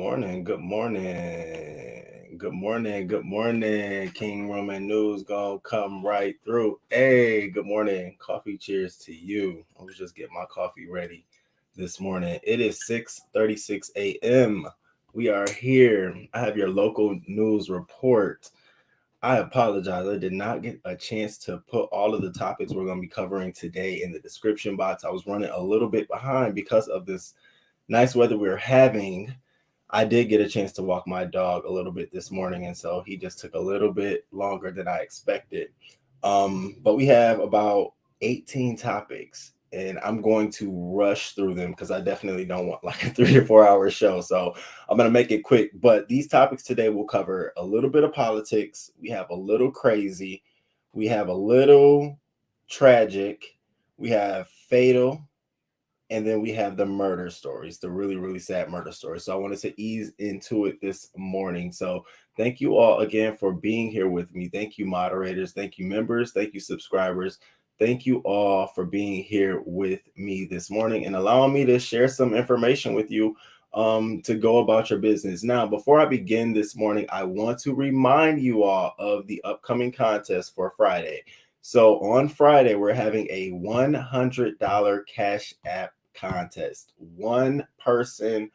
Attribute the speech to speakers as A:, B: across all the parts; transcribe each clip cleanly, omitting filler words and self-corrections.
A: morning, good morning, good morning, good morning. King Roman News gonna come right through. Hey, good morning. Coffee cheers to you. I was just getting my coffee ready this morning. It is 6:36 a.m. We are here. I have your local news report. I apologize. I did not get a chance to put all of the topics we're going to be covering today in the description box. I was running a little bit behind because of this nice weather we're having. I did get a chance to walk my dog a little bit this morning, and so he just took a little bit longer than I expected. But we have about 18 topics, and I'm going to rush through them because I definitely don't want like a 3 or 4 hour show. So I'm going to make it quick. But these topics today will cover a little bit of politics. We have a little crazy. We have a little tragic. We have fatal, and then we have the murder stories, the really, really sad murder stories. So I wanted to ease into it this morning. So thank you all again for being here with me. Thank you, moderators. Thank you, members. Thank you, subscribers. Thank you all for being here with me this morning and allowing me to share some information with you to go about your business. Now, before I begin this morning, I want to remind you all of the upcoming contest for Friday. So on Friday, we're having a $100 Cash App contest. One person,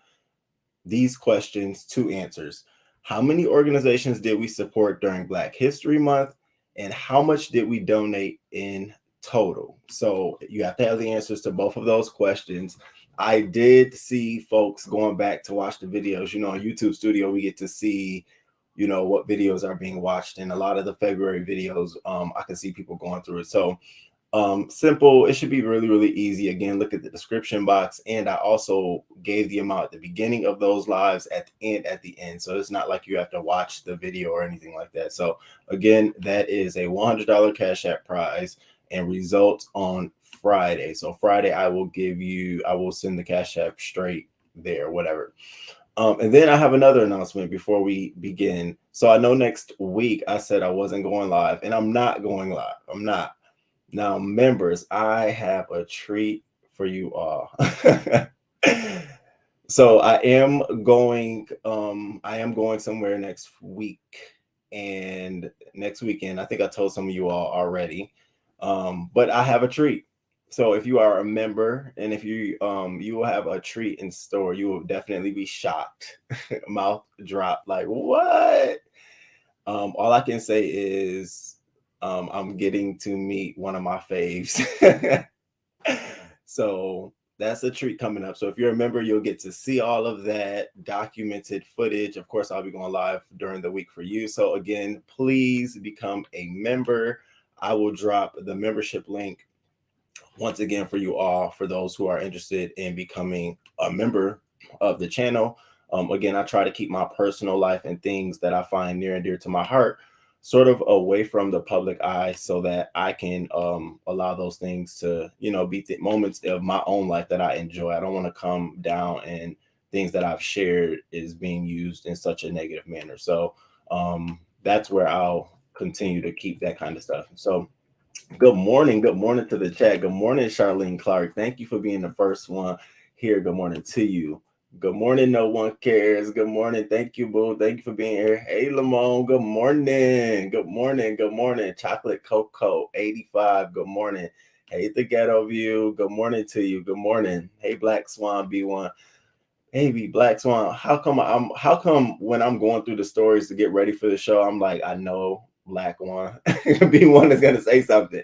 A: these questions, two answers. How many organizations did we support during Black History Month? And how much did we donate in total? So you have to have the answers to both of those questions. I did see folks going back to watch the videos. On YouTube Studio, we get to see what videos are being watched, and a lot of the February videos I can see people going through it. So simple. It should be really, really easy. Again, look at the description box, and I also gave the amount at the beginning of those lives and at the end, so it's not like you have to watch the video or anything like that. So again, that is a $100 Cash App prize and results on Friday. So Friday I will send the Cash App straight there, whatever. And then I have another announcement before we begin. So I know next week I said I wasn't going live, and I'm not going live. I'm not. Now, members, I have a treat for you all. So I am going somewhere next week and next weekend. I think I told some of you all already. But I have a treat. So if you are a member and if you will have a treat in store, you will definitely be shocked. Mouth drop, like what? All I can say is I'm getting to meet one of my faves. So that's a treat coming up. So if you're a member, you'll get to see all of that documented footage. Of course, I'll be going live during the week for you. So again, please become a member. I will drop the membership link once again for you all, for those who are interested in becoming a member of the channel. Again, I try to keep my personal life and things that I find near and dear to my heart sort of away from the public eye, so that I can allow those things to, be the moments of my own life that I enjoy. I don't want to come down and things that I've shared is being used in such a negative manner. So that's where I'll continue to keep that kind of stuff. So good morning. Good morning to the chat. Good morning, Charlene Clark. Thank you for being the first one here. Good morning to you. Good morning, no one cares. Good morning. Thank you, boo. Thank you for being here. Hey, Lamone. Good morning. Good morning. Good morning. Chocolate Cocoa 85. Good morning. Hey, the Ghetto View. Good morning to you. Good morning. Hey, Black Swan B1. Hey, Black Swan. How come when I'm going through the stories to get ready for the show, I'm like, I know Black One B1 is gonna say something.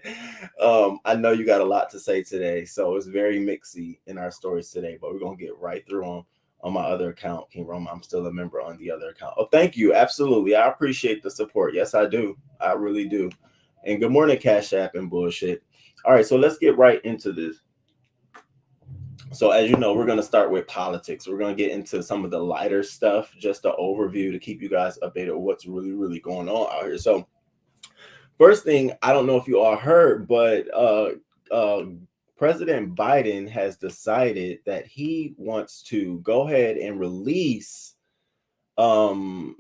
A: I know you got a lot to say today, so it's very mixy in our stories today, but we're gonna get right through them on my other account, King Roma. I'm still a member on the other account. Oh, thank you. Absolutely. I appreciate the support. Yes, I do. I really do. And good morning, Cash App and bullshit. All right, so let's get right into this. So as you know, we're going to start with politics. We're going to get into some of the lighter stuff, just an overview to keep you guys updated on what's really, really going on out here. So first thing, I don't know if you all heard, but President Biden has decided that he wants to go ahead and release a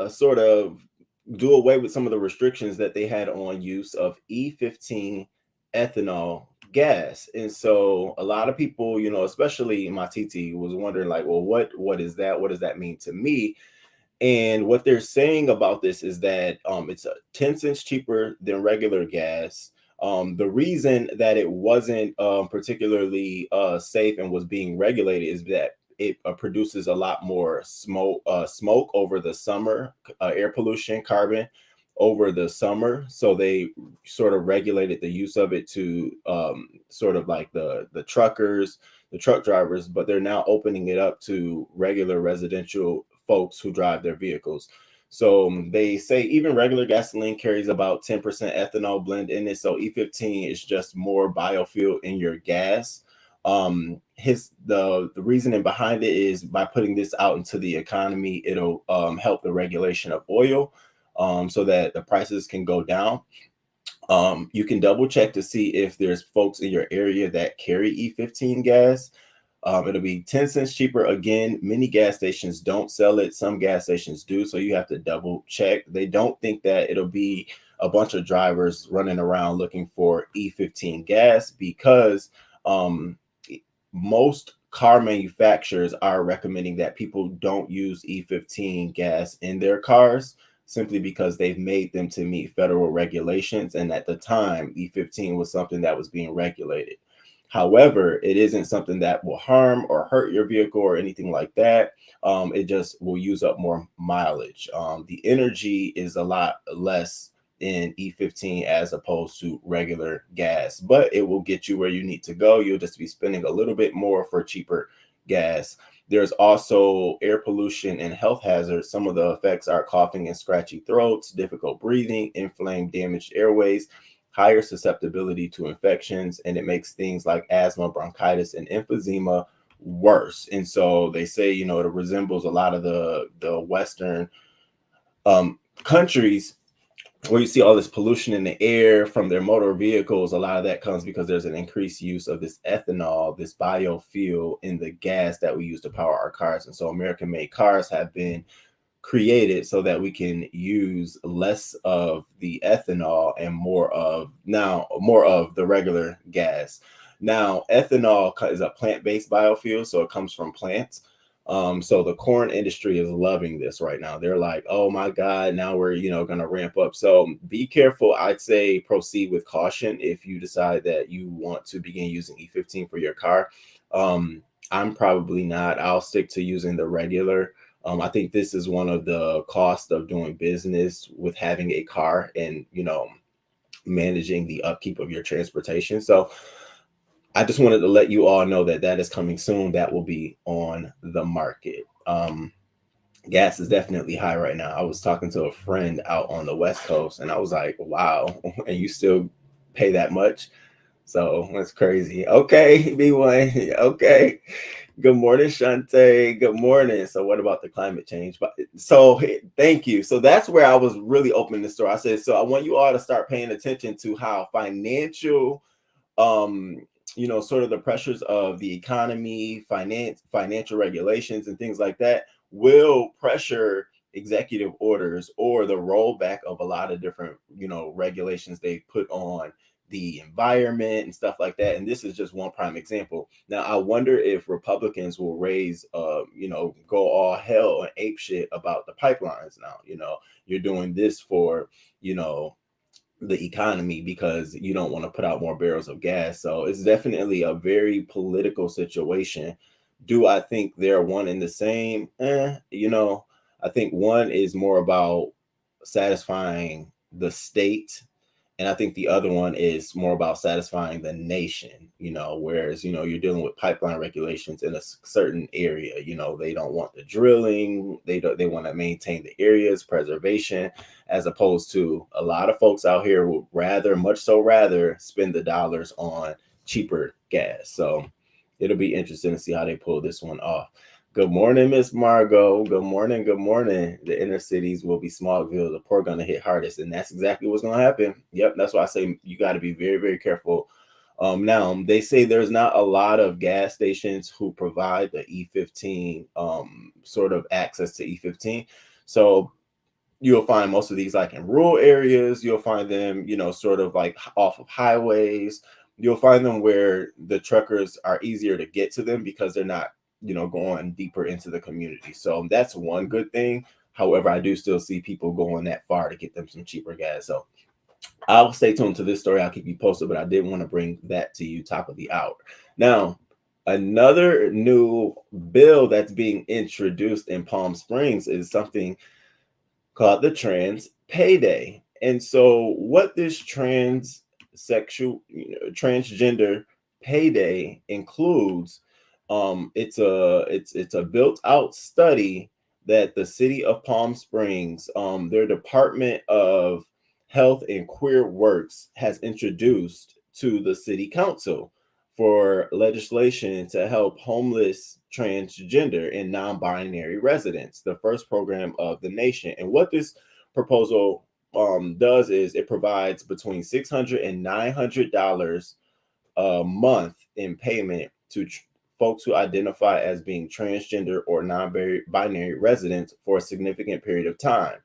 A: sort of do away with some of the restrictions that they had on use of E15 ethanol gas. And so a lot of people, especially my TT, was wondering like, well, what is that? What does that mean to me? And what they're saying about this is that it's a 10 cents cheaper than regular gas. The reason that it wasn't particularly safe and was being regulated is that it produces a lot more smoke over the summer, air pollution, carbon over the summer. So they sort of regulated the use of it to sort of like the truckers, the truck drivers, but they're now opening it up to regular residential folks who drive their vehicles. So they say even regular gasoline carries about 10% ethanol blend in it. So E15 is just more biofuel in your gas. The reasoning behind it is by putting this out into the economy, it'll help the regulation of oil, so that the prices can go down. You can double check to see if there's folks in your area that carry E15 gas. It'll be 10 cents cheaper. Again, many gas stations don't sell it. Some gas stations do. So you have to double check. They don't think that it'll be a bunch of drivers running around looking for E15 gas because most car manufacturers are recommending that people don't use E15 gas in their cars simply because they've made them to meet federal regulations. And at the time, E15 was something that was being regulated. However, it isn't something that will harm or hurt your vehicle or anything like that. It just will use up more mileage. The energy is a lot less in E15 as opposed to regular gas, but it will get you where you need to go. You'll just be spending a little bit more for cheaper gas. There's also air pollution and health hazards. Some of the effects are coughing and scratchy throats, difficult breathing, inflamed, damaged airways, higher susceptibility to infections, and it makes things like asthma, bronchitis, and emphysema worse. And so they say, it resembles a lot of the Western countries where you see all this pollution in the air from their motor vehicles. A lot of that comes because there's an increased use of this ethanol, this biofuel in the gas that we use to power our cars. And so American-made cars have been created so that we can use less of the ethanol and more of the regular gas. Now, ethanol is a plant-based biofuel, so it comes from plants. So the corn industry is loving this right now. They're like, oh my God, now we're, going to ramp up. So be careful. I'd say proceed with caution if you decide that you want to begin using E15 for your car. I'm probably not. I'll stick to using the regular. I think this is one of the costs of doing business with having a car and, managing the upkeep of your transportation. So I just wanted to let you all know that that is coming soon. That will be on the market. Gas is definitely high right now. I was talking to a friend out on the West Coast and I was like, wow, and you still pay that much? So that's crazy. Okay, B1. Okay. Good morning, Shante. Good morning. So what about the climate change? But so thank you. So that's where I was really opening the store. I said, so I want you all to start paying attention to how financial sort of the pressures of the economy, financial regulations and things like that will pressure executive orders or the rollback of a lot of different, regulations they've put on the environment and stuff like that. And this is just one prime example. Now, I wonder if Republicans will raise, go all hell and ape shit about the pipelines now. You're doing this for, the economy because you don't want to put out more barrels of gas. So it's definitely a very political situation. Do I think they're one and the same? I think one is more about satisfying the state, and I think the other one is more about satisfying the nation, whereas, you're dealing with pipeline regulations in a certain area. They don't want the drilling. They want to maintain the area's preservation, as opposed to a lot of folks out here would much so rather spend the dollars on cheaper gas. So it'll be interesting to see how they pull this one off. Good morning, Miss Margot. Good morning. Good morning. The inner cities will be Smallville. The poor going to hit hardest. And that's exactly what's going to happen. Yep. That's why I say you got to be very, very careful. Now, they say there's not a lot of gas stations who provide the E15 sort of access to E15. So, you'll find most of these like in rural areas. You'll find them, sort of like off of highways. You'll find them where the truckers are easier to get to them because they're not, going deeper into the community. So that's one good thing. However, I do still see people going that far to get them some cheaper gas. So I'll stay tuned to this story. I'll keep you posted, but I did want to bring that to you top of the hour. Now, another new bill that's being introduced in Palm Springs is something called the Trans Payday. And so what this transgender payday includes, it's a built out study that the city of Palm Springs, their Department of Health and Queer Works has introduced to the city council for legislation to help homeless, transgender, and non-binary residents, the first program of the nation. And what this proposal does is it provides between $600 and $900 a month in payment to folks who identify as being transgender or non-binary residents for a significant period of time.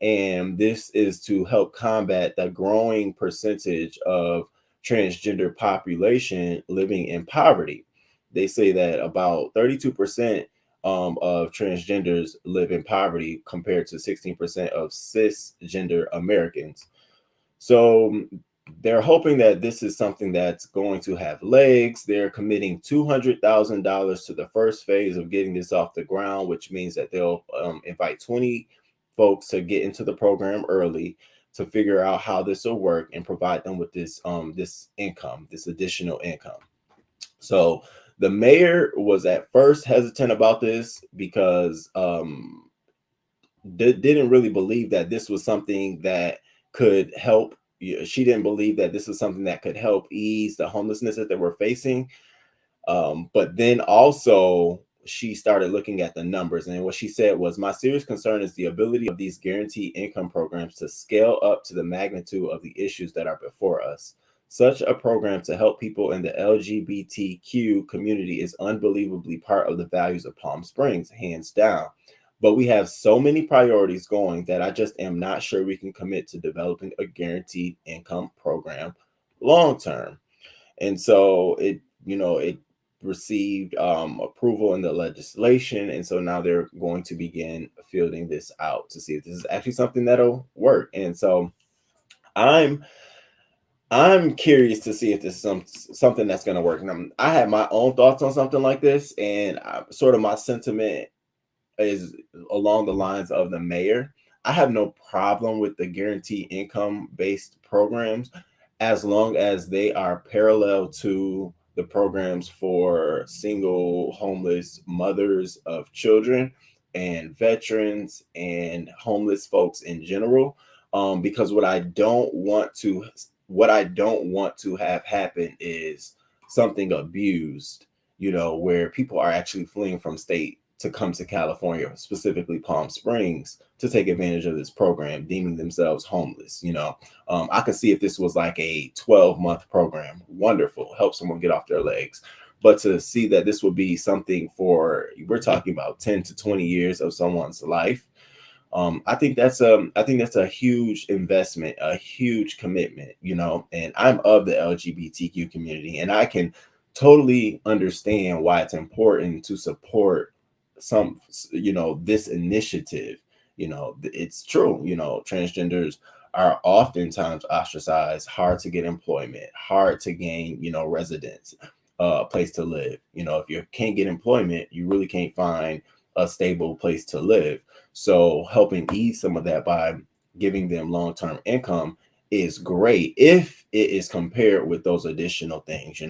A: And this is to help combat the growing percentage of transgender population living in poverty. They say that about 32% of transgenders live in poverty compared to 16% of cisgender Americans. So they're hoping that this is something that's going to have legs. They're committing $200,000 to the first phase of getting this off the ground, which means that they'll invite 20 folks to get into the program early to figure out how this will work and provide them with this income, this additional income. So the mayor was at first hesitant about this because didn't really believe that this was something that could help. She didn't believe that this was something that could help ease the homelessness that they were facing. But then also she started looking at the numbers, and what she said was, my serious concern is the ability of these guaranteed income programs to scale up to the magnitude of the issues that are before us. Such a program to help people in the LGBTQ community is unbelievably part of the values of Palm Springs, hands down. But we have so many priorities going that I just am not sure we can commit to developing a guaranteed income program long term. And so it received approval in the legislation, and so now they're going to begin fielding this out to see if this is actually something that'll work. And so I'm curious to see if this is something that's going to work. And I have my own thoughts on something like this, and sort of my sentiment is along the lines of the mayor. I have no problem with the guaranteed income based programs as long as they are parallel to the programs for single homeless mothers of children and veterans and homeless folks in general. Because what I don't want to have happen is something abused, where people are actually fleeing from state to come to California, specifically Palm Springs, to take advantage of this program, deeming themselves homeless. I could see if this was like a 12-month program, wonderful, help someone get off their legs. But to see that this would be something we're talking about 10 to 20 years of someone's life, I think that's a huge investment, a huge commitment, and I'm of the LGBTQ community, and I can totally understand why it's important to support this initiative. It's true, transgenders are oftentimes ostracized, hard to get employment, hard to gain, residence, place to live. If you can't get employment, you really can't find a stable place to live. So helping ease some of that by giving them long-term income is great if it is compared with those additional things,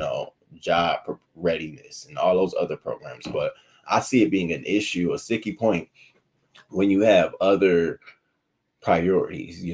A: job readiness and all those other programs. But I see it being an issue, a sticky point, when you have other priorities.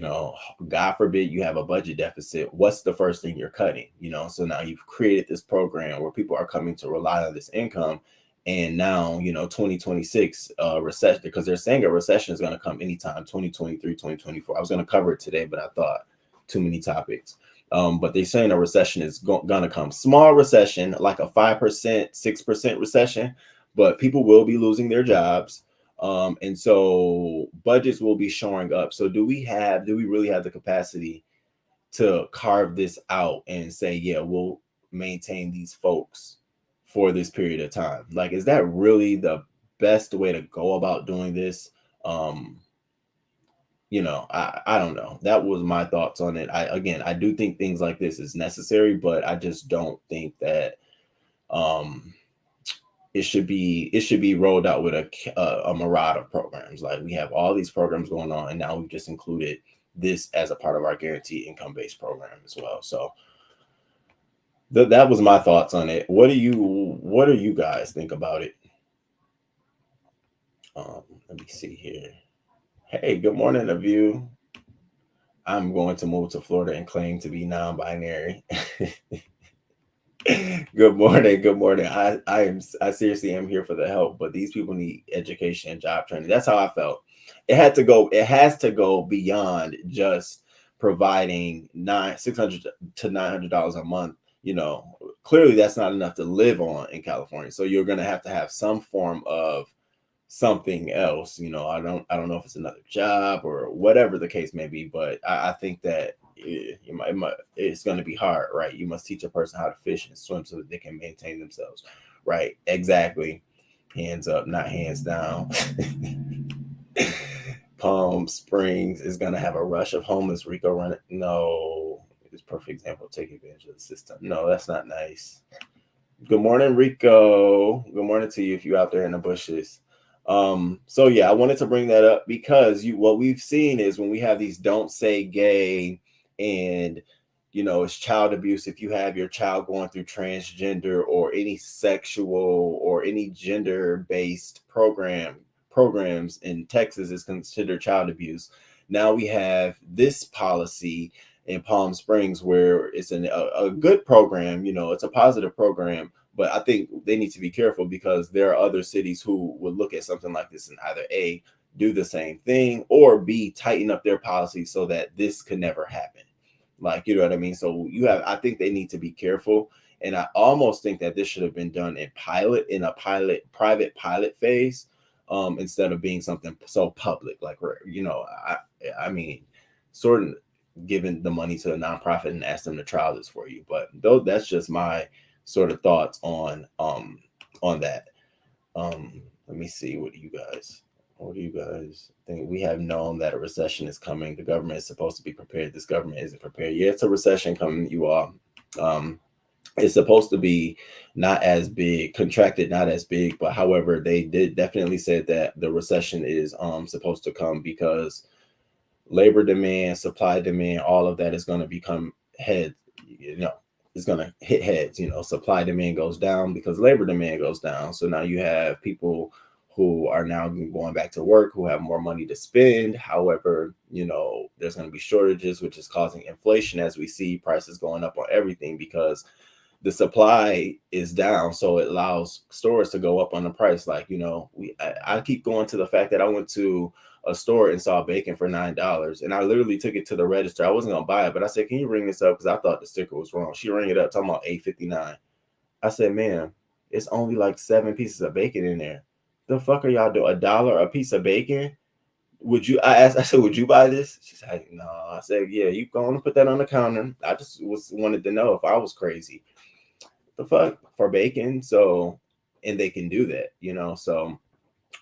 A: God forbid you have a budget deficit. What's the first thing you're cutting? So now you've created this program where people are coming to rely on this income. And now, 2026 recession, because they're saying a recession is going to come anytime, 2023, 2024. I was going to cover it today, but I thought too many topics. But they're saying a recession is going to come. Small recession, like a 5%, 6% recession, but people will be losing their jobs. And so budgets will be showing up. So do we really have the capacity to carve this out and say, yeah, we'll maintain these folks for this period of time? Like, is that really the best way to go about doing this? I don't know. That was my thoughts on it. I do think things like this is necessary, but I just don't think that um it should be rolled out with a myriad of programs. Like, we have all these programs going on, and now we've just included this as a part of our guaranteed income based program as well. So that was my thoughts on it. What do you guys think about it? Let me see here. Hey, good morning, of you. I'm going to move to Florida and claim to be non-binary. Good morning. Good morning. I seriously am here for the help, but these people need education and job training. That's how I felt. It has to go beyond just providing $600 to $900 a month. Clearly that's not enough to live on in California. So you're gonna have to have some form of something else. I don't know if it's another job or whatever the case may be, but I think that it's going to be hard, right? You must teach a person how to fish and swim so that they can maintain themselves, right? Exactly. Hands up, not hands down. Palm Springs is going to have a rush of homeless. Rico running. No, it's a perfect example of taking advantage of the system. No, that's not nice. Good morning, Rico. Good morning to you if you're out there in the bushes. So yeah, I wanted to bring that up because what we've seen is when we have these don't say gay and it's child abuse. If you have your child going through transgender or any sexual or any gender-based programs in Texas is considered child abuse. Now we have this policy in Palm Springs where it's a good program, it's a positive program, but I think they need to be careful because there are other cities who would look at something like this and either A, do the same thing, or B, tighten up their policy so that this could never happen. Like, you know what I mean? So I think they need to be careful. And I almost think that this should have been done in a private pilot phase, instead of being something so public. Like, I mean, sort of giving the money to a nonprofit and ask them to trial this for you. But though that's just my sort of thoughts on that. Let me see. What do you guys think? We have known that a recession is coming. The government is supposed to be prepared. This government isn't prepared. Yeah, it's a recession coming, you all. It's supposed to be not as big, contracted, not as big, but however, they did definitely said that the recession is supposed to come because labor demand, supply demand, all of that is going to become head, it's going to hit heads. Supply demand goes down because labor demand goes down. So now you have people who are now going back to work, who have more money to spend. However, there's going to be shortages, which is causing inflation as we see prices going up on everything because the supply is down. So it allows stores to go up on the price. Like, I keep going to the fact that I went to a store and saw bacon for $9, and I literally took it to the register. I wasn't gonna buy it, but I said, "Can you ring this up?" Because I thought the sticker was wrong. She rang it up, talking about $8.59. I said, "Ma'am, it's only like 7 pieces of bacon in there. The fuck are y'all doing? $1 a piece of bacon? Would you?" I said, "Would you buy this?" She's like, "No." I said, "Yeah, you go on and put that on the counter." I just wanted to know if I was crazy. The fuck for bacon? So, and they can do that, So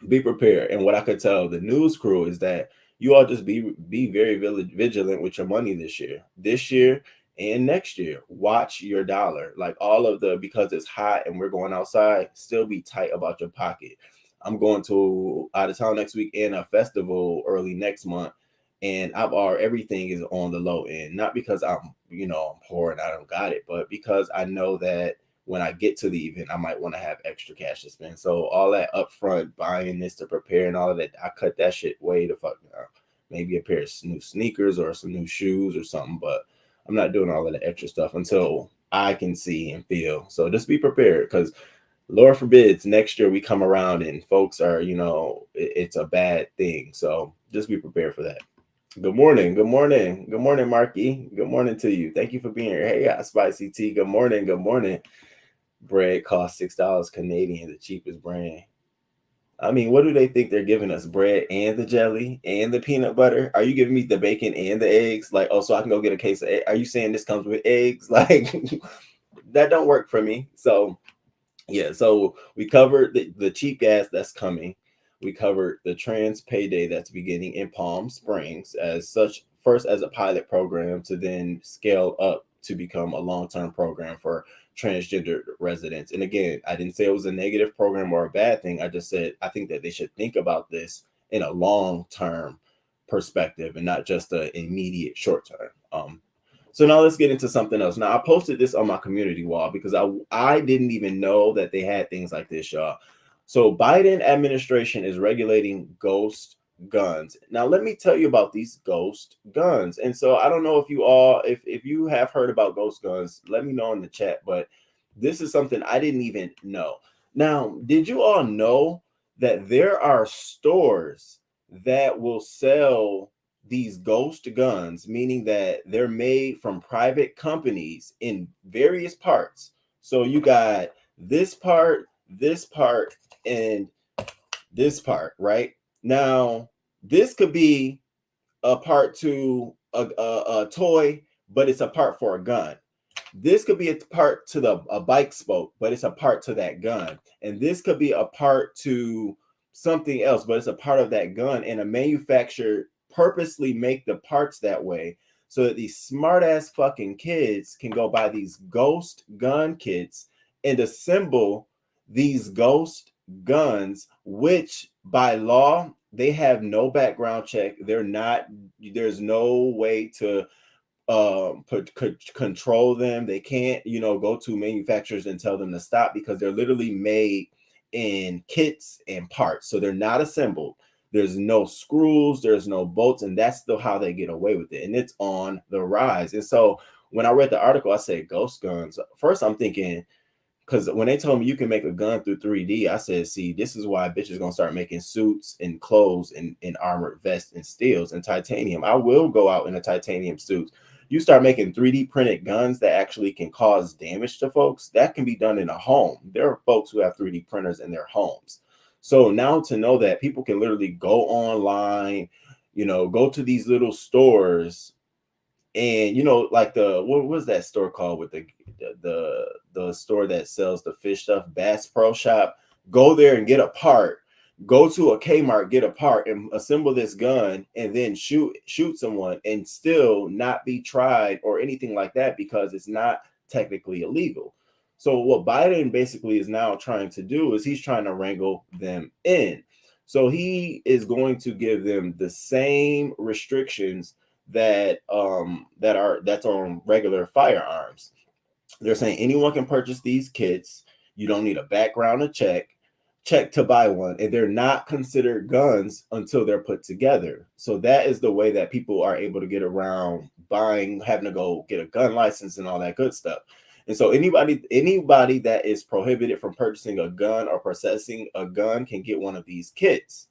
A: be prepared. And what I could tell the news crew is that you all just be very vigilant with your money this year and next year. Watch your dollar, like because it's hot and we're going outside, still be tight about your pocket. I'm going to out of town next week and a festival early next month, and everything is on the low end, not because I'm poor and I don't got it, but because I know that when I get to the event, I might want to have extra cash to spend. So all that upfront buying this to prepare and all of that, I cut that shit way the fuck down. Maybe a pair of new sneakers or some new shoes or something, but I'm not doing all of the extra stuff until I can see and feel. So just be prepared, because Lord forbids next year we come around and folks are, it's a bad thing. So just be prepared for that. Good morning. Good morning. Good morning, Marky. Good morning to you. Thank you for being here. Hey, Spicy Tea. Good morning. Good morning. Bread costs $6 Canadian, the cheapest brand. I mean, what do they think they're giving us? Bread and the jelly and the peanut butter? Are you giving me the bacon and the eggs? Like, oh, so I can go get a case of egg? Are you saying this comes with eggs? Like, that don't work for me. So yeah, so we covered the cheap gas that's coming. We covered the trans payday that's beginning in Palm Springs as such, first as a pilot program to then scale up to become a long-term program for transgender residents. And again, I didn't say it was a negative program or a bad thing. I just said I think that they should think about this in a long-term perspective and not just an immediate short-term. So now let's get into something else. Now I posted this on my community wall because I didn't even know that they had things like this, y'all. So Biden administration is regulating ghost guns. Now let me tell you about these ghost guns. And so I don't know if you all if you have heard about ghost guns, let me know in the chat, but this is something I didn't even know. Now, did you all know that there are stores that will sell these ghost guns, meaning that they're made from private companies in various parts? So you got this part, and this part, right? Now, this could be a part to a toy, but it's a part for a gun. This could be a part to a bike spoke, but it's a part to that gun. And this could be a part to something else, but it's a part of that gun. And a manufacturer purposely make the parts that way so that these smart ass fucking kids can go buy these ghost gun kits and assemble these ghost guns, which by law they have no background check. They're not, there's no way to control them. They can't, go to manufacturers and tell them to stop because they're literally made in kits and parts, so they're not assembled. There's no screws, there's no bolts, and that's still how they get away with it, and it's on the rise. And so when I read the article, I said ghost guns. First I'm thinking, because when they told me you can make a gun through 3D, I said, see, this is why bitches gonna start making suits and clothes and armored vests and steels and titanium. I will go out in a titanium suit. You start making 3D printed guns that actually can cause damage to folks, that can be done in a home. There are folks who have 3D printers in their homes. So now to know that people can literally go online, go to these little stores, and like what was that store called with the store that sells the fish stuff, Bass Pro Shop? Go there and get a part. Go to a Kmart, get a part, and assemble this gun, and then shoot someone, and still not be tried or anything like that because it's not technically illegal. So what Biden basically is now trying to do is he's trying to wrangle them in. So he is going to give them the same restrictions that's on regular firearms. They're saying anyone can purchase these kits. You don't need a background to check to buy one, and they're not considered guns until they're put together. So that is the way that people are able to get around buying, having to go get a gun license and all that good stuff. And so anybody that is prohibited from purchasing a gun or possessing a gun can get one of these kits.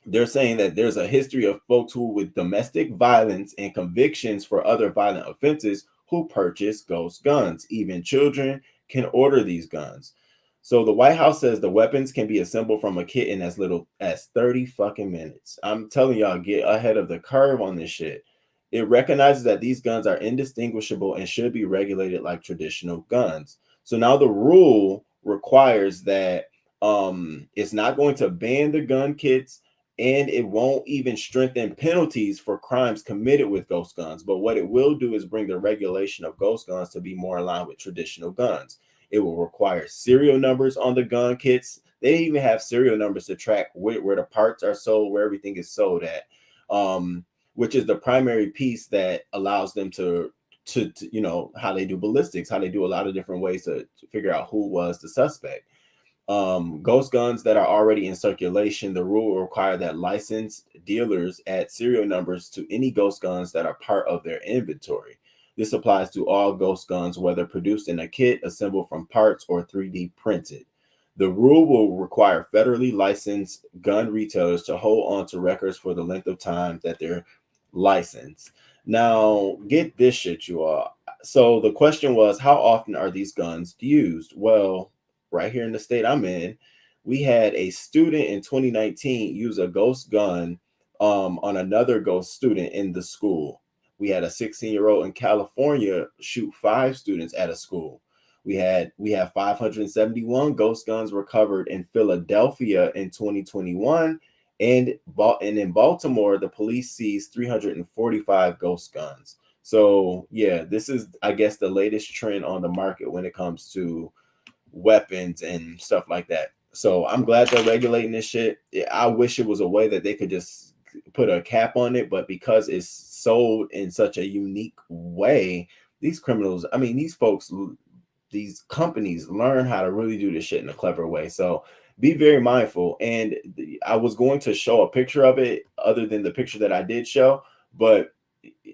A: They're saying that there's a history of folks who with domestic violence and convictions for other violent offenses who purchase ghost guns. Even children can order these guns. So the White House says the weapons can be assembled from a kit in as little as 30 fucking minutes. I'm telling y'all, get ahead of the curve on this shit. It recognizes that these guns are indistinguishable and should be regulated like traditional guns. So now the rule requires that it's not going to ban the gun kits, and it won't even strengthen penalties for crimes committed with ghost guns. But what it will do is bring the regulation of ghost guns to be more aligned with traditional guns. It will require serial numbers on the gun kits. They even have serial numbers to track where the parts are sold, where everything is sold at, which is the primary piece that allows them to how they do ballistics, how they do a lot of different ways to figure out who was the suspect. Ghost guns that are already in circulation, the rule will require that licensed dealers add serial numbers to any ghost guns that are part of their inventory. This applies to all ghost guns, whether produced in a kit, assembled from parts, or 3D printed. The rule will require federally licensed gun retailers to hold on to records for the length of time that they're licensed. Now, get this shit, you all. So the question was, how often are these guns used? Well, right here in the state I'm in, we had a student in 2019 use a ghost gun on another ghost student in the school. We had a 16-year-old in California shoot 5 students at a school. We have 571 ghost guns recovered in Philadelphia in 2021, and in Baltimore, the police seized 345 ghost guns. So yeah, this is, I guess, the latest trend on the market when it comes to weapons and stuff like that. So I'm glad they're regulating this shit. I wish it was a way that they could just put a cap on it, but because it's sold in such a unique way, these criminals, I mean, these folks, these companies learn how to really do this shit in a clever way. So be very mindful. And I was going to show a picture of it other than the picture that I did show, but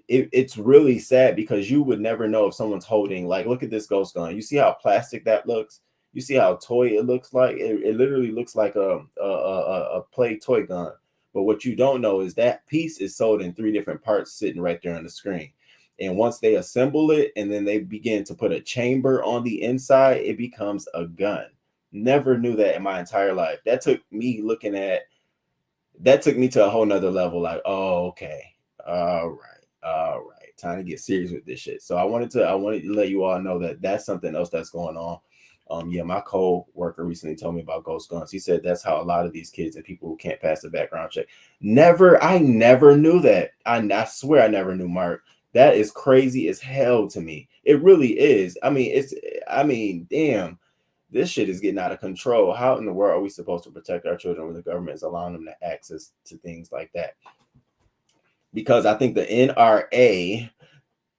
A: it's really sad because you would never know if someone's holding, like, look at this ghost gun. You see how plastic that looks? You see how toy it looks like? It literally looks like a play toy gun. But what you don't know is that piece is sold in 3 different parts sitting right there on the screen. And once they assemble it and then they begin to put a chamber on the inside, it becomes a gun. Never knew that in my entire life. That took me to a whole nother level. Like, oh, okay. All right. Time to get serious with this shit. So I wanted to let you all know that that's something else that's going on. Yeah, my co-worker recently told me about ghost guns. He said that's how a lot of these kids and people who can't pass the background check. I never knew that. I swear I never knew, Mark. That is crazy as hell to me. It really is. I mean, damn, this shit is getting out of control. How in the world are we supposed to protect our children when the government is allowing them to access to things like that? Because I think the NRA,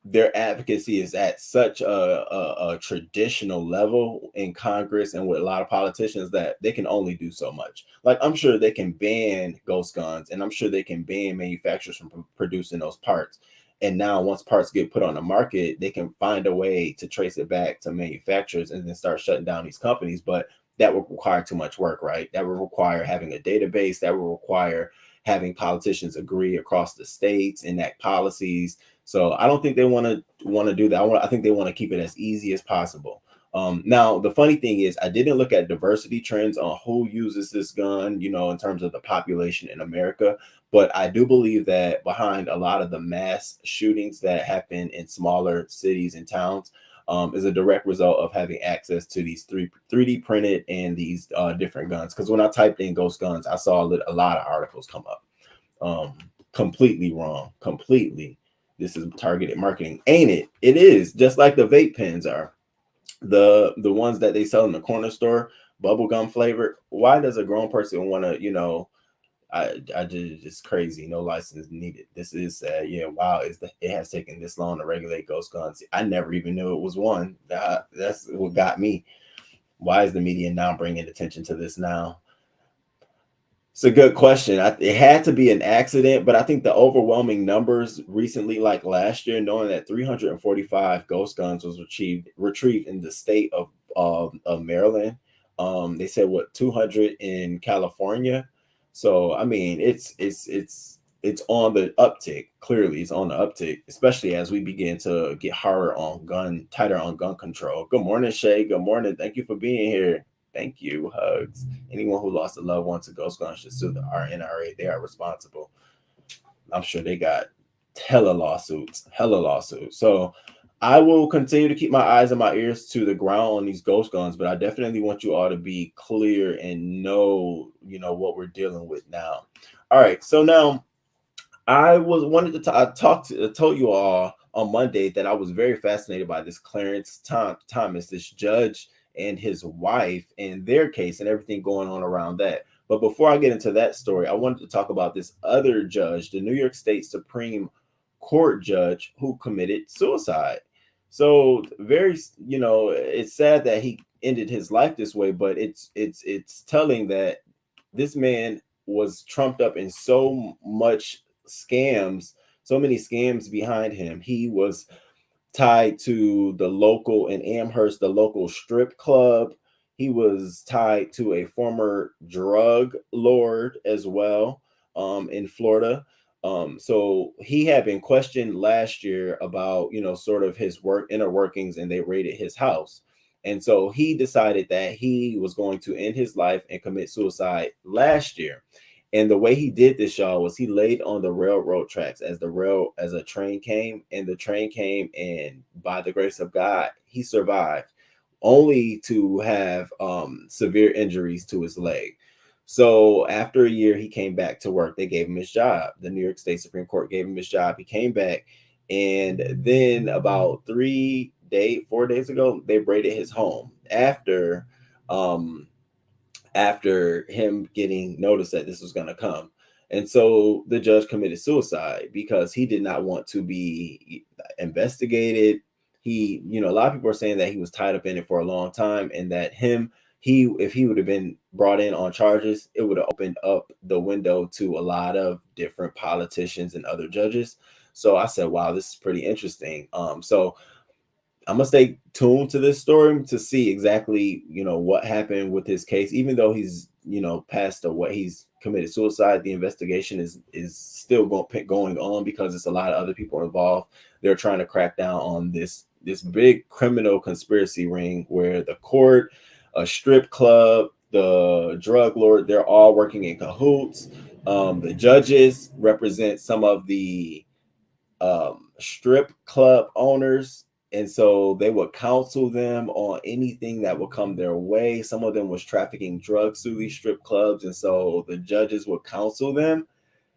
A: their advocacy is at such a traditional level in Congress and with a lot of politicians that they can only do so much. Like, I'm sure they can ban ghost guns, and I'm sure they can ban manufacturers from producing those parts. And now once parts get put on the market, they can find a way to trace it back to manufacturers and then start shutting down these companies. But that would require too much work, right? That would require having a database. That would require having politicians agree across the states, enact policies. So I don't think they want to do that. I think they want to keep it as easy as possible. Now, the funny thing is, I didn't look at diversity trends on who uses this gun, in terms of the population in America. But I do believe that behind a lot of the mass shootings that happen in smaller cities and towns is a direct result of having access to these 3D printed and these different guns. Because when I typed in ghost guns, I saw a lot of articles come up. Completely wrong. Completely. This is targeted marketing, ain't it? It is, just like the vape pens are. The ones that they sell in the corner store, bubblegum flavored. Why does a grown person want to, I just, it's crazy. No license needed. This is sad. Yeah, wow. It has taken this long to regulate ghost guns. I never even knew it was one. That's what got me. Why is the media now bringing attention to this now? It's a good question. It had to be an accident, but I think the overwhelming numbers recently, like last year, knowing that 345 ghost guns was retrieved in the state of Maryland. They said 200 in California. So I mean, it's on the uptick. Clearly, it's on the uptick, especially as we begin to get tighter on gun control. Good morning, Shay. Good morning. Thank you for being here. Thank you. Hugs. Anyone who lost a loved one to ghost guns should sue the NRA. They are responsible. I'm sure they got hella lawsuits. So I will continue to keep my eyes and my ears to the ground on these ghost guns, but I definitely want you all to be clear and know, what we're dealing with now. All right. So now I told you all on Monday that I was very fascinated by this Clarence Thomas, this judge and his wife and their case and everything going on around that. But before I get into that story, I wanted to talk about this other judge, the New York State Supreme Court judge who committed suicide. So it's sad that he ended his life this way, but it's telling that this man was trumped up in so many scams behind him. He was tied to the local in Amherst, the local strip club. He was tied to a former drug lord as well, in Florida. So he had been questioned last year about, sort of his inner workings, and they raided his house. And so he decided that he was going to end his life and commit suicide last year. And the way he did this, y'all, was he laid on the railroad tracks as a train came, and the train came, and by the grace of God, he survived, only to have severe injuries to his leg. So after a year, he came back to work. They gave him his job. The New York State Supreme Court gave him his job. He came back, and then about 4 days ago, they raided his home um after him getting notice that this was going to come. And so the judge committed suicide because he did not want to be investigated. A lot of people are saying that he was tied up in it for a long time, and that if he would have been brought in on charges, it would have opened up the window to a lot of different politicians and other judges. So I said, wow, this is pretty interesting. So I'm gonna stay tuned to this story to see exactly, what happened with his case. Even though he's, passed away, he's committed suicide. The investigation is still going on because there's a lot of other people involved. They're trying to crack down on this big criminal conspiracy ring where the court, a strip club, the drug lord, they're all working in cahoots. The judges represent some of the strip club owners, and so they would counsel them on anything that would come their way. Some of them was trafficking drugs through these strip clubs, and so the judges would counsel them.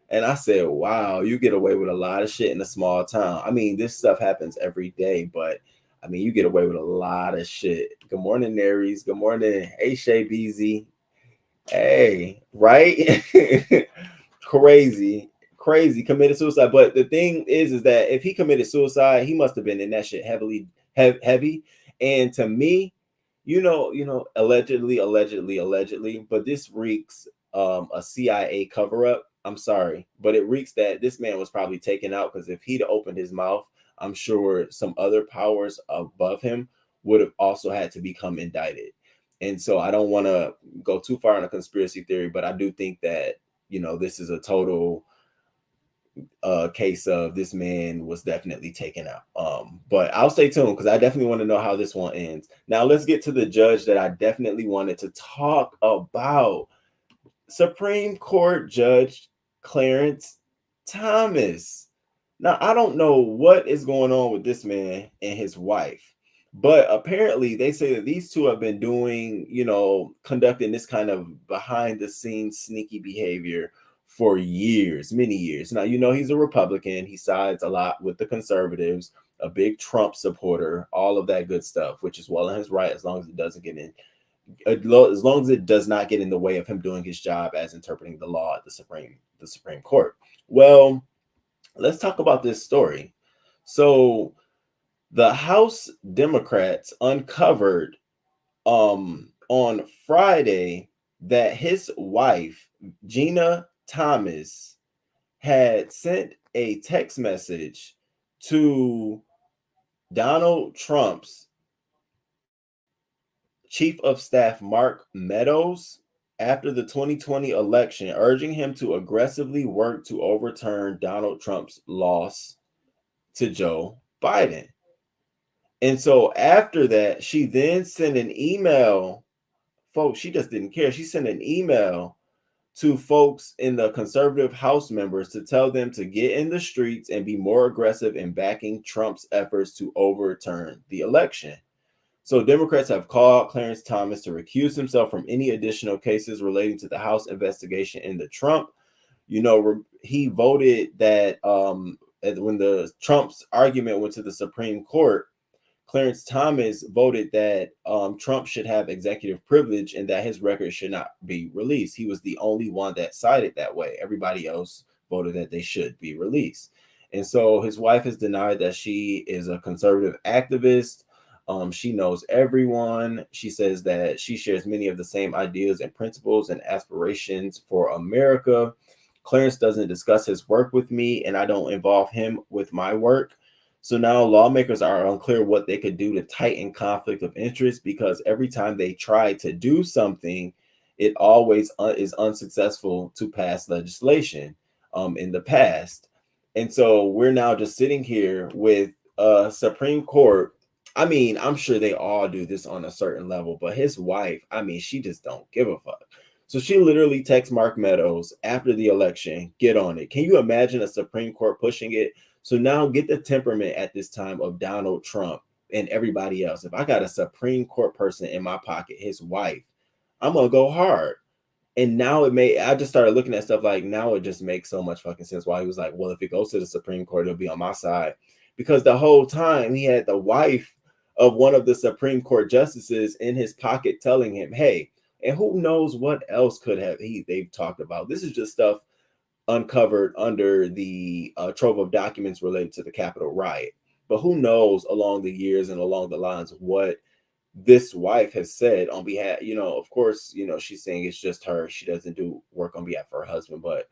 A: And I said, wow, you get away with a lot of shit in a small town. I mean, this stuff happens every day, but I mean, you get away with a lot of shit. Good morning, Naries. Good morning. Hey, Shay Beezy. Hey, right? Crazy, committed suicide. But the thing is that if he committed suicide, he must have been in that shit heavy. And to me, allegedly, but this reeks a CIA cover-up. I'm sorry, but it reeks that this man was probably taken out, because if he'd opened his mouth, I'm sure some other powers above him would have also had to become indicted. And so I don't want to go too far on a conspiracy theory, but I do think that, this is a total case of this man was definitely taken out. But I'll stay tuned because I definitely want to know how this one ends. Now let's get to the judge that I definitely wanted to talk about. Supreme Court Judge Clarence Thomas. Now, I don't know what is going on with this man and his wife, but apparently they say that these two have been doing, conducting this kind of behind the scenes sneaky behavior for years, many years. Now, he's a Republican. He sides a lot with the conservatives, a big Trump supporter, all of that good stuff, which is well in his right, as long as it doesn't get in, as long as it does not get in the way of him doing his job as interpreting the law at the Supreme Court. Well, let's talk about this story. So the House Democrats uncovered on Friday that his wife, Gina Thomas, had sent a text message to Donald Trump's Chief of Staff Mark Meadows after the 2020 election, urging him to aggressively work to overturn Donald Trump's loss to Joe Biden. And so after that, she then sent an email. Folks, she just didn't care. She sent an email to folks in the conservative House members to tell them to get in the streets and be more aggressive in backing Trump's efforts to overturn the election. So Democrats have called Clarence Thomas to recuse himself from any additional cases relating to the House investigation into Trump. He voted that when the Trump's argument went to the Supreme Court, Clarence Thomas voted that Trump should have executive privilege and that his record should not be released. He was the only one that sided that way. Everybody else voted that they should be released. And so his wife has denied that she is a conservative activist. She knows everyone. She says that she shares many of the same ideas and principles and aspirations for America. Clarence doesn't discuss his work with me, and I don't involve him with my work. So now lawmakers are unclear what they could do to tighten conflict of interest, because every time they try to do something, it always is unsuccessful to pass legislation in the past. And so we're now just sitting here with a Supreme Court. I mean, I'm sure they all do this on a certain level, but his wife, I mean, she just don't give a fuck. So she literally texts Mark Meadows after the election, get on it. Can you imagine a Supreme Court pushing it? So now get the temperament at this time of Donald Trump and everybody else. If I got a Supreme Court person in my pocket, his wife, I'm gonna go hard. And now I just started looking at stuff like now it just makes so much fucking sense why he was like, well, if it goes to the Supreme Court, it'll be on my side. Because the whole time he had the wife of one of the Supreme Court justices in his pocket telling him, hey, and who knows what else could have they've talked about. This is just stuff uncovered under the trove of documents related to the Capitol riot. But who knows along the years and along the lines of what this wife has said on behalf, of course, she's saying it's just her. She doesn't do work on behalf of her husband, but,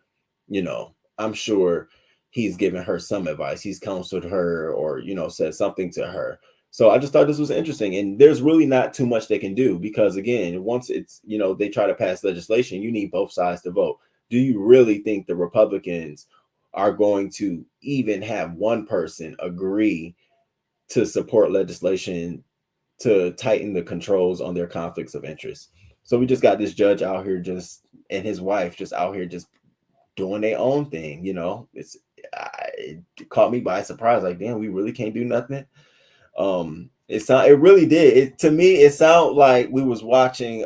A: I'm sure he's given her some advice. He's counseled her or, said something to her. So I just thought this was interesting. And there's really not too much they can do because, again, once it's, they try to pass legislation, you need both sides to vote. Do you really think the Republicans are going to even have one person agree to support legislation to tighten the controls on their conflicts of interest? So we just got this judge out here and his wife just out here just doing their own thing. It caught me by surprise. Like, damn, we really can't do nothing. It really did. To me, it sounded like we was watching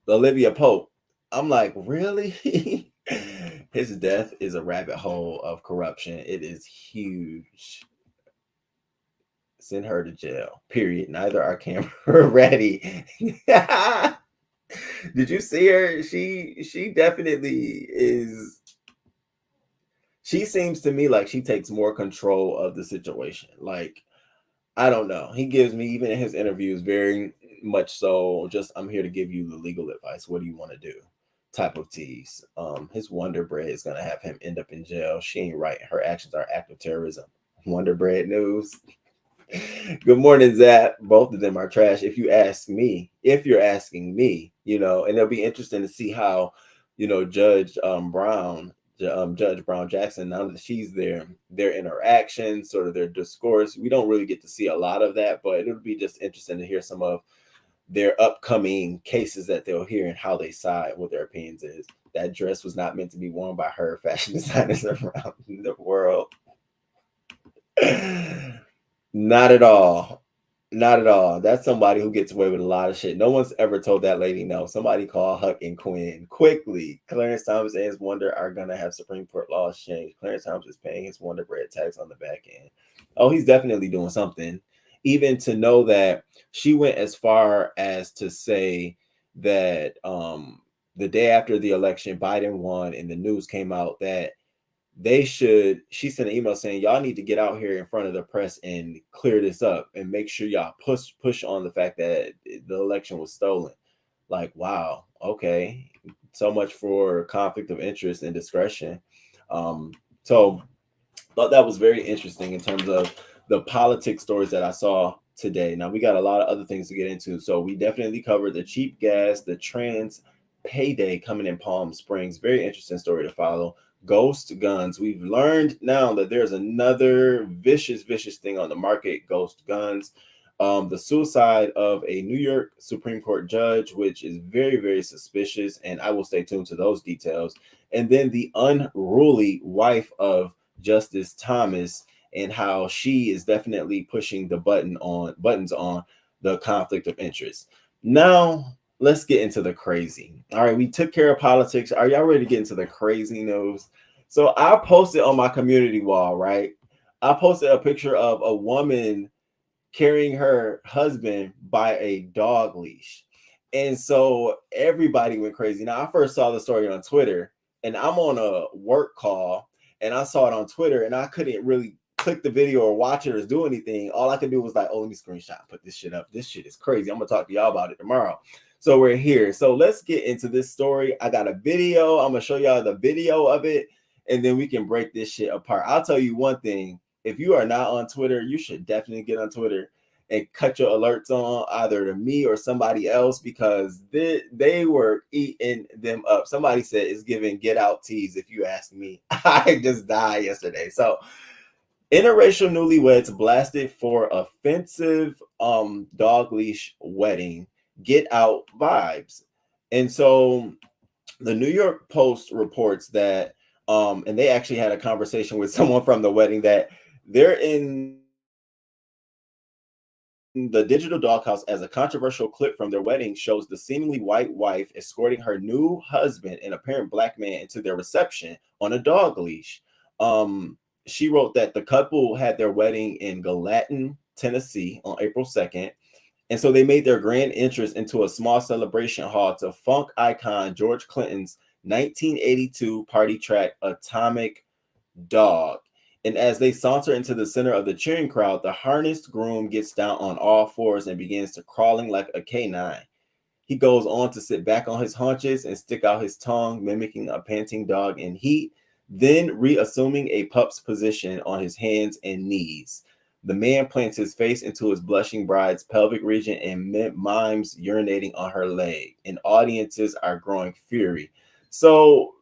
A: Olivia Pope. I'm like, really? His death is a rabbit hole of corruption. It is huge. Send her to jail. Period. Neither are camera ready. Did you see her? She definitely is. She seems to me like she takes more control of the situation. Like, I don't know. He gives me, even in his interviews, very much so just, I'm here to give you the legal advice. What do you want to do? Type of tease. His Wonder Bread is gonna have him end up in jail. She ain't right. Her actions are act of terrorism. Wonder Bread news. Good morning, Zap. Both of them are trash. If you're asking me, and it'll be interesting to see how, Judge Brown Jackson, now that she's there, their interactions, sort of their discourse. We don't really get to see a lot of that, but it'll be just interesting to hear some of their upcoming cases that they'll hear and how they side, what their opinions is. That dress was not meant to be worn by her fashion designers around the world. Not at all. Not at all. That's somebody who gets away with a lot of shit. No one's ever told that lady no. Somebody call Huck and Quinn quickly. Clarence Thomas and his Wonder are going to have Supreme Court laws changed. Clarence Thomas is paying his Wonder Bread tax on the back end. Oh, he's definitely doing something. Even to know that she went as far as to say that the day after the election, Biden won and the news came out that she sent an email saying y'all need to get out here in front of the press and clear this up and make sure y'all push on the fact that the election was stolen. Like, wow, okay, so much for conflict of interest and discretion. So thought that was very interesting in terms of the politics stories that I saw today. Now we got a lot of other things to get into, so we definitely covered the cheap gas, the trans payday coming in Palm Springs. Very interesting story to follow. Ghost guns. We've learned now that there's another vicious thing on the market, ghost guns. The suicide of a New York Supreme Court judge, which is very suspicious, and I will stay tuned to those details. And then the unruly wife of Justice Thomas and how she is definitely pushing the buttons on the conflict of interest. Now, let's get into the crazy. All right, we took care of politics. Are y'all ready to get into the crazy news? So I posted on my community wall, right? I posted a picture of a woman carrying her husband by a dog leash. And so everybody went crazy. Now, I first saw the story on Twitter, and I'm on a work call, and I saw it on Twitter, and I couldn't really click the video or watch it or do anything. All I could do was like, oh, let me screenshot, put this shit up. This shit is crazy. I'm going to talk to y'all about it tomorrow. So we're here. So let's get into this story. I got a video. I'm going to show y'all the video of it, and then we can break this shit apart. I'll tell you one thing. If you are not on Twitter, you should definitely get on Twitter and cut your alerts on either to me or somebody else, because they were eating them up. Somebody said it's giving Get Out tease, if you ask me. I just died yesterday. So Interracial newlyweds blasted for offensive dog leash wedding. Get out vibes. And so the New York Post reports that and they actually had a conversation with someone from the wedding that they're in the digital doghouse as a controversial clip from their wedding shows the seemingly white wife escorting her new husband, an apparent black man, into their reception on a dog leash. She wrote that the couple had their wedding in Gallatin, Tennessee on April 2nd. And so they made their grand entrance into a small celebration hall to funk icon George Clinton's 1982 party track, Atomic Dog. And as they saunter into the center of the cheering crowd, the harnessed groom gets down on all fours and begins to crawling like a canine. He goes on to sit back on his haunches and stick out his tongue, mimicking a panting dog in heat, then reassuming a pup's position on his hands and knees. The man plants his face into his blushing bride's pelvic region and mimes urinating on her leg, and audiences are growing fury. So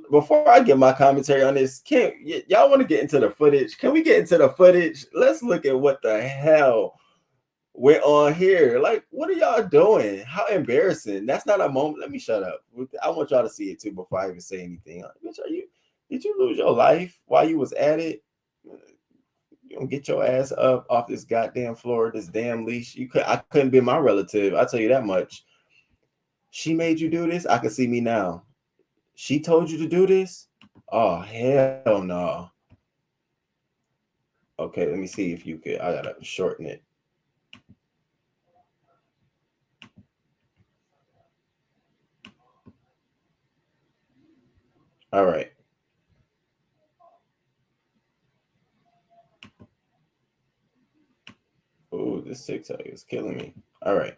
A: before I give my commentary on this, can y'all want to get into the footage? Can we get into the footage? Let's look at what the hell went on here. Like, what are y'all doing? How embarrassing. That's not a moment. Let me shut up. I want y'all to see it too before I even say anything. Did you lose your life while you was at it? You don't get your ass up off this goddamn floor, this damn leash. I couldn't be my relative. I'll tell you that much. She made you do this. I can see me now. She told you to do this? Oh, hell no. Okay, let me see if you could. I gotta shorten it. All right. Oh, this TikTok is killing me. All right.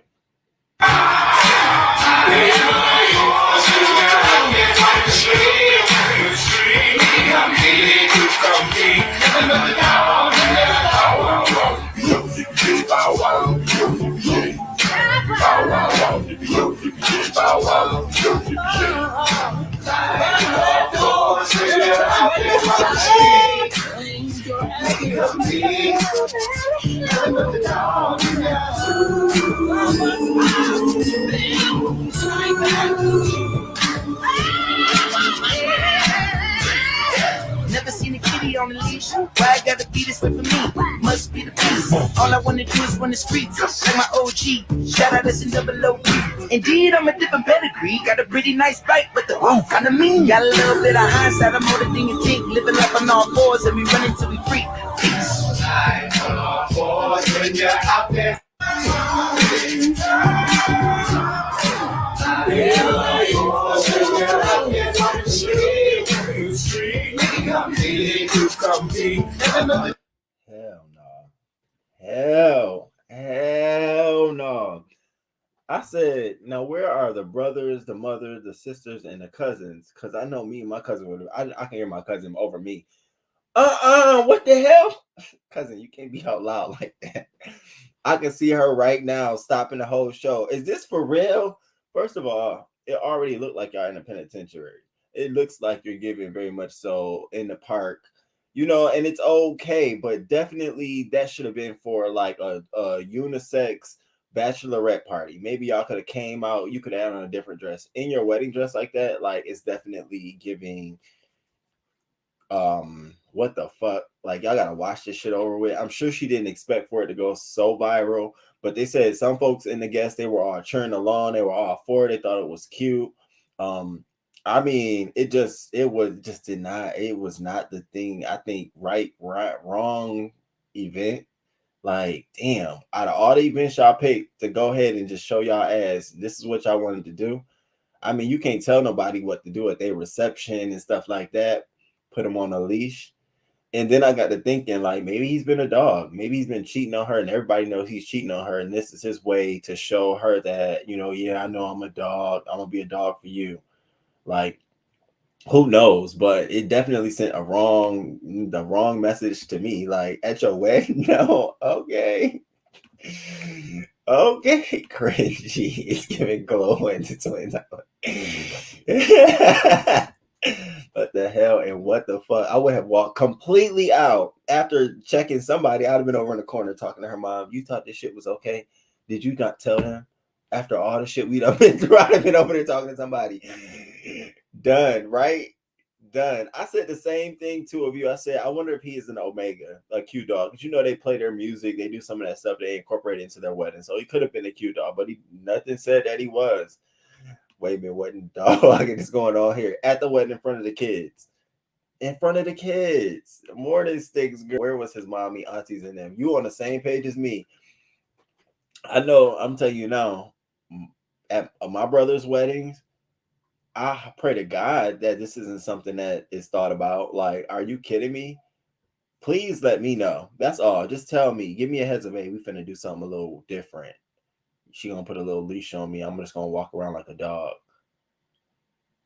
B: Never seen a kitty on a leash. Why I gotta be this way for me? Must be the peace. All I wanna do is run the streets like my OG. Shout out SNOOP. Indeed, I'm a different pedigree. Got a pretty nice bite, but the room kinda mean. Got a little bit of hindsight. I'm older than you think. Living life on all fours and we running till we free. Peace. Life on all fours when you're out there.
A: Hell no. I said, now where are the brothers, the mothers, the sisters, and the cousins? Because I know me and my cousin would. I can hear my cousin over me. What the hell? Cousin, you can't be out loud like that. I can see her right now stopping the whole show. Is this for real? First of all, it already looked like y'all in a penitentiary. It looks like you're giving very much so in the park, and it's okay, but definitely that should have been for like a unisex bachelorette party. Maybe y'all could have came out, you could have on a different dress. In your wedding dress like that, like it's definitely giving what the fuck, like y'all gotta watch this shit over with. I'm sure she didn't expect for it to go so viral, but they said some folks in the guests, they were all cheering along, they were all for it, they thought it was cute. I mean, it was not the thing. I think right, wrong event. Like, damn, out of all the events y'all picked to go ahead and just show y'all ass, this is what y'all wanted to do. I mean, you can't tell nobody what to do at their reception and stuff like that. Put them on a leash. And then I got to thinking, like, maybe he's been a dog. Maybe he's been cheating on her, and everybody knows he's cheating on her. And this is his way to show her that, yeah, I know I'm a dog. I'm going to be a dog for you. Like, who knows? But it definitely sent the wrong message to me. Like, at your wedding? No. Okay. Okay. Cringy. It's giving glow into twins. What the hell and what the fuck? I would have walked completely out after checking somebody. I'd have been over in the corner talking to her mom. You thought this shit was okay? Did you not tell him? After all the shit we'd have been through, I'd have been over there talking to somebody. Done, right? Done. I said the same thing to of you. I said, I wonder if he is an Omega, a Q dog. Because you know they play their music, they do some of that stuff they incorporate into their wedding. So he could have been a Q dog, but he nothing said that he was. Wait a minute, what dog is going on here at the wedding in front of the kids? In front of the kids. More than sticks. Where was his mommy, aunties, and them? You on the same page as me. I know, I'm telling you now, at my brother's weddings, I pray to God that this isn't something that is thought about. Like, are you kidding me? Please let me know. That's all. Just tell me. Give me a heads up. Hey, we finna do something a little different. She gonna put a little leash on me. I'm just gonna walk around like a dog.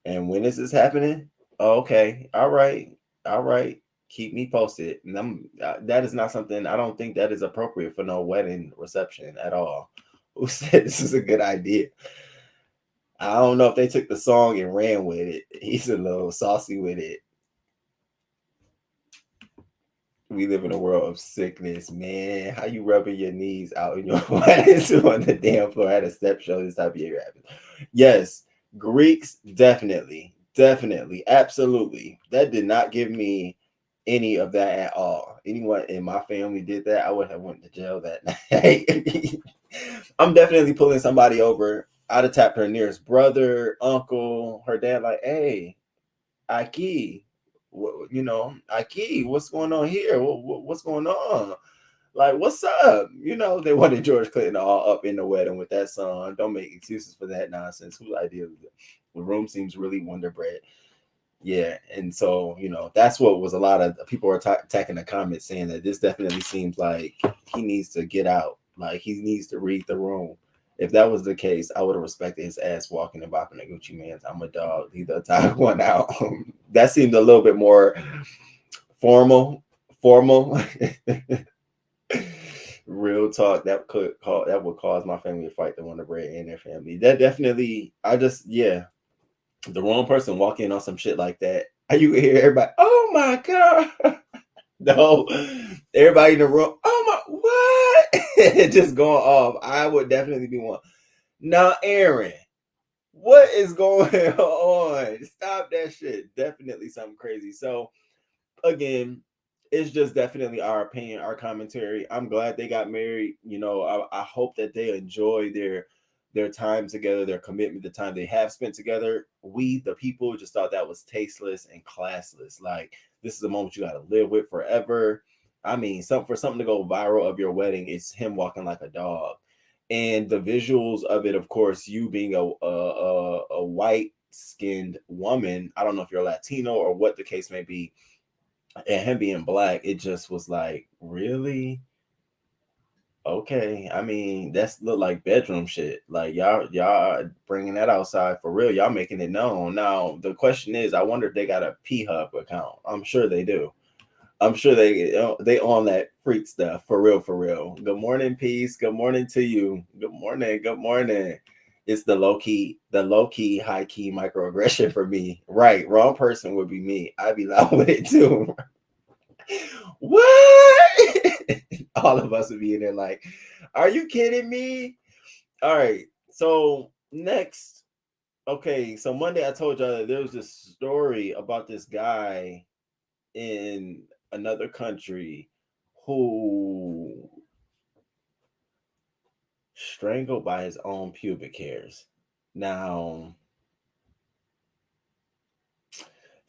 A: And when is this happening? Oh, okay. All right. All right. Keep me posted. And that is not something, I don't think that is appropriate for no wedding reception at all. Who said this is a good idea? I don't know if they took the song and ran with it. He's a little saucy with it. We live in a world of sickness, man. How you rubbing your knees out in your weddings on the damn floor at a step show? This type of behavior happens. Yes, Greeks, definitely, absolutely. That did not give me any of that at all. Anyone in my family did that, I would have went to jail that night. I'm definitely pulling somebody over. I'd have tapped her nearest brother, uncle, her dad, like, hey, Aki, Aki, what's going on here? What's going on? Like, what's up? They wanted George Clinton all up in the wedding with that song. Don't make excuses for that nonsense. Whose idea was it? The room seems really Wonder Bread. Yeah, and so, that's what was a lot of people were attacking the comments saying that this definitely seems like he needs to get out. Like, he needs to read the room. If that was the case, I would have respected his ass walking and bopping the Gucci Man's. I'm a dog. Leave the entire one out. That seemed a little bit more formal. Real talk. That would cause my family to fight the Wonder Bread and their family. That definitely. The wrong person walk in on some shit like that. You can hear everybody. Oh my god. No, everybody in the room. Oh my, what? Just going off. I would definitely be one. Now, Aaron, what is going on? Stop that shit. Definitely something crazy. So, again, it's just definitely our opinion, our commentary. I'm glad they got married. I hope that they enjoy their time together, their commitment, the time they have spent together. We, the people, just thought that was tasteless and classless. Like, this is a moment you got to live with forever. I mean, for something to go viral of your wedding, it's him walking like a dog. And the visuals of it, of course, you being a white-skinned woman, I don't know if you're Latino or what the case may be, and him being black, it just was like, really? Okay, I mean, that's look like bedroom shit. Like, y'all bringing that outside for real. Y'all making it known. Now, the question is, I wonder if they got a P-Hub account. I'm sure they do. I'm sure they on that freak stuff for real, for real. Good morning, peace. Good morning to you. Good morning. Good morning. It's the low key, high key microaggression for me. Right, wrong person would be me. I'd be loud with it too. What? All of us would be in there like, are you kidding me? All right. So next, okay. So Monday I told y'all that there was this story about this guy in another country who strangled by his own pubic hairs. Now,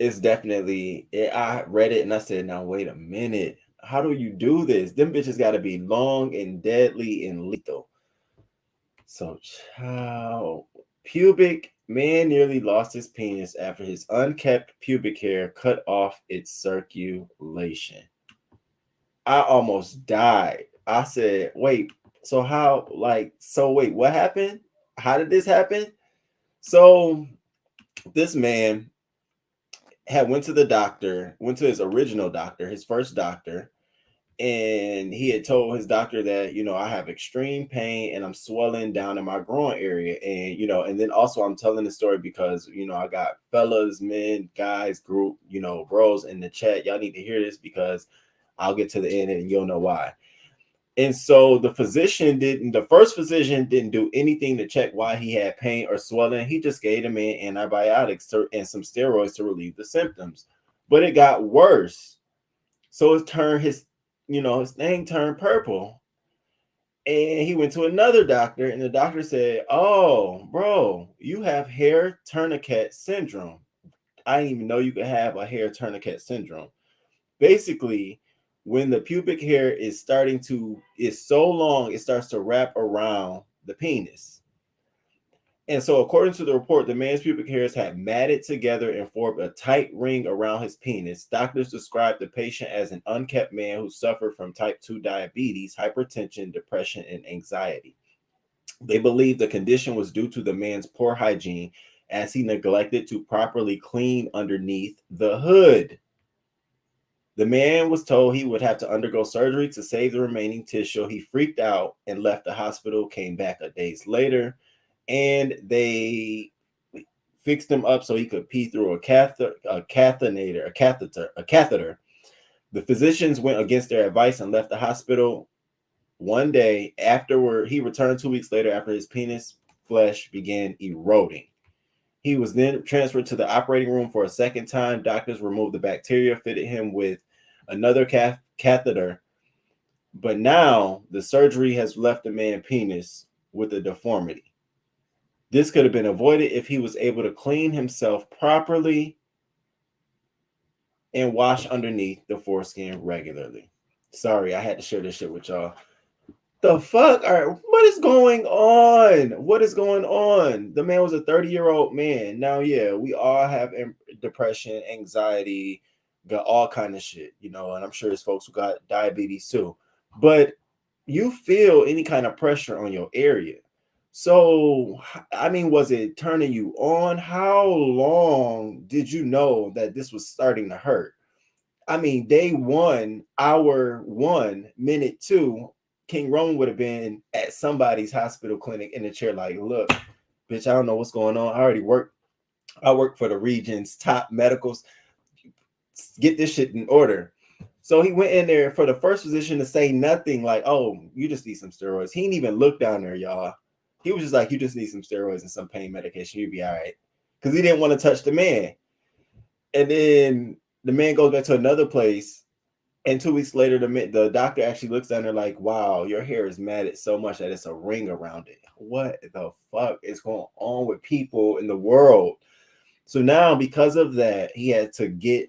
A: it's definitely, I read it and I said, now wait a minute. How do you do this? Them bitches got to be long and deadly and lethal. So, pubic man nearly lost his penis after his unkept pubic hair cut off its circulation. I almost died. I said, wait, so wait, what happened? How did this happen? So this man had went to the doctor, went to his original doctor, his first doctor, And he had told his doctor that, I have extreme pain and I'm swelling down in my groin area. And, and then also I'm telling the story because, I got fellas, men, guys, group, bros in the chat. Y'all need to hear this because I'll get to the end and you'll know why. And so the first physician didn't do anything to check why he had pain or swelling. He just gave him antibiotics and some steroids to relieve the symptoms. But it got worse. So his thing turned purple. And he went to another doctor, and the doctor said, "Oh, bro, you have hair tourniquet syndrome. I didn't even know you could have a hair tourniquet syndrome. Basically, when the pubic hair is so long, it starts to wrap around the penis. And so, according to the report, the man's pubic hairs had matted together and formed a tight ring around his penis. Doctors described the patient as an unkept man who suffered from type 2 diabetes, hypertension, depression, and anxiety. They believe the condition was due to the man's poor hygiene as he neglected to properly clean underneath the hood. The man was told he would have to undergo surgery to save the remaining tissue. He freaked out and left the hospital, came back a days later, and they fixed him up so he could pee through a catheter. The physicians went against their advice and left the hospital. One day afterward, he returned 2 weeks later after his penis flesh began eroding. He was then transferred to the operating room for a second time. Doctors removed the bacteria, fitted him with another catheter. But now the surgery has left the man's penis with a deformity. This could have been avoided if he was able to clean himself properly and wash underneath the foreskin regularly. Sorry, I had to share this shit with y'all. The fuck? All right, what is going on? What is going on? The man was a 30-year-old man. Now, yeah, we all have depression, anxiety, got all kind of shit, and I'm sure there's folks who got diabetes too. But you feel any kind of pressure on your area. So, I mean, was it turning you on? How long did you know that this was starting to hurt? I mean, day 1, hour 1, minute 2, King Roman would have been at somebody's hospital clinic in the chair like, look, bitch, I don't know what's going on. I work for the region's top medicals. Get this shit in order. So he went in there for the first physician to say nothing like, oh, you just need some steroids. He didn't even look down there, y'all. He was just like, you just need some steroids and some pain medication. You'll be all right. Because he didn't want to touch the man. And then the man goes back to another place. And 2 weeks later, the doctor actually looks down there like, wow, your hair is matted so much that it's a ring around it. What the fuck is going on with people in the world? So now, because of that, he had to get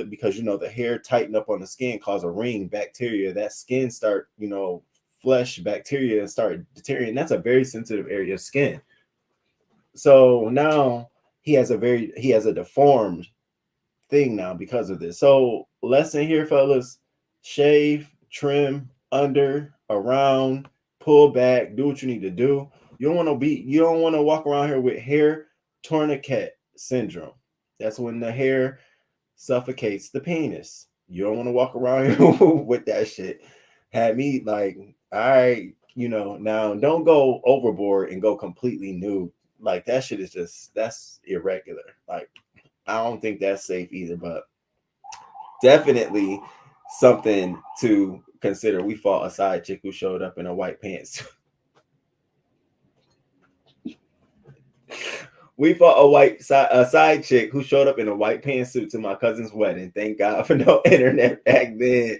A: because the hair tighten up on the skin, cause a ring, bacteria, that skin start, flesh bacteria and start deteriorating. That's a very sensitive area of skin. So now he has a deformed thing now because of this. So lesson here, fellas: shave, trim, under, around, pull back, do what you need to do. You don't want to walk around here with hair tourniquet syndrome. That's when the hair suffocates the penis. You don't want to walk around here with that shit. Had me like, all right, now don't go overboard and go completely nude. Like that shit is that's irregular. Like I don't think that's safe either, but definitely something to consider. We fought a side chick who showed up in a white pants. We fought a side chick who showed up in a white pantsuit to my cousin's wedding. Thank God for no internet back then.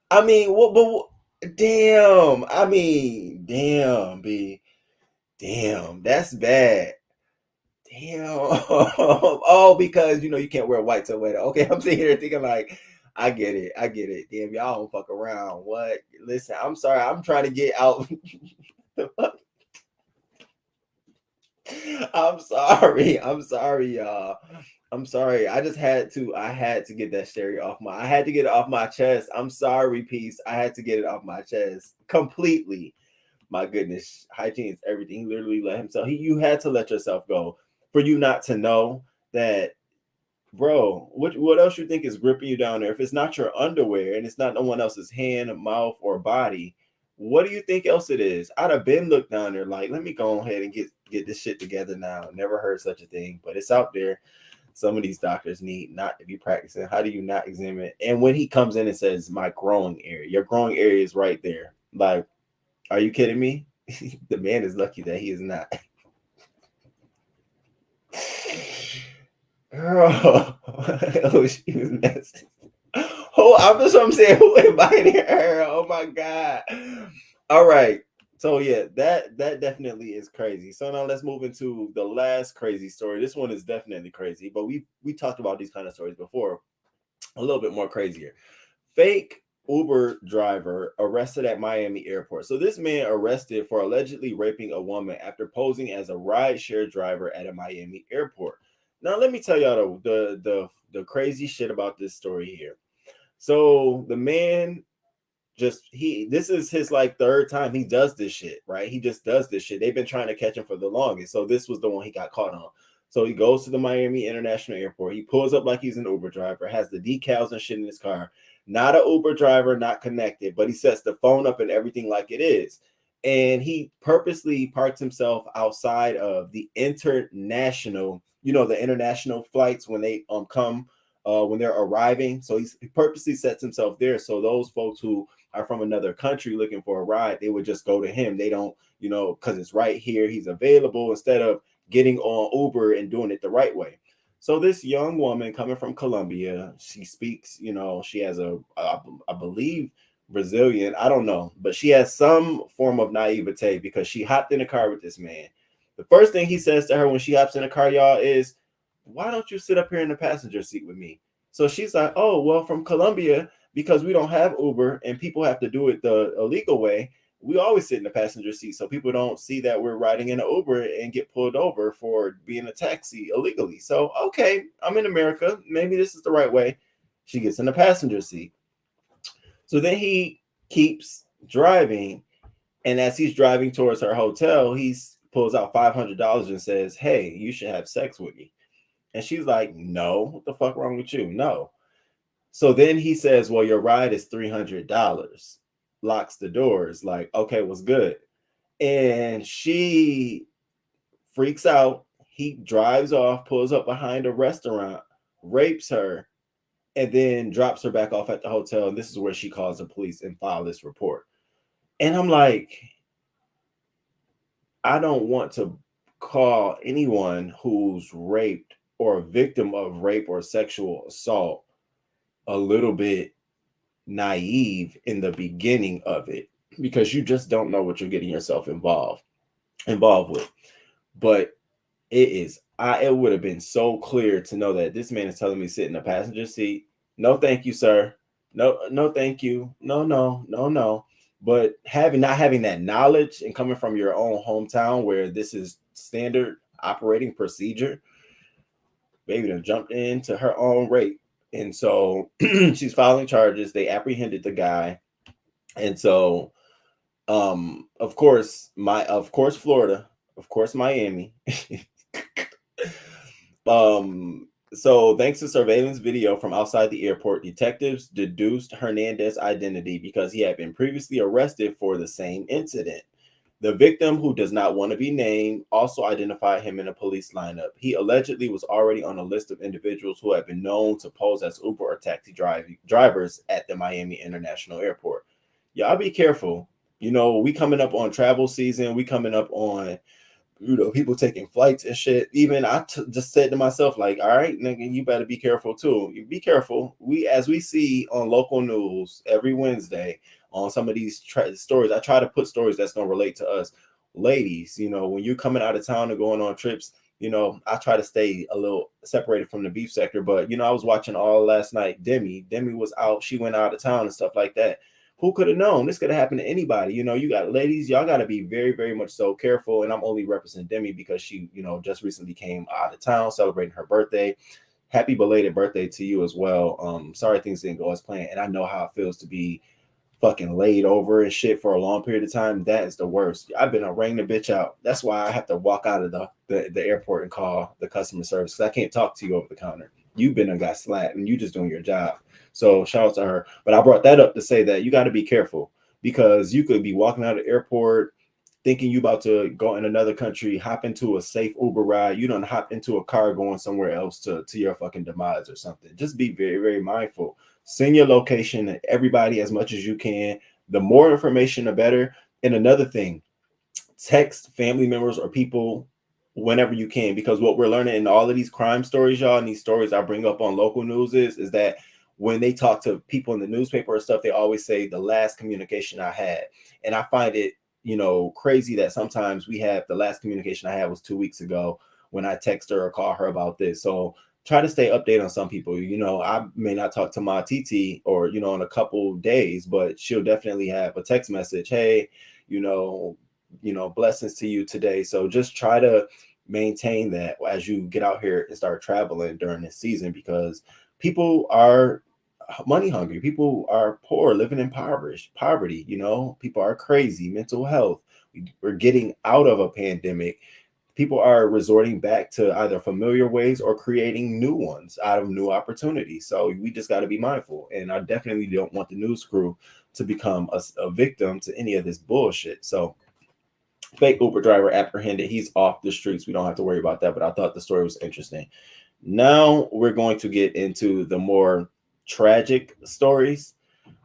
A: I mean, damn. I mean, damn, B. Damn, that's bad. Damn. Oh, because you can't wear white to a wedding. Okay, I'm sitting here thinking like, I get it. Damn, y'all don't fuck around. What? Listen, I'm sorry. I'm trying to get out. The fuck? I'm sorry, y'all. I'm sorry. I had to get that stereo off I had to get it off my chest. I'm sorry, peace. I had to get it off my chest completely. My goodness, hygiene is everything. He literally let himself. You had to let yourself go for you not to know that Bro, what else you think is gripping you down there? If it's not your underwear and it's not no one else's hand, mouth, or body, what do you think else it is? I'd have been looked down there like, let me go ahead and get this shit together now. Never heard such a thing, but it's out there. Some of these doctors need not to be practicing. How do you not examine? And when he comes in and says, my growing area, your growing area is right there. Like, are you kidding me? The man is lucky that he is not. Girl, oh, she was nasty. Oh, I'm saying, who invited her? Oh my god. All right. So yeah, that definitely is crazy. So now let's move into the last crazy story. This one is definitely crazy, but we talked about these kind of stories before. A little bit more crazier. Fake Uber driver arrested at Miami airport. So this man arrested for allegedly raping a woman after posing as a rideshare driver at a Miami airport. Now let me tell y'all the crazy shit about this story here. So the man this is his like third time he does this shit, right? He just does this shit. They've been trying to catch him for the longest. So this was the one he got caught on. So he goes to the Miami International Airport. He pulls up like he's an Uber driver, has the decals and shit in his car. Not an Uber driver, not connected, but he sets the phone up and everything like it is. And he purposely parks himself outside of the international, the international flights when they come when they're arriving. So he purposely sets himself there. So those folks who are from another country looking for a ride, they would just go to him. They don't, because it's right here, he's available, instead of getting on Uber and doing it the right way. So this young woman coming from Colombia, she speaks, she has I believe Brazilian, I don't know, but she has some form of naivete because she hopped in a car with this man. The first thing he says to her when she hops in the car, y'all, is, why don't you sit up here in the passenger seat with me? So she's like, oh, well, from Colombia, because we don't have Uber and people have to do it the illegal way, we always sit in the passenger seat so people don't see that we're riding in an Uber and get pulled over for being a taxi illegally. So, okay, I'm in America. Maybe this is the right way. She gets in the passenger seat. So then he keeps driving. And as he's driving towards her hotel, he pulls out $500 and says, hey, you should have sex with me. And she's like, no, what the fuck wrong with you? No. So then he says, well, your ride is $300. Locks the doors. Like, okay, what's good? And she freaks out. He drives off, pulls up behind a restaurant, rapes her, and then drops her back off at the hotel. And this is where she calls the police and file this report. And I'm like, I don't want to call anyone who's raped or a victim of rape or sexual assault a little bit naive in the beginning of it, because you just don't know what you're getting yourself involved with. But it would have been so clear to know that this man is telling me sit in the passenger seat. No, thank you, sir. No, thank you. No. But not having that knowledge and coming from your own hometown where this is standard operating procedure, baby done jumped into her own rape. And so she's filing charges. They apprehended the guy. And so of course Florida, of course Miami. So thanks to surveillance video from outside the airport, detectives deduced Hernandez's identity because he had been previously arrested for the same incident. The victim, who does not want to be named, also identified him in a police lineup. He allegedly was already on a list of individuals who have been known to pose as Uber or taxi drivers at the Miami International Airport. Y'all be careful. We coming up on travel season. We coming up on, people taking flights and shit. Even I just said to myself, like, all right, nigga, you better be careful too. You be careful. As we see on local news every Wednesday on some of these stories, I try to put stories that's going to relate to us. Ladies, when you're coming out of town and going on trips, I try to stay a little separated from the beef sector. But, I was watching all last night. Demi was out. She went out of town and stuff like that. Who could have known? This could have happened to anybody. You got ladies, y'all got to be very, very much so careful. And I'm only representing Demi because she, just recently came out of town celebrating her birthday. Happy belated birthday to you as well. Sorry things didn't go as planned. And I know how it feels to be fucking laid over and shit for a long period of time. That is the worst. I've been rang the bitch out. That's why I have to walk out of the airport and call the customer service, because I can't talk to you over the counter. you've been and got slapped and you just doing your job. So shout out to her. But I brought that up to say that you got to be careful because you could be walking out of the airport thinking you about to go in another country, hop into a safe Uber ride, you don't hop into a car going somewhere else to your fucking demise or something. Just be very, very mindful. Send your location to everybody as much as you can. The more information, the better. And another thing, text family members or people whenever you can, because what we're learning in all of these crime stories, y'all, and these stories I bring up on local news is that when they talk to people in the newspaper or stuff, they always say the last communication I had. And I find it, crazy that sometimes we have the last communication I had was 2 weeks ago when I text her or call her about this. So try to stay updated on some people. I may not talk to my TT or, in a couple days, but she'll definitely have a text message. Hey, blessings to you today. So just try to maintain that as you get out here and start traveling during this season, because people are money hungry, people are poor, living in poverty, people are crazy, mental health. We're getting out of a pandemic. People are resorting back to either familiar ways or creating new ones out of new opportunities. So we just got to be mindful. And I definitely don't want the news crew to become a victim to any of this bullshit. So fake Uber driver apprehended. He's off the streets. We don't have to worry about that. But I thought the story was interesting. Now we're going to get into the more tragic stories.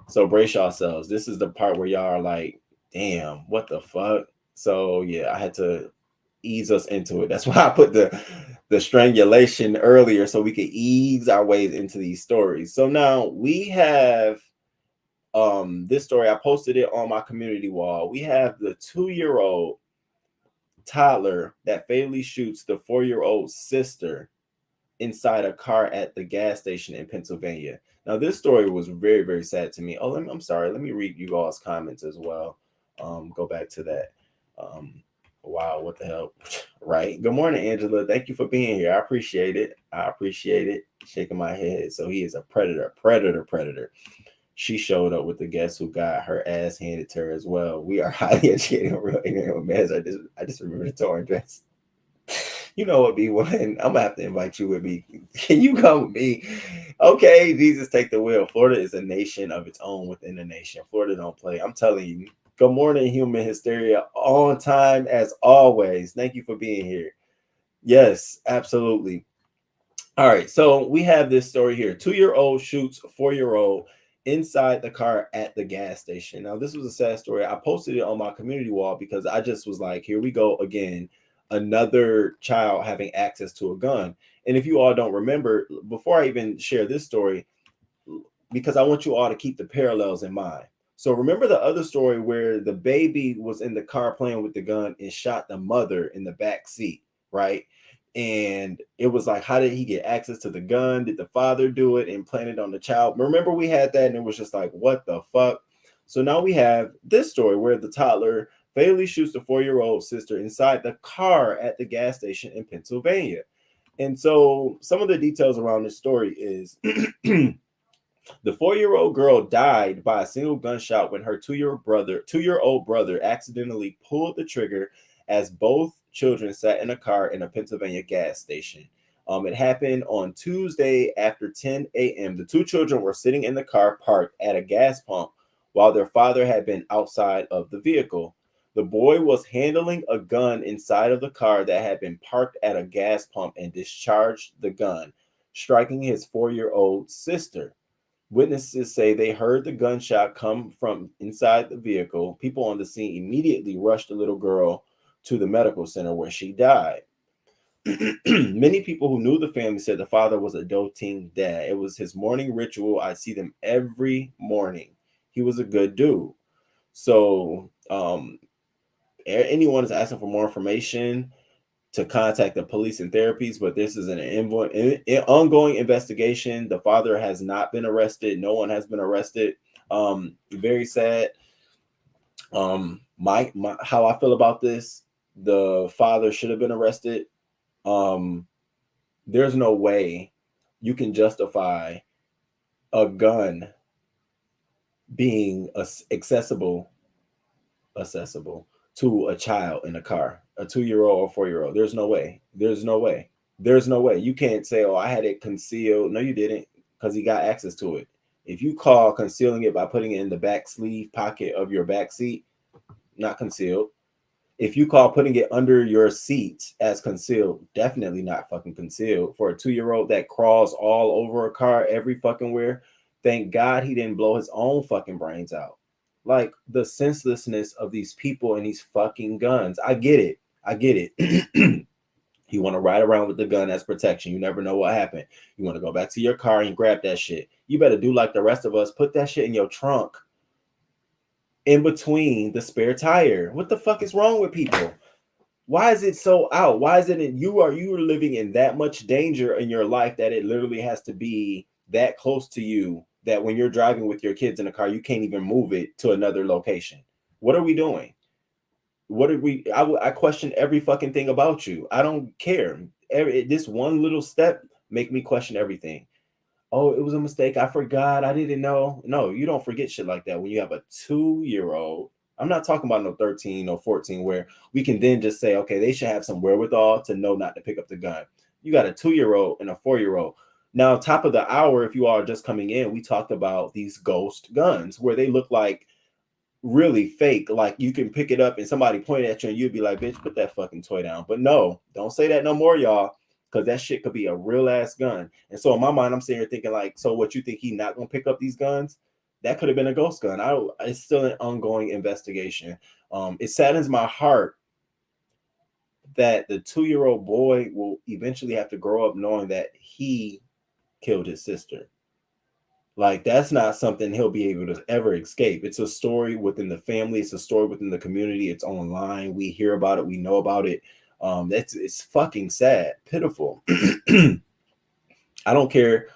A: So brace yourselves. This is the part where y'all are like, damn, what the fuck? So yeah, I had to ease us into it. That's why I put the strangulation earlier so we could ease our ways into these stories. So now we have this story. I posted it on my community wall. We have the 2-year-old toddler that fatally shoots the 4-year-old sister inside a car at the gas station in Pennsylvania. Now, this story was very, very sad to me. Oh, I'm sorry. Let me read you all's comments as well. Go back to that. Wow, what the hell? Right. Good morning, Angela. Thank you for being here. I appreciate it. Shaking my head. So he is a predator. She showed up with the guest who got her ass handed to her as well. We are highly educated on real ignorant mess. I just remember the torn dress. You know what, B1? I'm gonna have to invite you with me. Can you come with me? Okay, Jesus, take the wheel. Florida is a nation of its own within a nation. Florida don't play. I'm telling you. Good morning, human hysteria. On time as always. Thank you for being here. Yes, absolutely. All right, so we have this story here. 2-year-old shoots 4-year-old inside the car at the gas station. Now, this was a sad story. I posted it on my community wall because I just was like, here we go again. Another child having access to a gun. And if you all don't remember, before I even share this story, because I want you all to keep the parallels in mind. So remember the other story where the baby was in the car playing with the gun and shot the mother in the back seat, right? And it was like, how did he get access to the gun? Did the father do it and plant it on the child? Remember we had that and it was just like, what the fuck? So now we have this story where the toddler fatally shoots the 4-year-old sister inside the car at the gas station in Pennsylvania. And so some of the details around this story is the 4-year-old girl died by a single gunshot when her 2-year-old brother accidentally pulled the trigger as both children sat in a car in a Pennsylvania gas station. It happened on Tuesday after 10 a.m. The two children were sitting in the car parked at a gas pump while their father had been outside of the vehicle. The boy was handling a gun inside of the car that had been parked at a gas pump and discharged the gun, striking his 4-year-old sister. Witnesses say they heard the gunshot come from inside the vehicle. People on the scene immediately rushed the little girl to the medical center where she died. Many people who knew the family said the father was a doting dad. It was his morning ritual. I see them every morning. He was a good dude. So anyone is asking for more information to contact the police and therapies, but this is an ongoing investigation. The father has not been arrested. No one has been arrested. Very sad. My how I feel about this, the father should have been arrested. There's no way you can justify a gun being accessible to a child in a car, a 2-year-old or 4-year-old. There's no way. There's no way. You can't say, oh, I had it concealed. No, you didn't, because he got access to it. If you call concealing it by putting it in the back sleeve pocket of your back seat, not concealed. If you call putting it under your seat as concealed, definitely not fucking concealed. For a 2-year-old that crawls all over a car every fucking where, thank God he didn't blow his own fucking brains out. Like the senselessness of these people and these fucking guns. I get it. I get it. You want to ride around with the gun as protection. You never know what happened. You want to go back to your car and grab that shit. You better do like the rest of us. Put that shit in your trunk in between the spare tire. What the fuck is wrong with people? Why is it so out? Why is it you are living in that much danger in your life that it literally has to be that close to you that when you're driving with your kids in a car, you can't even move it to another location? What are we doing? What did we? I question every fucking thing about you. I don't care. This one little step make me question everything. Oh, it was a mistake. I forgot. I didn't know. No, you don't forget shit like that when you have a 2-year-old. I'm not talking about no 13 or 14 where we can then just say, okay, they should have some wherewithal to know not to pick up the gun. You got a 2-year-old and a 4-year-old. Now, top of the hour, if you are just coming in, we talked about these ghost guns where they look like really fake. Like you can pick it up and somebody point at you and you'd be like, bitch, put that fucking toy down. But no, don't say that no more, y'all, because that shit could be a real ass gun. And so in my mind, I'm sitting here thinking like, so what, you think he not gonna pick up these guns? That could have been a ghost gun. It's still an ongoing investigation. It saddens my heart that the 2-year-old boy will eventually have to grow up knowing that he killed his sister. Like that's not something he'll be able to ever escape. It's a story within the family. It's a story within the community. It's online. We hear about it. We know about it. It's fucking sad, pitiful. I don't care.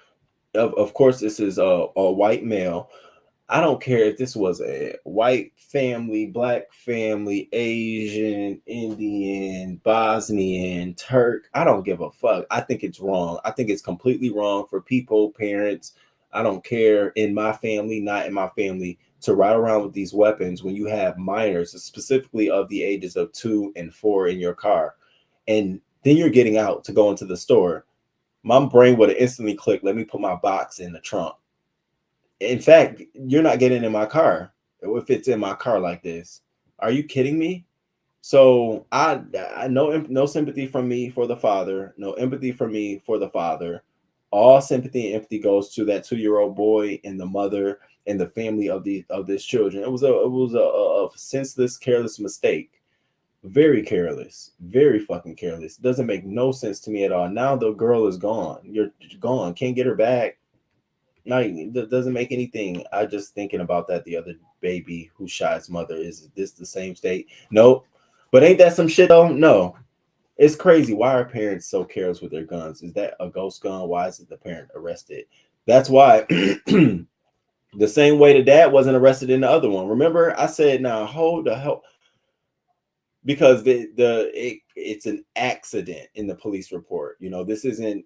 A: Of course, this is a white male. I don't care if this was a white family, black family, Asian, Indian, Bosnian, Turk. I don't give a fuck. I think it's wrong. I think it's completely wrong for people, parents. I don't care, in my family, not in my family, to ride around with these weapons when you have minors, specifically of the ages of 2 and 4 in your car. And then you're getting out to go into the store. My brain would have instantly clicked, let me put my box in the trunk. In fact, you're not getting in my car if it's in my car like this. Are you kidding me? So I no sympathy from me for the father, no empathy from me for the father. All sympathy and empathy goes to that 2-year-old boy and the mother and the family of this children. It was a senseless, careless mistake. Very careless, very fucking careless. Doesn't make no sense to me at all. Now the girl is gone. You're gone. Can't get her back. No, it doesn't make anything. I just thinking about that the other baby who shot his mother. Is this the same state? Nope. But ain't that some shit though? No. It's crazy. Why are parents so careless with their guns? Is that a ghost gun? Why is it the parent arrested? That's why the same way the dad wasn't arrested in the other one. Remember, I said, now hold the hell, because it's an accident in the police report. You know, this isn't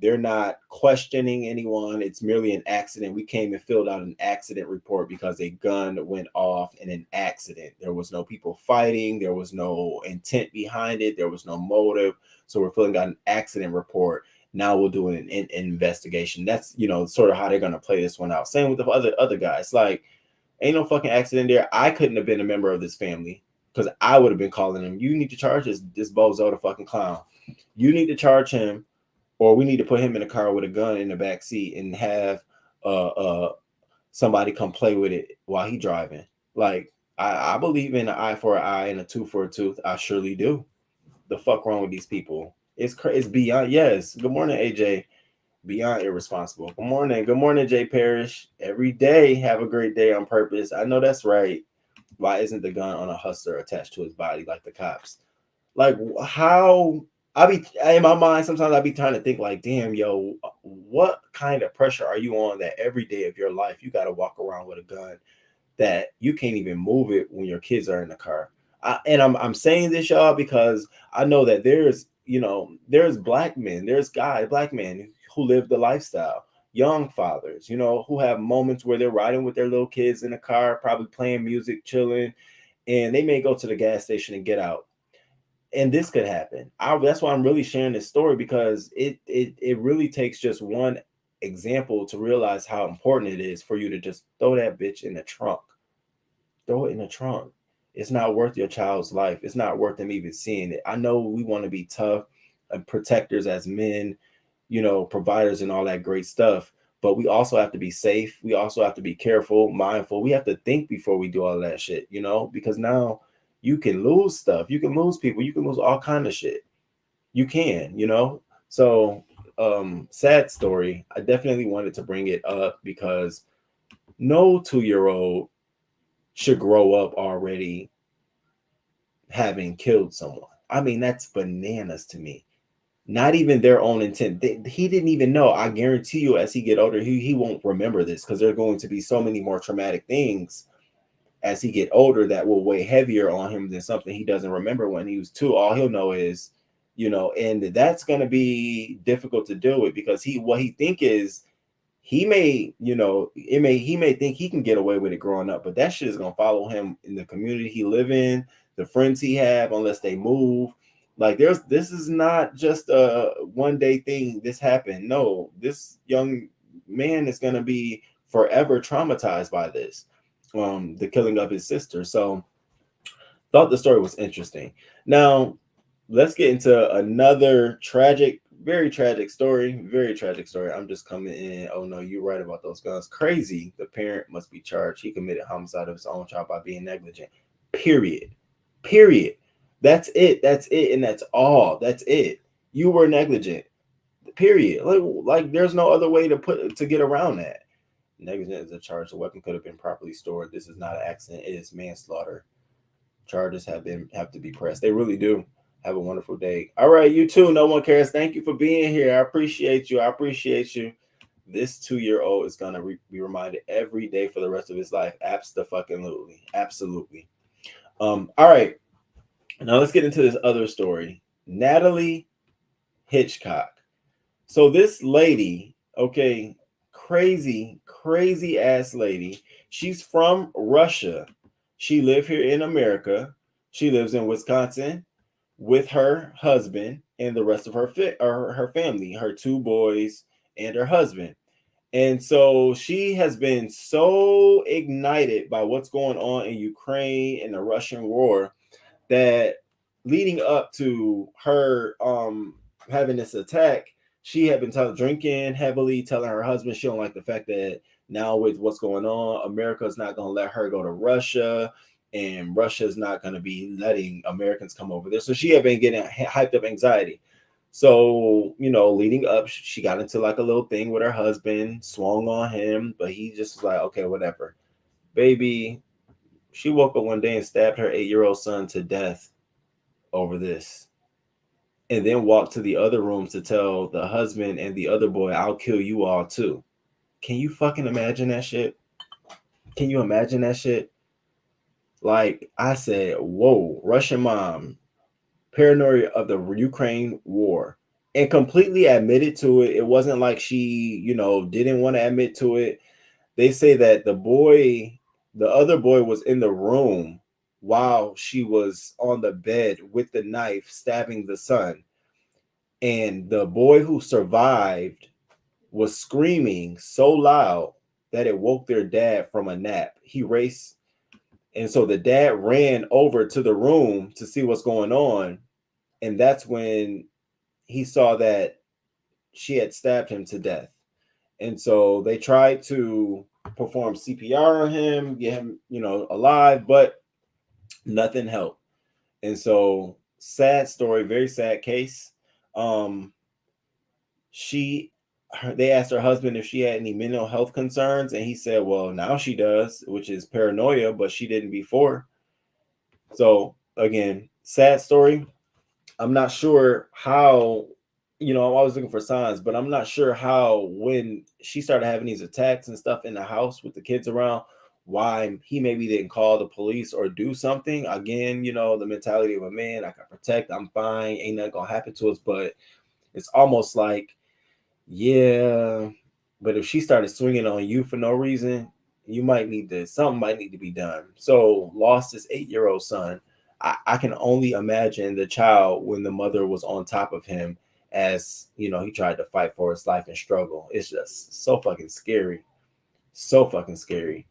A: they're not questioning anyone. It's merely an accident. We came and filled out an accident report because a gun went off in an accident. There was no people fighting, there was no intent behind it, there was no motive. So we're filling out an accident report. Now we'll do an investigation. That's, you know, sort of how they're going to play this one out. Same with the other guys. Like, ain't no fucking accident there. I couldn't have been a member of this family, because I would have been calling him, you need to charge this bozo the fucking clown. You need to charge him, or we need to put him in a car with a gun in the back seat and have somebody come play with it while he driving. Like, I believe in an eye for an eye and a tooth for a tooth. I surely do. The fuck wrong with these people? It's beyond. Yes. Good morning, AJ. Beyond irresponsible. Good morning, Jay Parrish. Every day, have a great day on purpose. I know that's right. Why isn't the gun on a hustler attached to his body like the cops? Like, how? I be in my mind sometimes I be trying to think like, damn, yo, what kind of pressure are you on that every day of your life you got to walk around with a gun that you can't even move it when your kids are in the car? I'm saying this, y'all, because I know that there's black men, black men who live the lifestyle, young fathers, who have moments where they're riding with their little kids in the car, probably playing music, chilling, and they may go to the gas station and get out. and this could happen. That's why I'm really sharing this story, because it really takes just one example to realize how important it is for you to just throw that bitch in the trunk. Throw it in the trunk. It's not worth your child's life. It's not worth them even seeing it. I know we want to be tough and protectors as men, providers and all that great stuff, but we also have to be safe. We also have to be careful, mindful. We have to think before we do all that shit, because now you can lose stuff. You can lose people. You can lose all kind of shit. You can, So, sad story. I definitely wanted to bring it up because no 2-year-old should grow up already having killed someone. I mean, that's bananas to me. Not even their own intent. He didn't even know. I guarantee you, as he get older, he won't remember this, because there are going to be so many more traumatic things as he get older that will weigh heavier on him than something he doesn't remember when he was 2. All he'll know is, and that's going to be difficult to deal with, because what he think is, he may, he may think he can get away with it growing up, but that shit is gonna follow him in the community he live in, the friends he have, unless they move. Like, this is not just a one day thing. This happened. No, this young man is gonna be forever traumatized by this, the killing of his sister. So, thought the story was interesting. Now, let's get into another very tragic story. Very tragic story. I'm just coming in. Oh no, you're right about those guns. Crazy. The parent must be charged. He committed homicide of his own child by being negligent. Period. That's it. And that's all. That's it. You were negligent. Period. Like there's no other way to get around that. Negligent is a charge. The weapon could have been properly stored. This is not an accident. It is manslaughter. Charges have to be pressed. They really do. Have a wonderful day. All right, you too. No one cares. Thank you for being here. I appreciate you. This 2-year-old is gonna be reminded every day for the rest of his life. Absolutely. All right. Now let's get into this other story. Natalia Hitchcock. So this lady, okay, crazy ass lady. She's from Russia. She lived here in America. She lives in Wisconsin with her husband and the rest of her family, her 2 boys and her husband. And so she has been so ignited by what's going on in Ukraine and the Russian war that leading up to her having this attack, she had been drinking heavily, telling her husband she don't like the fact that now with what's going on, America's not going to let her go to Russia, and Russia's not going to be letting Americans come over there. So she had been getting hyped up anxiety. So, leading up, she got into like a little thing with her husband, swung on him, but he just was like, okay, whatever. Baby, she woke up one day and stabbed her 8-year-old son to death over this. And then walked to the other rooms to tell the husband and the other boy, I'll kill you all too. Can you fucking imagine that shit? Can you imagine that shit? Like I said, whoa, Russian mom, paranoia of the Ukraine war, and completely admitted to it. It wasn't like she, didn't want to admit to it. They say that the other boy was in the room while she was on the bed with the knife stabbing the son. And the boy who survived was screaming so loud that it woke their dad from a nap. He raced. And so the dad ran over to the room to see what's going on. And that's when he saw that she had stabbed him to death. And so they tried to perform CPR on him, get him, alive, but nothing helped. And so sad story, very sad case. They asked her husband if she had any mental health concerns, and he said, well, now she does, which is paranoia, but she didn't before. So again, sad story. I'm not sure how, I'm always looking for signs, but I'm not sure how, when she started having these attacks and stuff in the house with the kids around, why he maybe didn't call the police or do something. Again, the mentality of a man, I can protect, I'm fine, ain't nothing gonna happen to us. But it's almost like, yeah, but if she started swinging on you for no reason, something might need to be done. So lost his 8-year-old son. I can only imagine the child when the mother was on top of him as, you know, he tried to fight for his life and struggle. It's just so fucking scary. So fucking scary.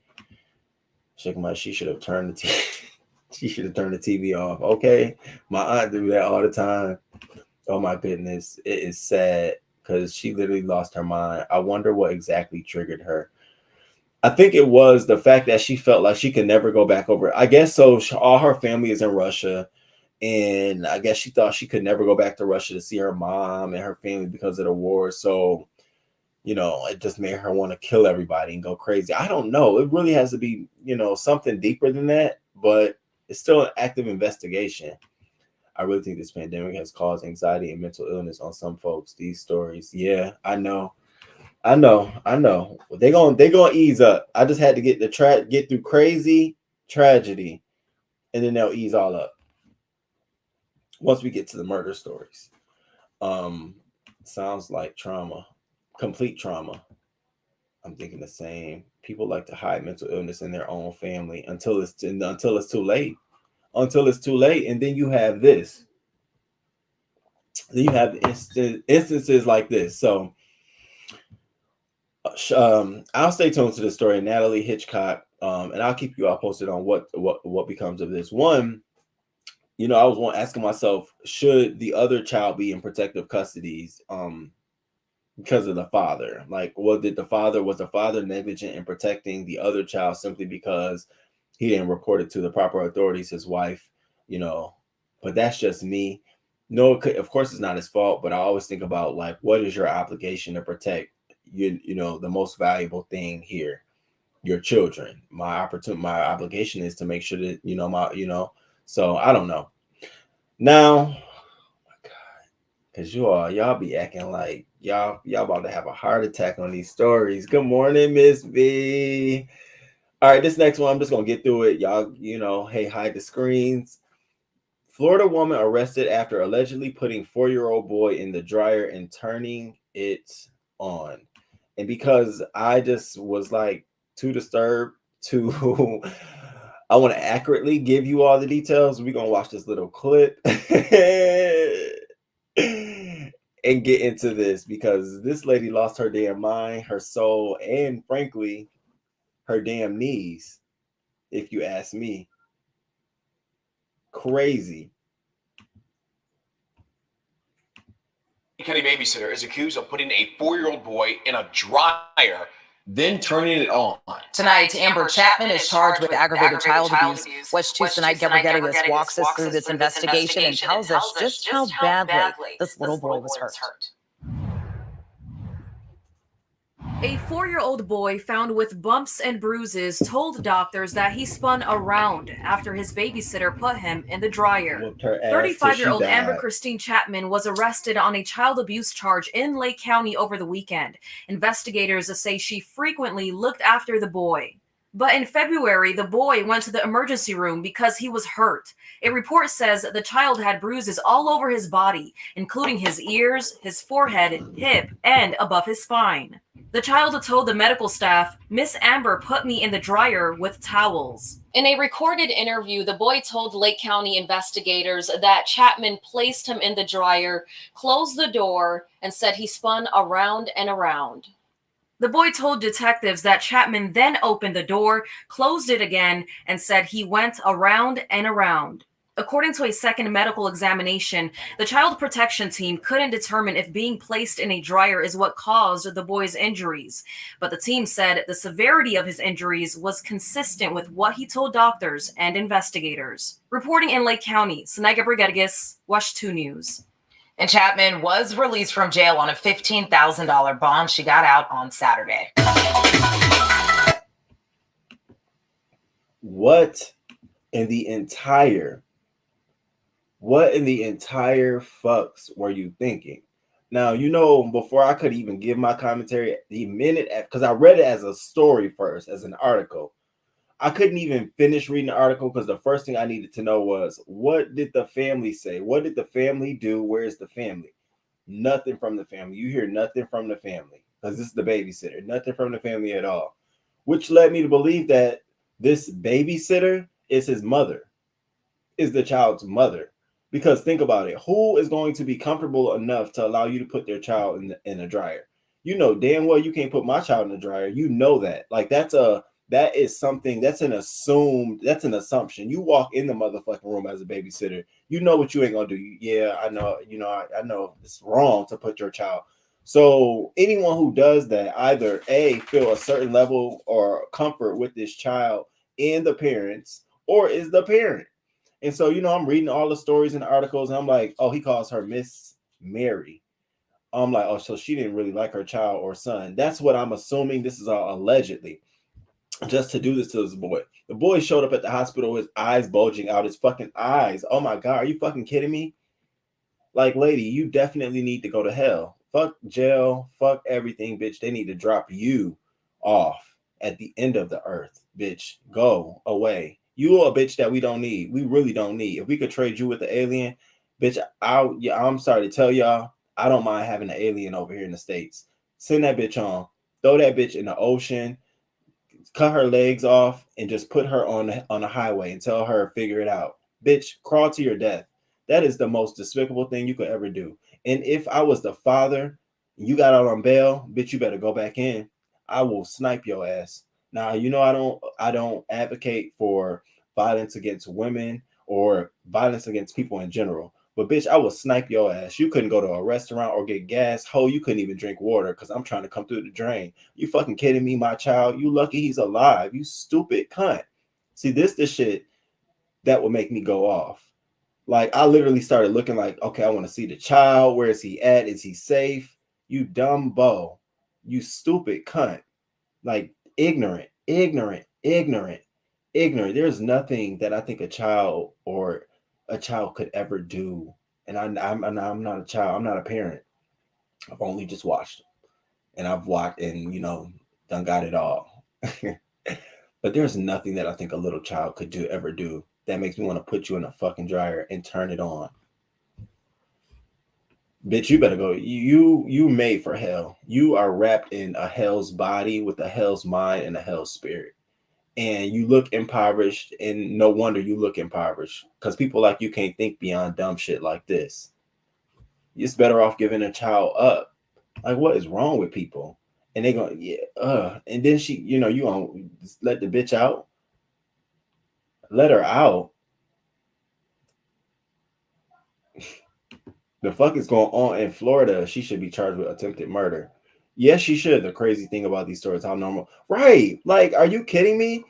A: She should have turned the TV. She should have turned the TV off. Okay. My aunt do that all the time. Oh my goodness. It is sad because she literally lost her mind. I wonder what exactly triggered her. I think it was the fact that she felt like she could never go back over. I guess so. All her family is in Russia. And I guess she thought she could never go back to Russia to see her mom and her family because of the war. So, you know, it just made her want to kill everybody and go crazy. I don't know. It really has to be, you know, something deeper than that. But it's still an active investigation. I really think this pandemic has caused anxiety and mental illness on some folks. These stories. Yeah, I know. They're gonna ease up. I just had to get through crazy tragedy, and then they'll ease all up once we get to the murder stories. Sounds like trauma, complete trauma. I'm thinking the same. People like to hide mental illness in their own family until it's too late. Until it's too late, and then you have this. Then you have instances like this. So I'll stay tuned to the story. Natalia Hitchcock, and I'll keep you all posted on what becomes of this. One, you know, I was asking myself, should the other child be in protective custodies because of the father? Like, was the father negligent in protecting the other child simply because he didn't report it to the proper authorities, his wife, you know? But that's just me. No, of course it's not his fault, but I always think about, like, what is your obligation to protect you know, the most valuable thing here, your children. My obligation is to make sure that, you know, so I don't know. Now, oh my God, because y'all be acting like y'all about to have a heart attack on these stories. Good morning, Miss B. All right, this next one, I'm just gonna get through it. Y'all, you know, hey, hide the screens. Florida woman arrested after allegedly putting 4-year-old boy in the dryer and turning it on. And because I just was like too disturbed to I want to accurately give you all the details, we're gonna watch this little clip and get into this, because this lady lost her damn mind, her soul, and frankly, her damn knees, if you ask me. Crazy.
C: County babysitter is accused of putting a 4-year-old boy in a dryer, then turning it on.
D: Tonight, Amber Chapman is charged with aggravated child abuse. West 2's Tonight Gabriel walks us through this investigation and tells us just how badly this little boy was hurt.
E: A 4-year-old boy found with bumps and bruises told doctors that he spun around after his babysitter put him in the dryer. 35-year-old Amber Christine Chapman was arrested on a child abuse charge in Lake County over the weekend. Investigators say she frequently looked after the boy. But in February, the boy went to the emergency room because he was hurt. A report says the child had bruises all over his body, including his ears, his forehead, hip, and above his spine. The child told the medical staff, "Miss Amber put me in the dryer with towels." In a recorded interview, the boy told Lake County investigators that Chapman placed him in the dryer, closed the door, and said he spun around and around. The boy told detectives that Chapman then opened the door, closed it again, and said he went around and around. According to a second medical examination, the child protection team couldn't determine if being placed in a dryer is what caused the boy's injuries. But the team said the severity of his injuries was consistent with what he told doctors and investigators. Reporting in Lake County, Senega Brigadis, Wash 2 News.
D: And Chapman was released from jail on a $15,000 bond. She got out on Saturday.
A: What in the entire fucks were you thinking? Now, you know, before I could even give my commentary, the minute, because I read it as a story first, as an article, I couldn't even finish reading the article because the first thing I needed to know was, what did the family say? What did the family do? Where's the family? Nothing from the family. You hear nothing from the family because this is the babysitter. Nothing from the family at all, which led me to believe that this babysitter is his mother. is the child's mother. Because think about it, who is going to be comfortable enough to allow you to put their child in a dryer? You know damn well you can't put my child in the dryer. You know that. Like that is something that's an assumption. You walk in the motherfucking room as a babysitter, you know what you ain't gonna do. Yeah, I know, I know it's wrong to put your child. So anyone who does that either A, feel a certain level or comfort with this child and the parents, or is the parent. And so, I'm reading all the stories and articles, and I'm like, oh, he calls her Miss Mary. I'm like, oh, so she didn't really like her child or son. That's what I'm assuming. This is allegedly just to do this to this boy. The boy showed up at the hospital, his eyes bulging out, his fucking eyes. Oh my God, are you fucking kidding me? Like, lady, you definitely need to go to hell. Fuck jail, fuck everything, bitch. They need to drop you off at the end of the earth, bitch. Go away. You a bitch that we don't need. We really don't need. If we could trade you with the alien, bitch, I'm sorry to tell y'all, I don't mind having an alien over here in the States. Send that bitch on. Throw that bitch in the ocean. Cut her legs off and just put her on a highway and tell her figure it out. Bitch, crawl to your death. That is the most despicable thing you could ever do. And if I was the father, you got out on bail, bitch, you better go back in. I will snipe your ass. Now, I don't advocate for violence against women or violence against people in general. But bitch, I will snipe your ass. You couldn't go to a restaurant or get gas. Ho, you couldn't even drink water because I'm trying to come through the drain. You fucking kidding me, my child? You lucky he's alive. You stupid cunt. See, this shit that would make me go off. Like, I literally started looking like, okay, I want to see the child. Where is he at? Is he safe? You dumbo. You stupid cunt. Like, ignorant. There's nothing that I think a child could ever do. And I'm not a child. I'm not a parent. I've only just watched them. And I've watched and, done got it all. But there's nothing that I think a little child could ever do that makes me want to put you in a fucking dryer and turn it on. Bitch, you better go. You made for hell. You are wrapped in a hell's body with a hell's mind and a hell's spirit. And you look impoverished, and no wonder you look impoverished because people like you can't think beyond dumb shit like this. It's better off giving a child up. Like, what is wrong with people? And they go, yeah, and then she, you gonna let the bitch out? Let her out. The fuck is going on in Florida? She should be charged with attempted murder. Yes, she should. The crazy thing about these stories, how normal. Right. Like, are you kidding me?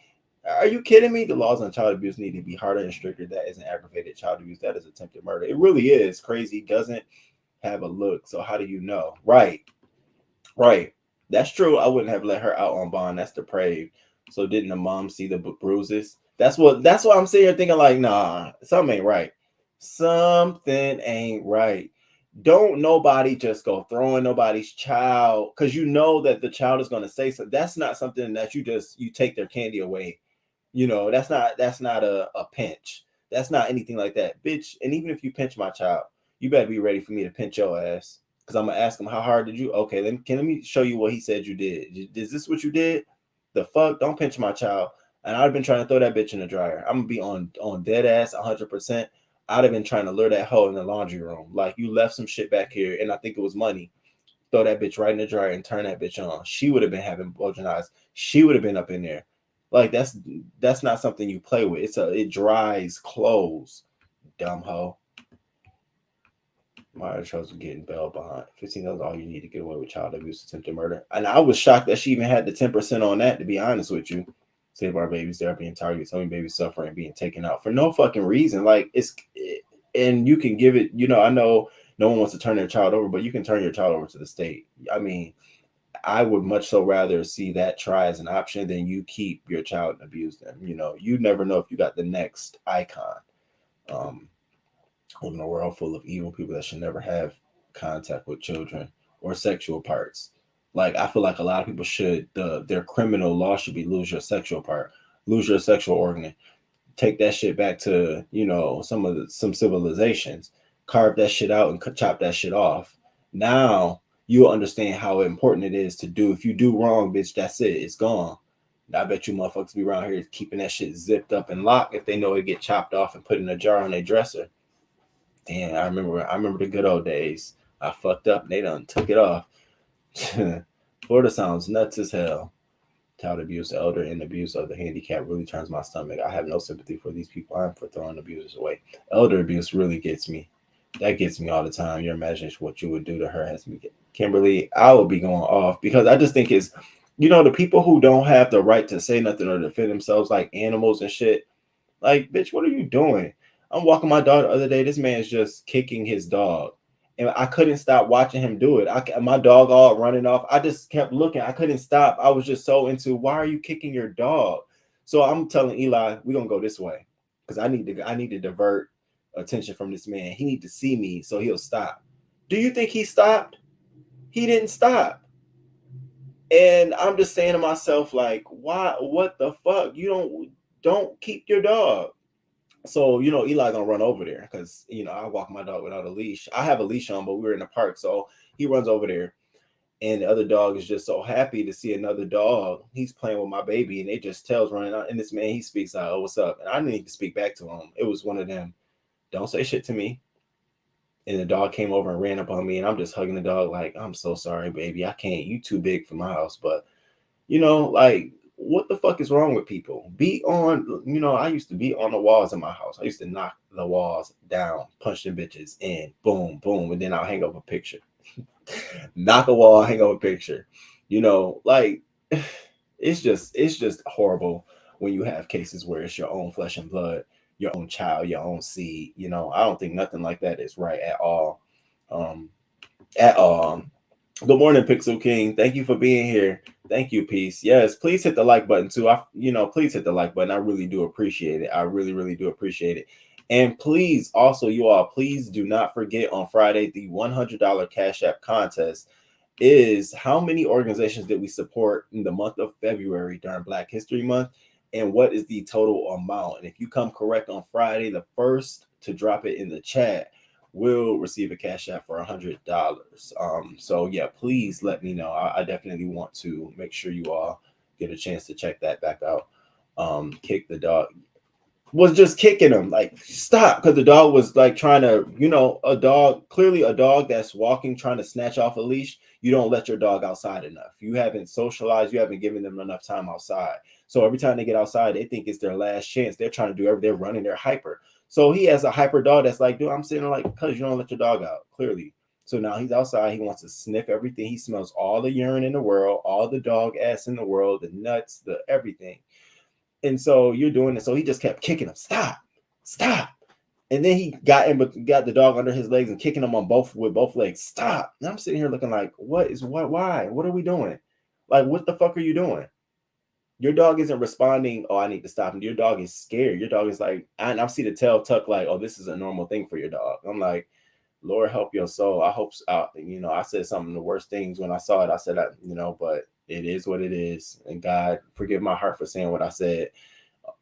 A: Are you kidding me? The laws on child abuse need to be harder and stricter. That isn't aggravated child abuse. That is attempted murder. It really is. Crazy doesn't have a look. So how do you know? Right. That's true. I wouldn't have let her out on bond. That's depraved. So didn't the mom see the bruises? That's what I'm sitting here thinking like, nah, something ain't right. Something ain't right. Don't nobody just go throwing nobody's child because you know that the child is going to say something. That's not something that you take their candy away. That's not a pinch. That's not anything like that, bitch. And even if you pinch my child, you better be ready for me to pinch your ass because I'm gonna ask him how hard did you? Okay, let me show you what he said you did. Is this what you did? The fuck? Don't pinch my child. And I've been trying to throw that bitch in the dryer. I'm gonna be on dead ass 100%. I'd have been trying to lure that hoe in the laundry room. Like, you left some shit back here, and I think it was money. Throw that bitch right in the dryer and turn that bitch on. She would have been having bulging eyes. She would have been up in there. Like, that's not something you play with. It dries clothes, dumb hoe. My chose getting bail behind. $15 all you need to get away with child abuse, attempted murder. And I was shocked that she even had the 10% on that, to be honest with you. Save our babies, they're being targeted. So many babies suffering, being taken out for no fucking reason. Like, and you can give it, I know no one wants to turn their child over, but you can turn your child over to the state. I mean, I would much so rather see that try as an option than you keep your child and abuse them. You never know if you got the next icon. In a world full of evil people that should never have contact with children or sexual parts. Like, I feel like a lot of people should, their criminal law should be lose your sexual part, lose your sexual organ, take that shit back to, some civilizations, carve that shit out and chop that shit off. Now you'll understand how important it is to do. If you do wrong, bitch, that's it. It's gone. I bet you motherfuckers be around here keeping that shit zipped up and locked if they know it get chopped off and put in a jar on their dresser. Damn, I remember the good old days. I fucked up and they done took it off. Florida sounds nuts as hell. Child abuse, elder, and abuse of the handicap really turns my stomach. I have no sympathy for these people. I'm for throwing abusers away. Elder abuse really gets me. That gets me all the time. Your imagination what you would do to her has me get. Kimberly, I will be going off because I just think it's, the people who don't have the right to say nothing or defend themselves like animals and shit. Like, bitch, what are you doing? I'm walking my dog the other day. This man's just kicking his dog. And I couldn't stop watching him do it. My dog all running off. I just kept looking. I couldn't stop. I was just so into, why are you kicking your dog? So I'm telling Eli, we're going to go this way because I need to divert attention from this man. He need to see me so he'll stop. Do you think he stopped? He didn't stop. And I'm just saying to myself, like, why? What the fuck? You don't keep your dog. So, Eli gonna run over there because, I walk my dog without a leash. I have a leash on, but we're in the park. So he runs over there and the other dog is just so happy to see another dog. He's playing with my baby and they just tails running out. And this man, he speaks out, oh, what's up? And I didn't need to speak back to him. It was one of them, don't say shit to me. And the dog came over and ran up on me and I'm just hugging the dog like, I'm so sorry, baby. I can't. You too big for my house. But, like, what the fuck is wrong with people? I used to be on the walls in my house. I used to knock the walls down, punch them bitches in, boom, boom, and then I'll hang up a picture. Knock a wall, hang up a picture. Like, it's just horrible when you have cases where it's your own flesh and blood, your own child, your own seed. I don't think nothing like that is right at all. At all. Good morning, Pixel King. Thank you for being here. Thank you, Peace. Yes, please hit the like button too. Please hit the like button. I really do appreciate it. I really, really do appreciate it. And please, also, you all, please do not forget on Friday, the $100 Cash App contest is how many organizations did we support in the month of February during Black History Month, and what is the total amount? And if you come correct on Friday, the first to drop it in the chat will receive a Cash App for $100. So yeah, please let me know. I definitely want to make sure you all get a chance to check that back out. Kick the dog. Was just kicking him, like, stop, because the dog was like trying to, a dog that's walking, trying to snatch off a leash. You don't let your dog outside enough. You haven't socialized. You haven't given them enough time outside. So every time they get outside, they think it's their last chance. They're trying to do everything. They're running. They're hyper. So he has a hyper dog that's like, dude, I'm sitting there like, because you don't let your dog out, clearly. So now he's outside. He wants to sniff everything. He smells all the urine in the world, all the dog ass in the world, the nuts, the everything. And so you're doing it. So he just kept kicking him. Stop. And then he got the dog under his legs and kicking him with both legs. Stop. And I'm sitting here looking like, why? What are we doing? Like, what the fuck are you doing? Your dog isn't responding. Oh, I need to stop. And your dog is scared. Your dog is like, and I see the tail tuck like, oh, this is a normal thing for your dog. I'm like, Lord help your soul. I hope, I said some of the worst things when I saw it. I said, but it is what it is. And God, forgive my heart for saying what I said.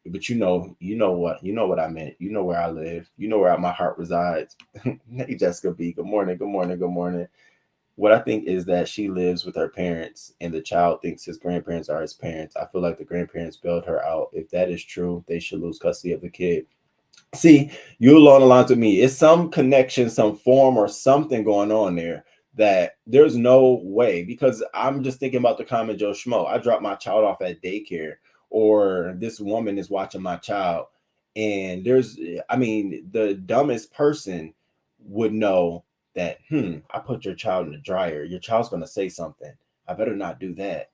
A: But you know what I meant. You know where I live. You know where my heart resides. Hey, Jessica B. Good morning. What I think is that she lives with her parents and the child thinks his grandparents are his parents. I feel like the grandparents bailed her out. If that is true, they should lose custody of the kid. See, you along the lines with me. It's some connection, some form or something going on there that there's no way, because I'm just thinking about the common Joe Schmo. I dropped my child off at daycare, or this woman is watching my child, and the dumbest person would know that, I put your child in the dryer. Your child's going to say something. I better not do that.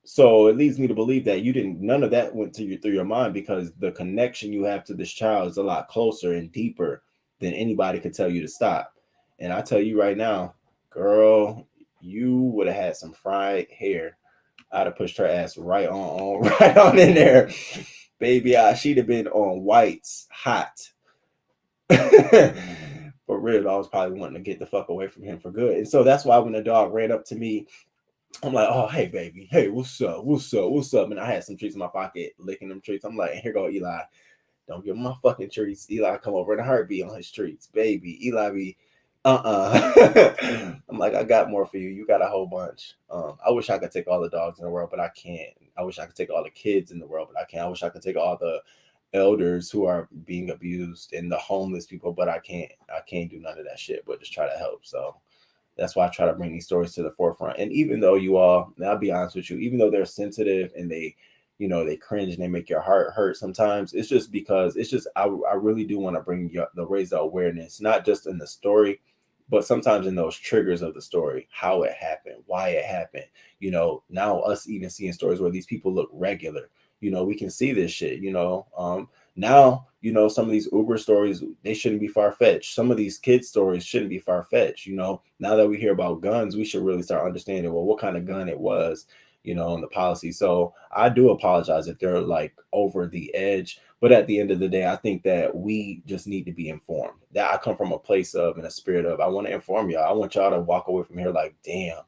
A: So it leads me to believe that none of that went through your mind, because the connection you have to this child is a lot closer and deeper than anybody could tell you to stop. And I tell you right now, girl, you would have had some fried hair. I'd have pushed her ass right on in there. Baby, she'd have been on whites hot. For real, I was probably wanting to get the fuck away from him for good. And so that's why when the dog ran up to me, I'm like, oh, hey, baby. Hey, what's up? And I had some treats in my pocket, licking them treats. I'm like, here go Eli. Don't give him my fucking treats. Eli come over in a heartbeat on his treats. Baby, Eli be I'm like, I got more for you. You got a whole bunch. I wish I could take all the dogs in the world, but I can't. I wish I could take all the kids in the world, but I can't. I wish I could take all the elders who are being abused and the homeless people, but I can't. I can't do none of that shit, but just try to help. So that's why I try to bring these stories to the forefront. And even though you all, and I'll be honest with you, even though they're sensitive and they, they cringe and they make your heart hurt sometimes, it's just because I really do want to bring raise the awareness, not just in the story, but sometimes in those triggers of the story, how it happened, why it happened. Now us even seeing stories where these people look regular, we can see this shit, now, some of these Uber stories, they shouldn't be far-fetched. Some of these kids stories shouldn't be far-fetched. Now that we hear about guns, we should really start understanding, well, what kind of gun it was, and the policy. So I do apologize if they're like over the edge. But at the end of the day, I think that we just need to be informed. That I come from a place of and a spirit of, I want to inform y'all. I want y'all to walk away from here like, damn,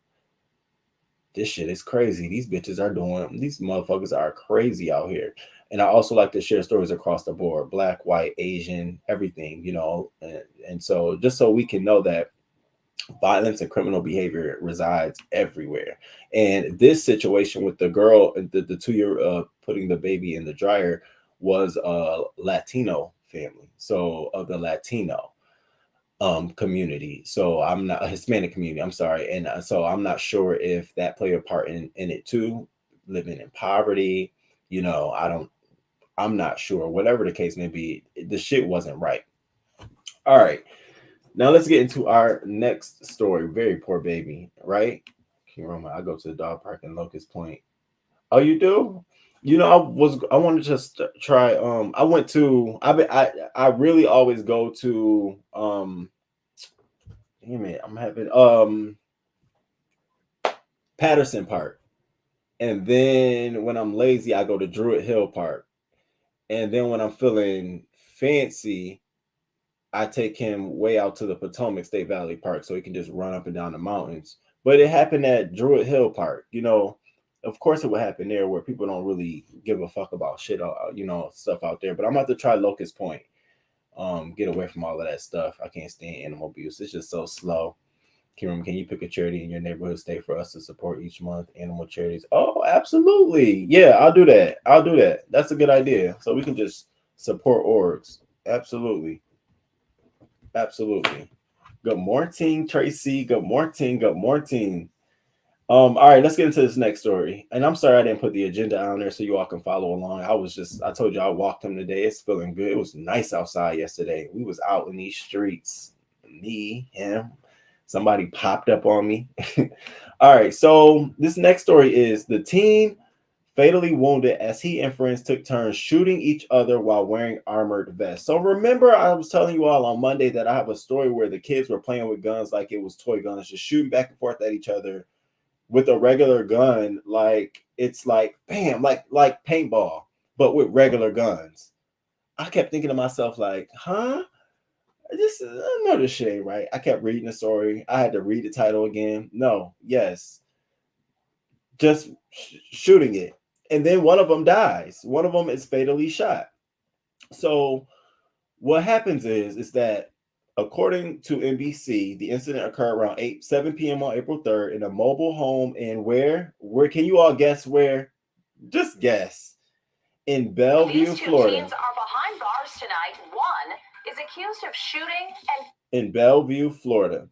A: this shit is crazy. These motherfuckers are crazy out here. And I also like to share stories across the board, Black, white, Asian, everything, and so just so we can know that violence and criminal behavior resides everywhere. And this situation with the girl, the 2-year putting the baby in the dryer, was a Latino family. So of the Latino community. So I'm not a Hispanic community. I'm sorry. And so I'm not sure if that played a part in it too, living in poverty. I'm not sure. Whatever the case may be, the shit wasn't right. All right. Now let's get into our next story. Very poor baby, right? I go to the dog park in Locust Point. Oh, you do? I wanted to just try. I really always go to damn it, I'm having Patterson Park. And then when I'm lazy, I go to Druid Hill Park. And then when I'm feeling fancy, I take him way out to the Potomac State Valley Park so he can just run up and down the mountains. But it happened at Druid Hill Park. Of course it would happen there where people don't really give a fuck about shit, stuff out there. But I'm about to try Locust Point. Get away from all of that stuff. I can't stand animal abuse. It's just so slow. Kim, can you pick a charity in your neighborhood state for us to support each month? Animal charities. Oh, absolutely. Yeah, I'll do that. That's a good idea. So we can just support orgs. Absolutely. Good morning, Tracy. Good morning. All right, let's get into this next story. And I'm sorry I didn't put the agenda on there so you all can follow along. I told you I walked him today. It's feeling good. It was nice outside yesterday. We was out in these streets. Me, him, somebody popped up on me. All right, so this next story is the teen fatally wounded as he and friends took turns shooting each other while wearing armored vests. So remember, I was telling you all on Monday that I have a story where the kids were playing with guns like it was toy guns, just shooting back and forth at each other with a regular gun, like it's like bam, like paintball, but with regular guns. I kept thinking to myself, like, huh? I know this shit ain't right. I kept reading the story. I had to read the title again. No, yes, just shooting it. And then one of them dies. One of them is fatally shot. So what happens is that according to NBC, the incident occurred around 7 p.m. on April 3rd in a mobile home in where can you all guess where? Just guess. In Bellevue,
F: These two
A: Florida.
F: teens are behind bars tonight. One is accused of shooting and
A: in Bellevue, Florida.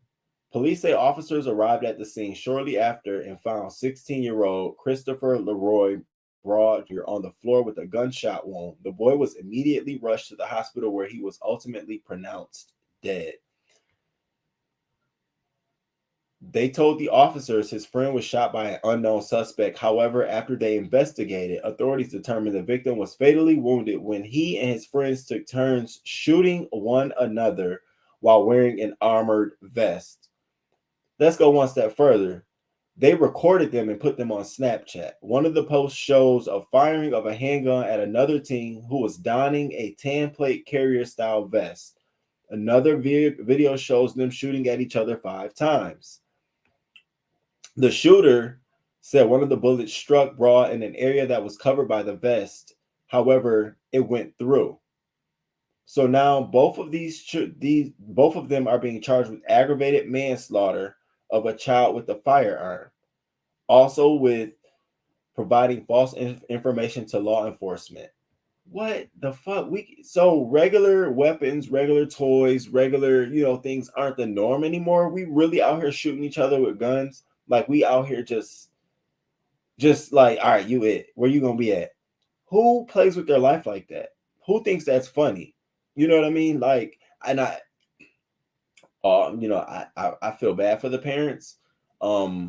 A: Police say officers arrived at the scene shortly after and found 16-year-old Christopher Leroy Broad on the floor with a gunshot wound. The boy was immediately rushed to the hospital where he was ultimately pronounced dead. They told the officers his friend was shot by an unknown suspect. However, after they investigated, authorities determined the victim was fatally wounded when he and his friends took turns shooting one another while wearing an armored vest. Let's go one step further. They recorded them and put them on Snapchat. One of the posts shows a firing of a handgun at another teen who was donning a tan plate carrier style vest. Another video shows them shooting at each other 5 times. The shooter said one of the bullets struck Broad in an area that was covered by the vest. However, it went through. So now both of them are being charged with aggravated manslaughter of a child with a firearm, also with providing false information to law enforcement. What the fuck? So regular weapons, regular toys, regular, things aren't the norm anymore. We really out here shooting each other with guns. Like, we out here just like, all right, where you gonna be at? Who plays with their life like that? Who thinks that's funny? You know what I mean? Like, and I feel bad for the parents. I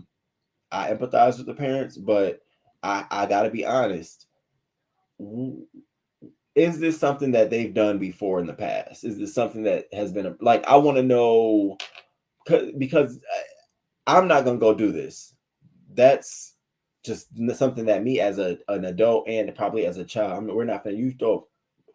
A: empathize with the parents, but I gotta be honest. Is this something that they've done before in the past? Is this something that has been like, I want to know, because I'm not gonna go do this. That's just something that me as an adult and probably as a child, we're not gonna, you throw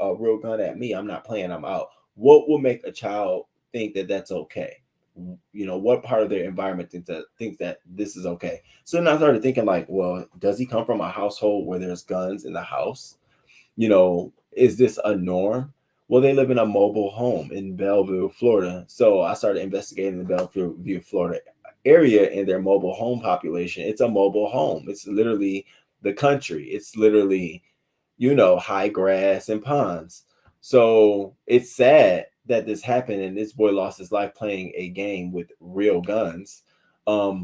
A: a real gun at me, I'm not playing, I'm out. What will make a child think that that's okay? What part of their environment thinks that this is okay? So then I started thinking, like, well, does he come from a household where there's guns in the house? Is this a norm? Well, they live in a mobile home in Bellevue, Florida. So I started investigating the Bellevue, Florida area and their mobile home population. It's a mobile home. It's literally the country. It's literally, high grass and ponds. So it's sad that this happened and this boy lost his life playing a game with real guns. But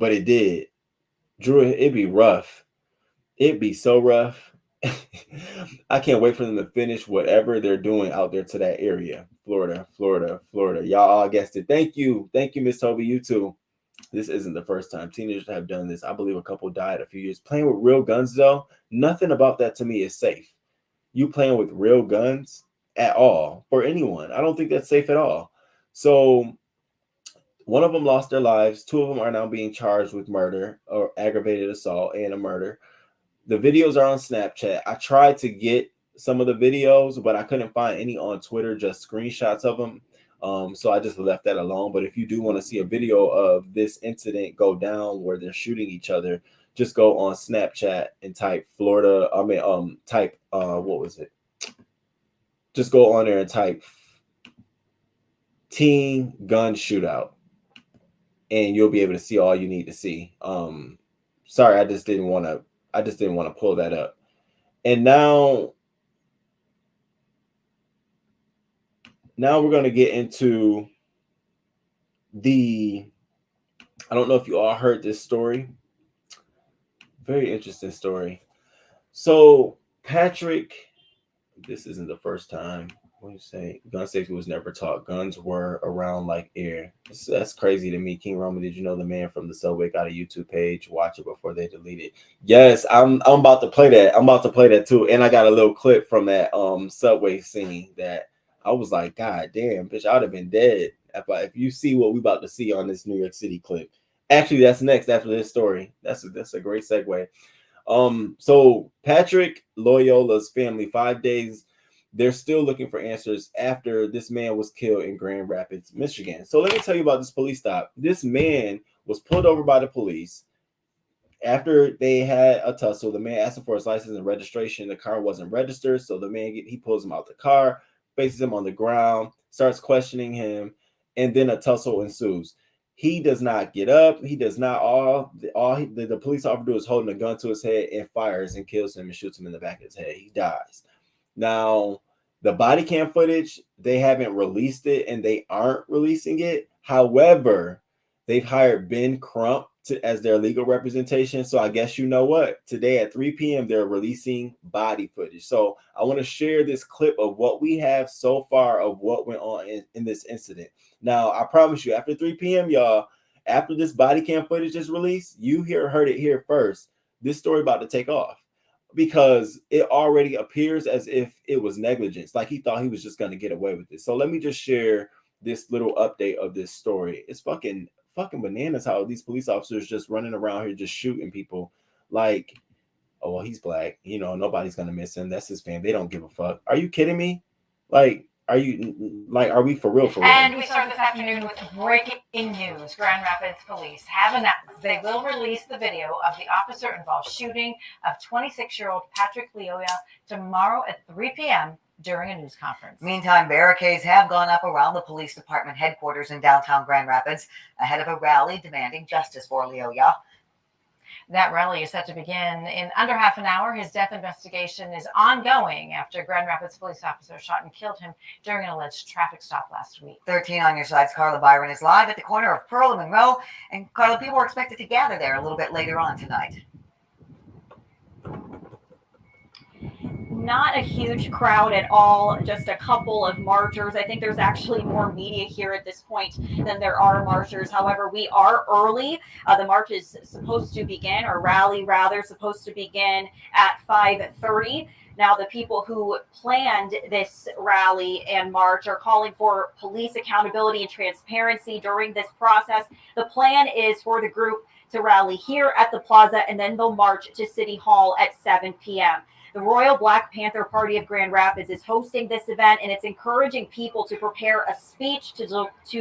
A: it did. Drew, it'd be rough. It'd be so rough. I can't wait for them to finish whatever they're doing out there to that area. Florida. Y'all all guessed it. Thank you, Miss Toby. You too. This isn't the first time teenagers have done this. I believe a couple died a few years. Playing with real guns, though, nothing about that to me is safe. You playing with real guns at all for anyone, I don't think that's safe at all. So one of them lost their lives. Two of them are now being charged with murder or aggravated assault and a murder. The videos are on Snapchat. I tried to get some of the videos, but I couldn't find any on Twitter, just screenshots of them. So I just left that alone. But if you do want to see a video of this incident go down where they're shooting each other, just go on Snapchat and type Florida. What was it? Just go on there and type teen gun shootout, and you'll be able to see all you need to see. Sorry, I just didn't want to pull that up. And now we're going to get into I don't know if you all heard this story. Very interesting story. So Patrick, this isn't the first time. What do you say? Gun safety was never taught. Guns were around like air. That's crazy to me. King Roman, did you know the man from the subway got a YouTube page? Watch it before they delete it. Yes, I'm about to play that. I'm about to play that too. And I got a little clip from that subway scene that I was like, God damn, bitch, I'd have been dead if you see what we about to see on this New York City clip. Actually, that's next after this story. That's a great segue. So Patrick Loyola's family, 5 days, they're still looking for answers after this man was killed in Grand Rapids, Michigan. So let me tell you about this police stop. This man was pulled over by the police after they had a tussle. The man asked him for his license and registration. The car wasn't registered, so the man he pulls him out the car, faces him on the ground, starts questioning him, and then a tussle ensues. He does not get up. He does not. The police officer is holding a gun to his head and fires and kills him and shoots him in the back of his head. He dies. Now, the body cam footage, they haven't released it and they aren't releasing it. However, they've hired Ben Crump as their legal representation. So I guess you know what? Today at 3 p.m., they're releasing body footage. So I want to share this clip of what we have so far of what went on in this incident. Now, I promise you, after 3 p.m., y'all, after this body cam footage is released, you heard it here first. This story about to take off because it already appears as if it was negligence. Like he thought he was just going to get away with it. So let me just share this little update of this story. It's fucking bananas how these police officers just running around here just shooting people. Like, oh, well, he's black. Nobody's going to miss him. That's his fam. They don't give a fuck. Are you kidding me? Like, are we for real?
F: And we start this afternoon with breaking news. Grand Rapids police have announced they will release the video of the officer-involved shooting of 26-year-old Patrick Lyoya tomorrow at 3 p.m. during a news conference.
D: Meantime, barricades have gone up around the police department headquarters in downtown Grand Rapids ahead of a rally demanding justice for Lyoya.
F: That rally is set to begin in under half an hour. His death investigation is ongoing after Grand Rapids police officer shot and killed him during an alleged traffic stop last week.
D: 13 on your side's Carla Byron is live at the corner of Pearl and Monroe. And Carla, people are expected to gather there a little bit later on tonight.
G: Not a huge crowd at all, just a couple of marchers. I think there's actually more media here at this point than there are marchers. However, we are early. The march is supposed to begin, or rally rather, supposed to begin at 5:30. Now, the people who planned this rally and march are calling for police accountability and transparency during this process. The plan is for the group to rally here at the plaza, and then they'll march to City Hall at 7 p.m. The Royal Black Panther Party of Grand Rapids is hosting this event, and it's encouraging people to prepare a speech to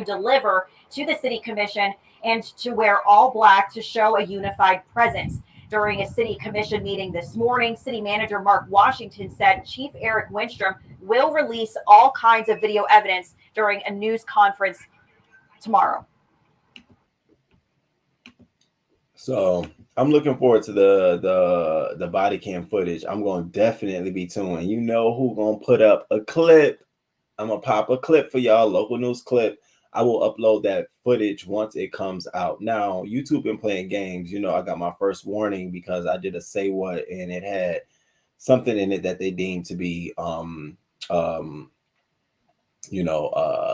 G: deliver to the City Commission and to wear all black to show a unified presence. During a City Commission meeting this morning, City Manager Mark Washington said Chief Eric Winstrom will release all kinds of video evidence during a news conference tomorrow.
A: So I'm looking forward to the body cam footage. I'm going to definitely be tuned. You know who going to put up a clip? I'm going to pop a clip for y'all, local news clip. I will upload that footage once it comes out. Now, YouTube been playing games. You know, I got my first warning because I did a say what, and it had something in it that they deemed to be,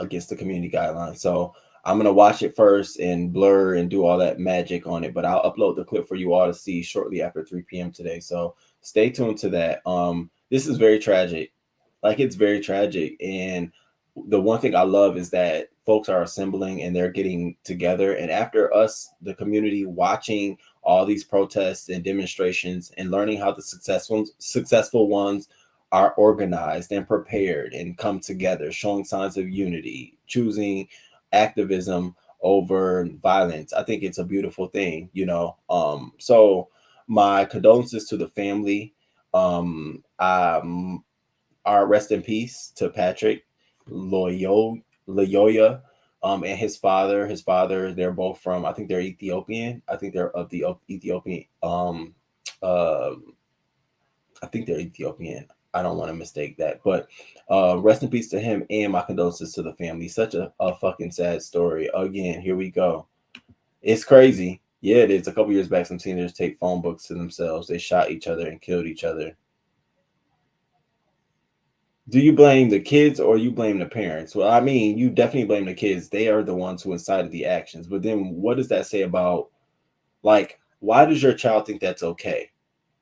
A: against the community guidelines. So I'm going to watch it first and blur and do all that magic on it, but I'll upload the clip for you all to see shortly after 3 p.m. today. So stay tuned to that. This is very tragic. Like, it's very tragic. And the one thing I love is that folks are assembling and they're getting together. And after us, the community, watching all these protests and demonstrations and learning how the successful ones are organized and prepared and come together, showing signs of unity, choosing activism over violence. I think it's a beautiful thing, you know. So my condolences to the family. Our rest in peace to Patrick Lyoya, and his father. They're both from, I think they're Ethiopian. I think they're of the Ethiopian. I think they're Ethiopian. I don't want to mistake that, but rest in peace to him, and my condolences to the family. Such a fucking sad story. Again, here we go. It's crazy. Yeah, it is. A couple years back, some teenagers take phone books to themselves. They shot each other and killed each other. Do you blame the kids or you blame the parents? Well, I mean, you definitely blame the kids. They are the ones who incited the actions. But then what does that say about, like, why does your child think that's okay?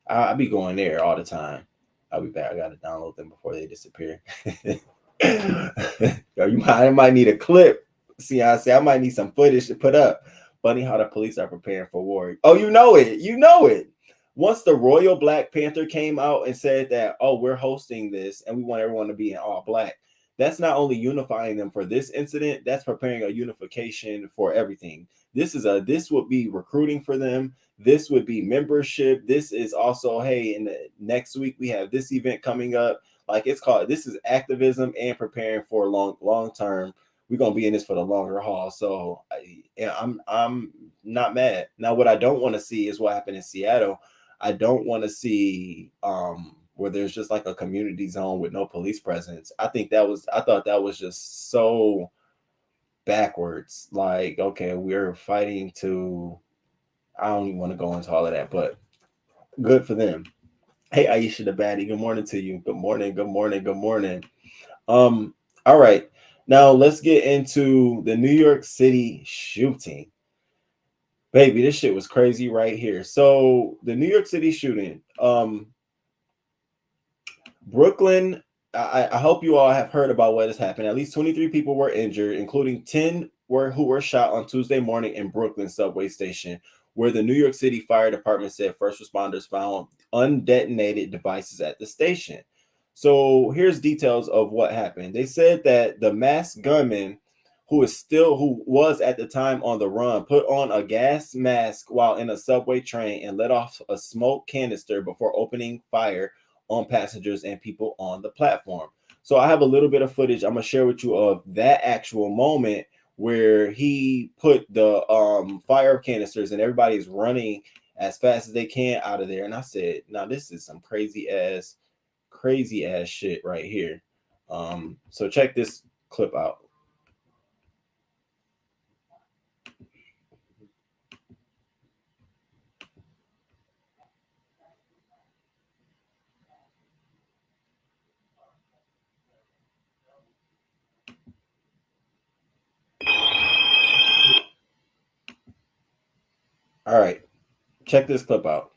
A: I be going there all the time. I'll be back. I got to download them before they disappear. I might need a clip. See how I say I might need some footage to put up. Funny how the police are preparing for war. Oh, you know it. You know it. Once the Royal Black Panther came out and said that, oh, we're hosting this and we want everyone to be in all black, that's not only unifying them for this incident, that's preparing a unification for everything. This would be recruiting for them. This would be membership. This is also, hey, in the next week we have this event coming up. Like, this is activism and preparing for long term. We're gonna be in this for the longer haul. So I'm not mad. Now, what I don't want to see is what happened in Seattle. I don't want to see where there's just like a community zone with no police presence. I thought that was just so backwards. Like, okay, we're fighting to, I don't even want to go into all of that, but good for them. Hey, Aisha the baddie, good morning to you. Good morning, good morning, good morning. All right, now let's get into the New York City shooting. Baby, this shit was crazy right here. So the New York City shooting, Brooklyn, I hope you all have heard about what has happened. At least 23 people were injured, including 10 who were shot on Tuesday morning in Brooklyn subway station, where the New York City Fire Department said first responders found undetonated devices at the station. So here's details of what happened. They said that the masked gunman, who was at the time on the run, put on a gas mask while in a subway train and let off a smoke canister before opening fire on passengers and people on the platform. So I have a little bit of footage I'm gonna share with you of that actual moment where he put the fire canisters and everybody's running as fast as they can out of there. And I said, now this is some crazy ass shit right here. So check this clip out. All right, check this clip out.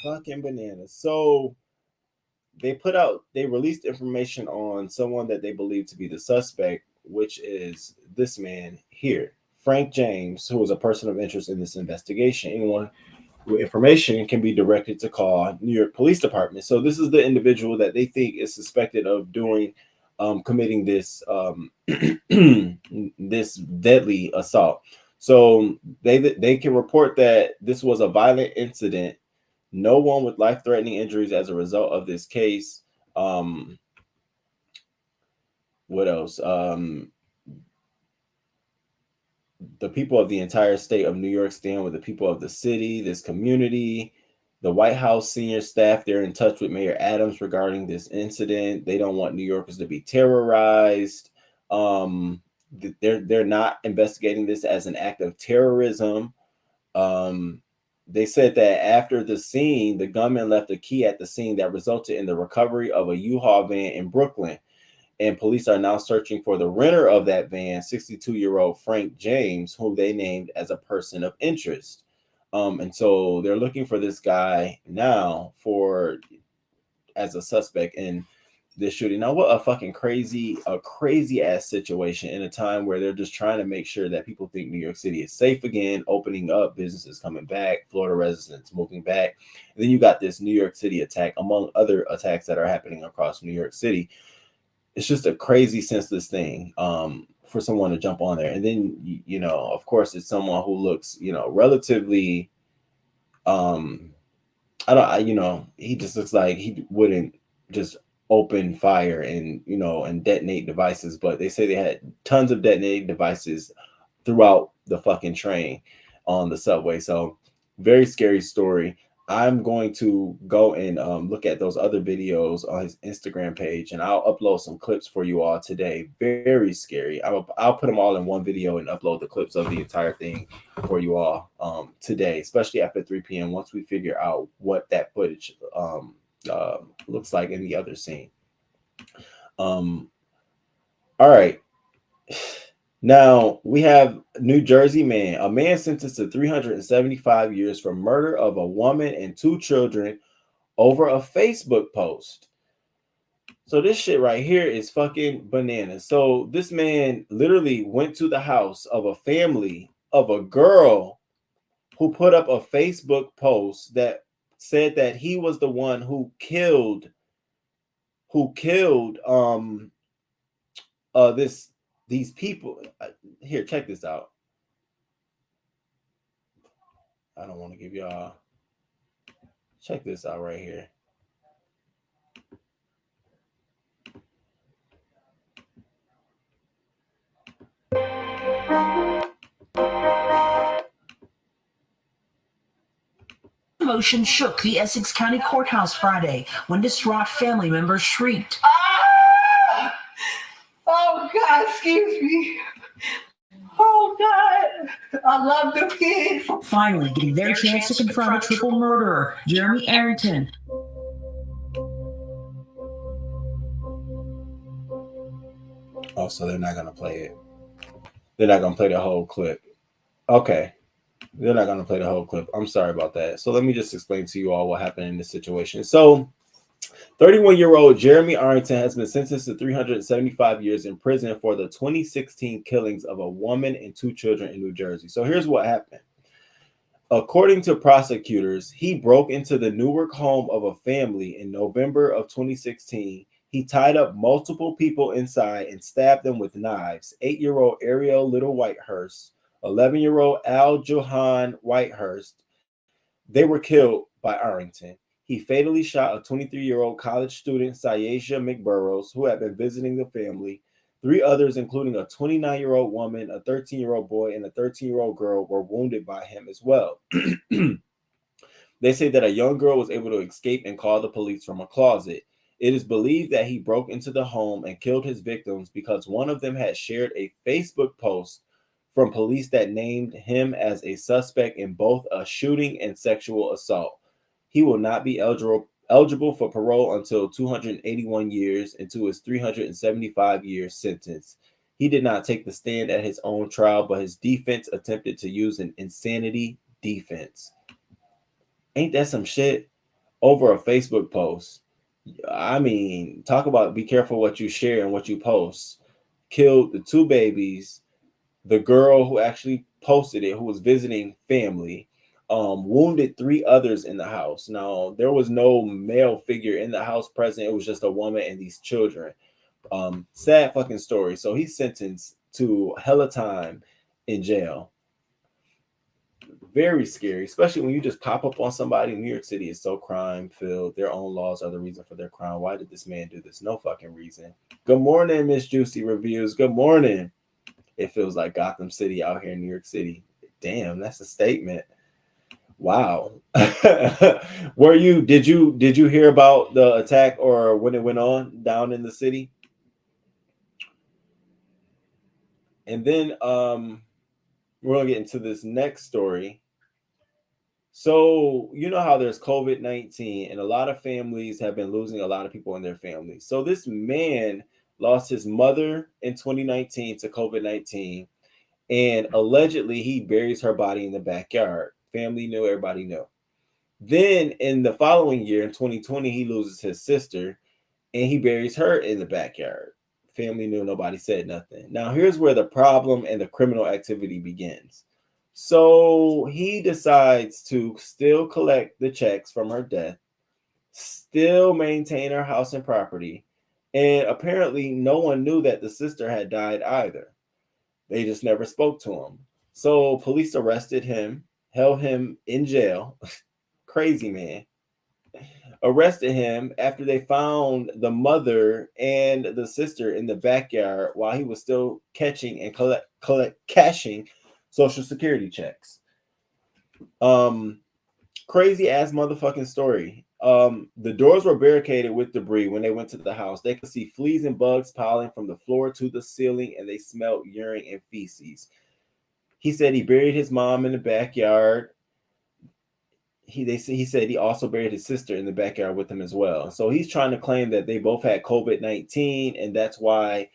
A: Fucking bananas. So they released information on someone that they believe to be the suspect, which is this man here, Frank James, who is a person of interest in this investigation. Anyone with information can be directed to call New York Police Department. So this is the individual that they think is suspected of committing this this deadly assault. So they can report that this was a violent incident. No one with life-threatening injuries as a result of this case. What else? The people of the entire state of New York stand with the people of the city, this community. The White House senior staff, they're in touch with Mayor Adams regarding this incident. They don't want New Yorkers to be terrorized. They're not investigating this as an act of terrorism. They said that after the scene, the gunman left a key at the scene that resulted in the recovery of a U-Haul van in Brooklyn. And police are now searching for the renter of that van, 62-year-old Frank James, who they named as a person of interest. And so they're looking for this guy now as a suspect in this shooting. Now, what a fucking crazy ass situation in a time where they're just trying to make sure that people think New York City is safe again, opening up, businesses coming back, Florida residents moving back. And then you got this New York City attack, among other attacks that are happening across New York City. It's just a crazy, senseless thing for someone to jump on there. And then, you know, of course, it's someone who looks, you know, relatively, he just looks like he wouldn't just open fire and, you know, and detonate devices, but they say they had tons of detonating devices throughout the fucking train on the subway. So very scary story. I'm going to go and look at those other videos on his Instagram page, and I'll upload some clips for you all today. Very scary. I'll put them all in one video and upload the clips of the entire thing for you all today, especially after 3 p.m. once we figure out what that footage looks like in the other scene. All right. Now we have New Jersey man, a man sentenced to 375 years for murder of a woman and 2 children over a Facebook post. So this shit right here is fucking bananas. So this man literally went to the house of a family of a girl who put up a Facebook post that said that he was the one who killed these people. Here, check this out. I don't want to give y'all. Check this out right here.
B: Emotion shook the Essex County Courthouse Friday when distraught family members shrieked.
H: Ah! Oh, God, excuse me. Oh, God, I love the kids.
B: Finally getting their chance to confront a triple murderer, Jeremy Arrington.
A: Oh, so they're not going to play it. They're not going to play the whole clip. Okay. They're not going to play the whole clip. I'm sorry about that. So let me just explain to you all what happened in this situation. So 31-year-old Jeremy Arrington has been sentenced to 375 years in prison for the 2016 killings of a woman and 2 children in New Jersey. So here's what happened. According to prosecutors, he broke into the Newark home of a family in November of 2016. He tied up multiple people inside and stabbed them with knives. 8-year-old Ariel Little Whitehurst, 11-year-old Al Johan Whitehurst. They were killed by Arrington. He fatally shot a 23-year-old college student, Syasia McBurrows, who had been visiting the family. 3 others, including a 29-year-old woman, a 13-year-old boy, and a 13-year-old girl, were wounded by him as well. They say that a young girl was able to escape and call the police from a closet. It is believed that he broke into the home and killed his victims because one of them had shared a Facebook post from police that named him as a suspect in both a shooting and sexual assault. He will not be eligible for parole until 281 years into his 375-year sentence. He did not take the stand at his own trial, but his defense attempted to use an insanity defense. Ain't that some shit? Over a Facebook post. I mean, talk about be careful what you share and what you post. Killed the 2 babies, the girl who actually posted it, who was visiting family, wounded 3 others in the house. Now, there was no male figure in the house present. It was just a woman and these children. Sad fucking story. So he's sentenced to hella time in jail. Very scary, especially when you just pop up on somebody. New York City is so crime-filled. Their own laws are the reason for their crime. Why did this man do this? No fucking reason. Good morning, Miss Juicy Reviews. Good morning. It feels like Gotham City out here in New York City. Damn, that's a statement. Wow. Did you hear about the attack or when it went on down in the city? And then we're gonna get into this next story. So you know how there's COVID-19 and a lot of families have been losing a lot of people in their families. So this man lost his mother in 2019 to COVID-19, and allegedly he buries her body in the backyard. Family knew, everybody knew. Then in the following year, in 2020, he loses his sister and he buries her in the backyard. Family knew, nobody said nothing. Now here's where the problem and the criminal activity begins. So he decides to still collect the checks from her death, still maintain her house and property, and apparently no one knew that the sister had died either. They just never spoke to him. So police arrested him, held him in jail. Crazy man. Arrested him after they found the mother and the sister in the backyard while he was still catching and cashing Social Security checks. Crazy ass motherfucking story. The doors were barricaded with debris when they went to the house. They could see fleas and bugs piling from the floor to the ceiling, and they smelled urine and feces. He said he buried his mom in the backyard. He said he also buried his sister in the backyard with him as well. So he's trying to claim that they both had COVID-19, and that's why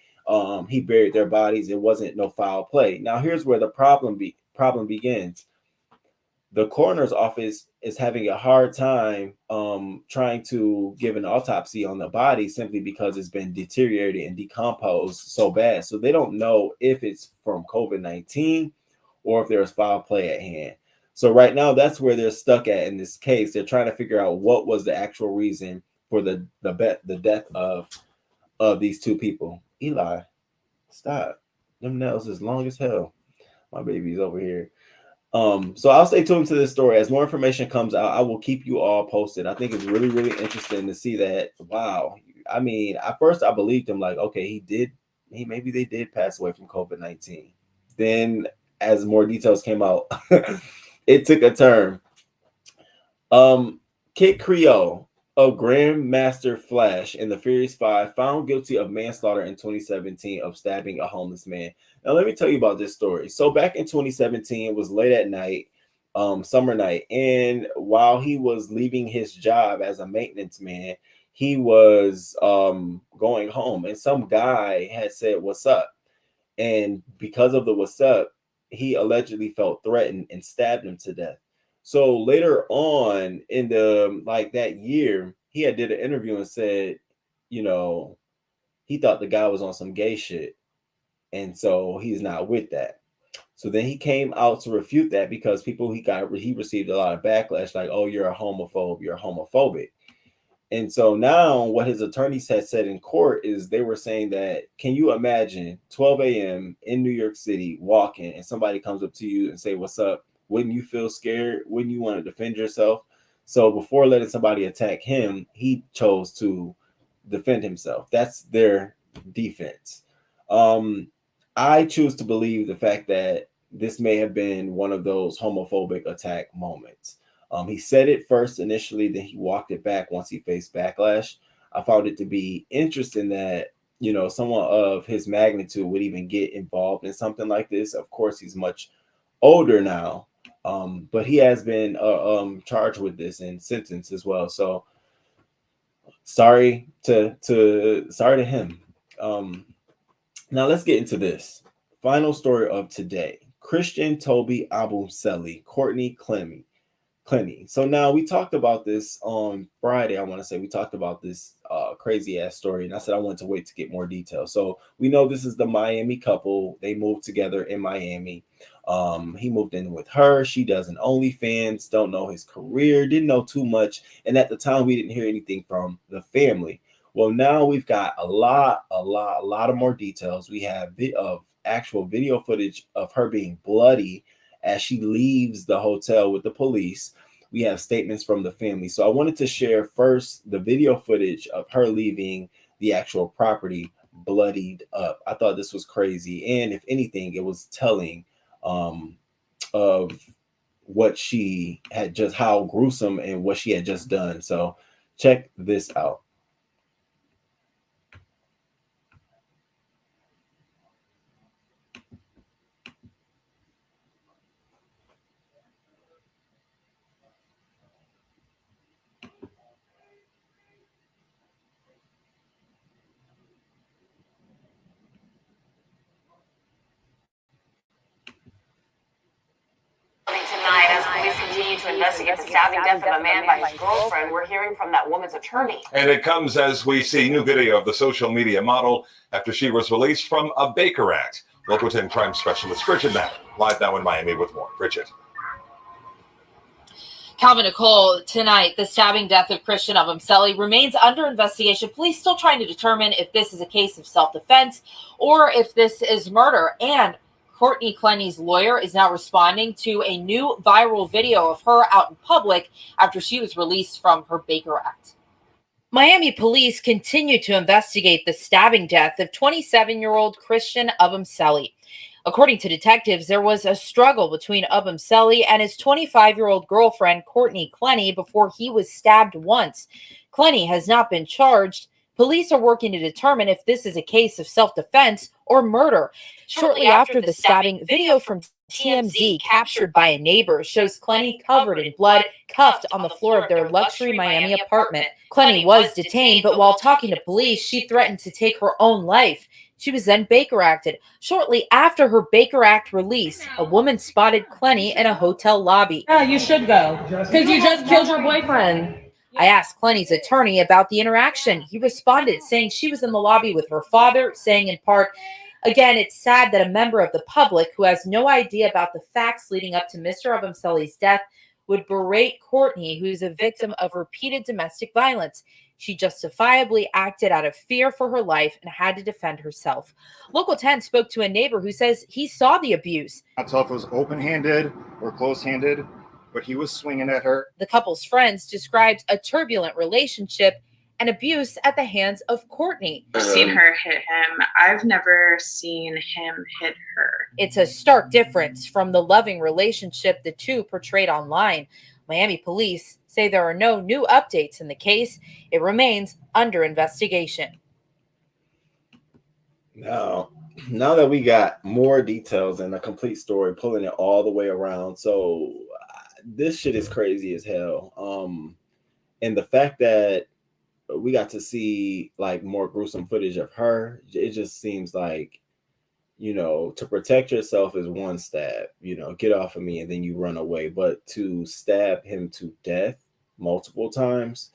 A: he buried their bodies. It wasn't no foul play. Now here's where the problem begins. The coroner's office is having a hard time trying to give an autopsy on the body simply because it's been deteriorated and decomposed so bad. So they don't know if it's from COVID-19 or if there's foul play at hand. So right now, that's where they're stuck at in this case. They're trying to figure out what was the actual reason for the death of these 2 people. Eli, stop. Them nails is long as hell. My baby's over here. So I'll stay tuned to this story. As more information comes out, I will keep you all posted. I think it's really, really interesting to see that. Wow. I mean, at first I believed him, like, okay, maybe they did pass away from COVID-19. Then as more details came out, it took a turn. Kid Creole of Grandmaster Flash in the Furious 5 found guilty of manslaughter in 2017 of stabbing a homeless man. Now, let me tell you about this story. So back in 2017, it was late at night, summer night, and while he was leaving his job as a maintenance man, he was going home, and some guy had said, "What's up?" And because of the "what's up," he allegedly felt threatened and stabbed him to death. So later on in that year, he had did an interview and said, you know, he thought the guy was on some gay shit, and so he's not with that. So then he came out to refute that because he received a lot of backlash, like, oh, you're a homophobe, you're homophobic. And so now what his attorneys had said in court is they were saying that, can you imagine 12 a.m. in New York City walking and somebody comes up to you and say, what's up? Wouldn't you feel scared? Wouldn't you want to defend yourself? So before letting somebody attack him, he chose to defend himself. That's their defense. I choose to believe the fact that this may have been one of those homophobic attack moments. He said it first initially, then he walked it back once he faced backlash. I found it to be interesting that, you know, someone of his magnitude would even get involved in something like this. Of course, he's much older now, but he has been charged with this and sentenced as well. So sorry to him. Now let's get into this final story of today. Christian Toby Obumseli, Courtney Clemmy. So now we talked about this on Friday. I want to say we talked about this crazy ass story, and I said I wanted to wait to get more details. So we know this is the Miami couple. They moved together in Miami. He moved in with her. She does an OnlyFans. Don't know his career. Didn't know too much, and at the time we didn't hear anything from the family. Well, now we've got a lot of more details. We have actual video footage of her being bloody as she leaves the hotel with the police. We have statements from the family. So I wanted to share first the video footage of her leaving the actual property bloodied up. I thought this was crazy. And if anything, it was telling of what she had just, how gruesome and what she had just done. So check this out.
I: Tonight, as police continue to investigate the stabbing death of a man by his girlfriend, we're hearing from that woman's attorney.
J: And it comes as we see new video of the social media model after she was released from a Baker Act. Local 10 crime specialist Bridget Knapp, live now in Miami with more. Bridget.
K: Calvin Nicole, tonight, the stabbing death of Christian Obumseli remains under investigation. Police still trying to determine if this is a case of self-defense or if this is murder. And Courtney Clemny's lawyer is now responding to a new viral video of her out in public after she was released from her Baker Act. Miami police continue to investigate the stabbing death of 27-year-old Christian Obumseli. According to detectives, there was a struggle between Obumseli and his 25-year-old girlfriend, Courtney Clemny, before he was stabbed once. Clemny has not been charged. Police are working to determine if this is a case of self-defense or murder. Shortly after the stabbing, video from TMZ captured by a neighbor shows Clemny covered in blood, cuffed on the floor of their luxury Miami apartment. Clemny was detained, but while talking to police, she threatened to take her own life. She was then Baker Acted. Shortly after her Baker Act release, a woman spotted Clemny in a hotel lobby.
L: Yeah, you should go, because you just killed your boyfriend.
K: I asked Clemny's attorney about the interaction. He responded saying she was in the lobby with her father, saying in part, again, it's sad that a member of the public who has no idea about the facts leading up to Mr. Obumseli's death would berate Courtney, who's a victim of repeated domestic violence. She justifiably acted out of fear for her life and had to defend herself. Local 10 spoke to a neighbor who says he saw the abuse.
M: Not tell if it was open-handed or close-handed, but he was swinging at her.
K: The couple's friends described a turbulent relationship and abuse at the hands of Courtney.
N: I've seen her hit him. I've never seen him hit her.
K: It's a stark difference from the loving relationship the two portrayed online. Miami police say there are no new updates in the case. It remains under investigation.
A: Now that we got more details and a complete story, pulling it all the way around. So this shit is crazy as hell. And the fact that we got to see like more gruesome footage of her, it just seems like, you know, to protect yourself is one stab, you know, get off of me and then you run away. But to stab him to death multiple times,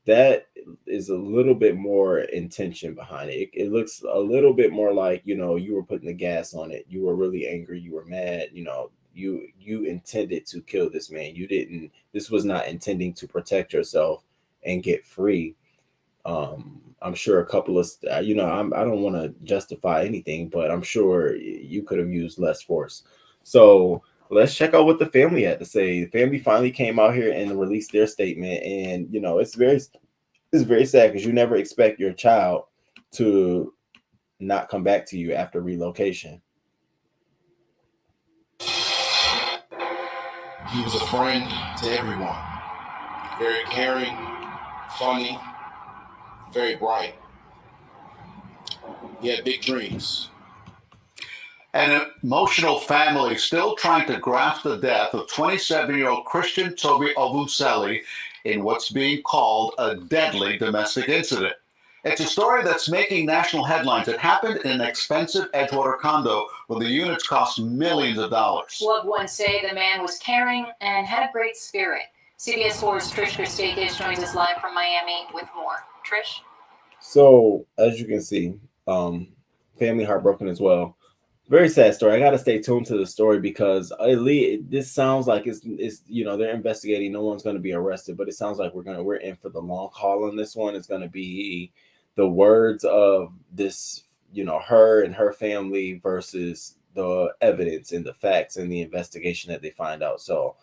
A: that is a little bit more intention behind it. It looks a little bit more like, you know, you were putting the gas on it. You were really angry. You were mad. You know, you intended to kill this man. You didn't. This was not intending to protect yourself and get free. I'm sure a couple of, you know, I don't want to justify anything, but I'm sure you could have used less force. So let's check out what the family had to say. The family finally came out here and released their statement, and you know, it's very sad because you never expect your child to not come back to you after relocation.
O: He was a friend to everyone. Very caring, funny, very bright. He had big dreams.
P: An emotional family still trying to grasp the death of 27-year-old Christian Toby Obumseli in what's being called a deadly domestic incident. It's a story that's making national headlines. It happened in an expensive Edgewater condo where the units cost millions of dollars.
Q: Loved ones say the man was caring and had a great spirit. CBS 4's Trish Christakis joins us live from Miami with more. Trish?
A: So, as you can see, family heartbroken as well. Very sad story. I got to stay tuned to the story because this sounds like it's you know, they're investigating. No one's going to be arrested, but it sounds like we're in for the long haul on this one. It's going to be the words of this, you know, her and her family versus the evidence and the facts and the investigation that they find out. So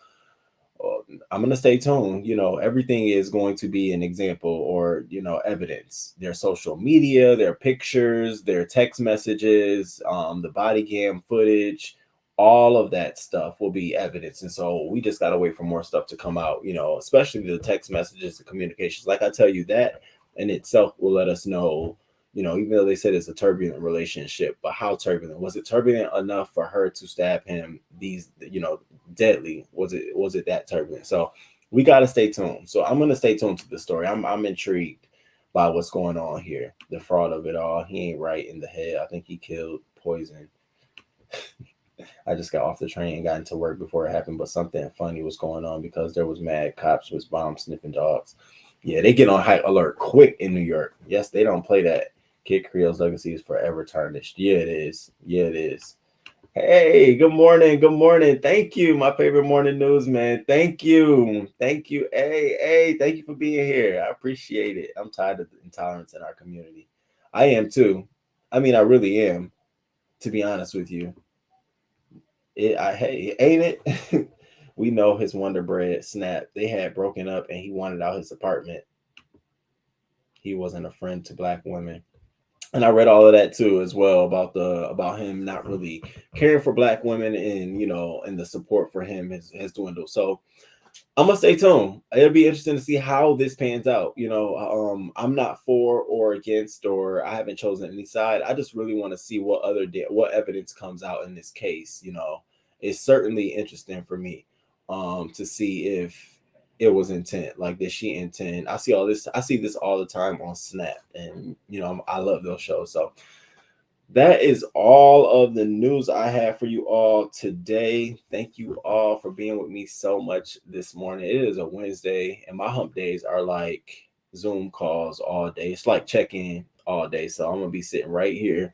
A: I'm going to stay tuned. You know, everything is going to be an example or, you know, evidence. Their social media, their pictures, their text messages, the body cam footage, all of that stuff will be evidence. And so we just got to wait for more stuff to come out, you know, especially the text messages, the communications. Like I tell you, that in itself will let us know, you know, even though they said it's a turbulent relationship, but how turbulent? Was it turbulent enough for her to stab him these, you know, deadly? Was it that turbulent? So we got to stay tuned. So I'm going to stay tuned to the story. I'm intrigued by what's going on here. The fraud of it all. He ain't right in the head. I think he killed poison. I just got off the train and got into work before it happened, but something funny was going on because there was mad cops with bomb sniffing dogs. Yeah, they get on high alert quick in New York. Yes, they don't play that. Kid Creole's legacy is forever tarnished. Yeah, it is. Yeah, it is. Hey, good morning. Good morning. Thank you. My favorite morning news, man. Thank you. Thank you. Hey, thank you for being here. I appreciate it. I'm tired of the intolerance in our community. I am too. I mean, I really am, to be honest with you. Hey, ain't it? We know his Wonder Bread snap. They had broken up and he wanted out his apartment. He wasn't a friend to Black women. And I read all of that too as well about him not really caring for Black women and, you know, and the support for him has dwindled. So I'm gonna stay tuned. It'll be interesting to see how this pans out. You know, I'm not for or against, or I haven't chosen any side. I just really want to see what evidence comes out in this case. You know, it's certainly interesting for me to see if it was intent. Like, did she intend? I see this all the time on Snap, and you know, I love those shows. So that is all of the news I have for you all today. Thank you all for being with me so much this morning. It is a Wednesday, and my hump days are like Zoom calls all day. It's like check-in all day. So I'm gonna be sitting right here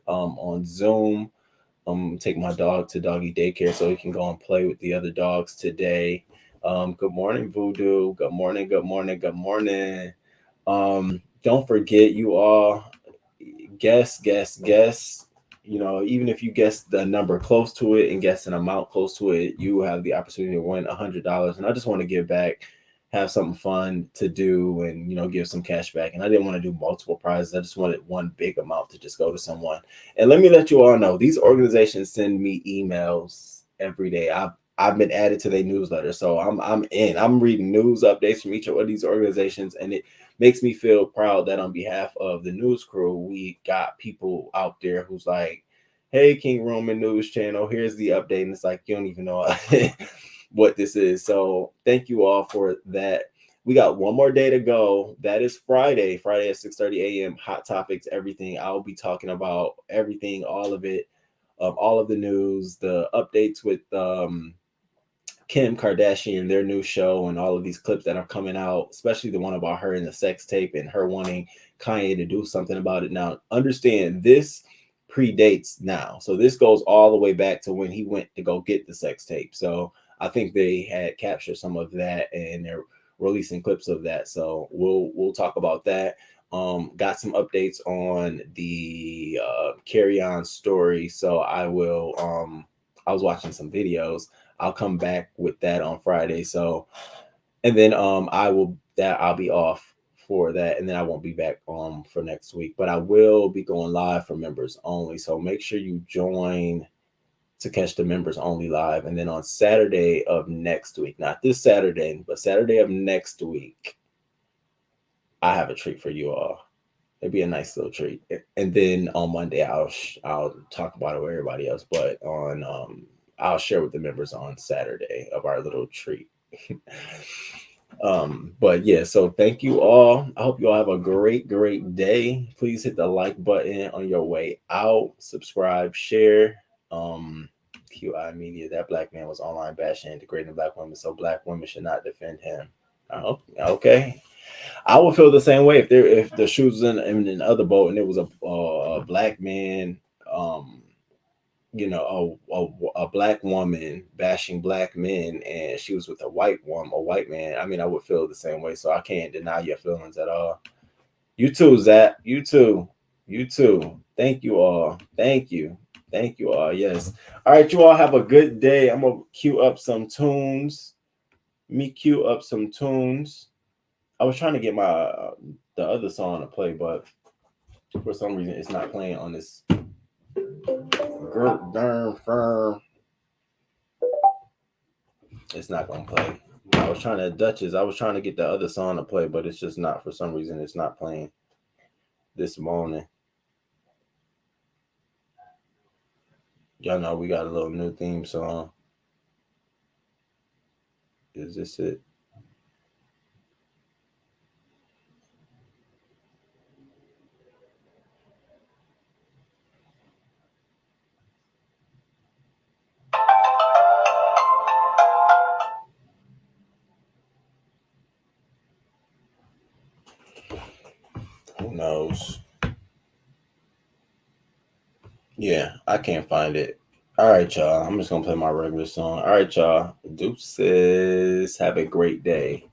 A: on Zoom. Take my dog to doggy daycare so he can go and play with the other dogs today. Good morning, Voodoo. Good morning. Good morning. Good morning. Don't forget, you all, guess. You know, even if you guess the number close to it and guess an amount close to it, you have the opportunity to win $100. And I just want to give back, have something fun to do, and, you know, give some cash back. And I didn't want to do multiple prizes. I just wanted one big amount to just go to someone. And let me let you all know, these organizations send me emails every day. I've been added to their newsletter, so I'm in. I'm reading news updates from each of these organizations, and it makes me feel proud that on behalf of the news crew, we got people out there who's like, "Hey, King Roman News Channel, here's the update," and it's like, you don't even know what this is. So thank you all for that. We got one more day to go. That is Friday at 6:30 a.m. Hot Topics, everything. I'll be talking about everything, all of it, all of the news, the updates with Kim Kardashian, their new show, and all of these clips that are coming out, especially the one about her in the sex tape and her wanting Kanye to do something about it. Now, understand this predates now. So this goes all the way back to when he went to go get the sex tape. So I think they had captured some of that and they're releasing clips of that. So we'll talk about that. Got some updates on the Carry On story. So I was watching some videos. I'll come back with that on Friday. So, and then I'll be off for that, and then I won't be back for next week. But I will be going live for members only. So make sure you join to catch the members only live. And then on Saturday of next week, not this Saturday, but Saturday of next week, I have a treat for you all. It'd be a nice little treat. And then on Monday, I'll talk about it with everybody else. But on I'll share with the members on Saturday of our little treat. But yeah, so thank you all. I hope you all have a great day. Please hit the like button on your way out. Subscribe, share. QI Media, that black man was online bashing and degrading black women, so black women should not defend him. Okay. I would feel the same way if the shoes was in the other boat and it was a black man, a black woman bashing black men, and she was with a white man. I mean, I would feel the same way. So I can't deny your feelings at all. You too, Zach. You too. Thank you all. Thank you all. Yes. All right, you all have a good day. I'm gonna cue up some tunes. I was trying to get my the other song to play, but for some reason it's not playing on this darn firm. It's not gonna play. I was trying to get the other song to play, but it's just not, for some reason it's not playing this morning. Y'all know we got a little new theme song. Is this it? Who knows? Yeah, I can't find it. All right, y'all. I'm just gonna play my regular song. All right, y'all. Deuces. Have a great day.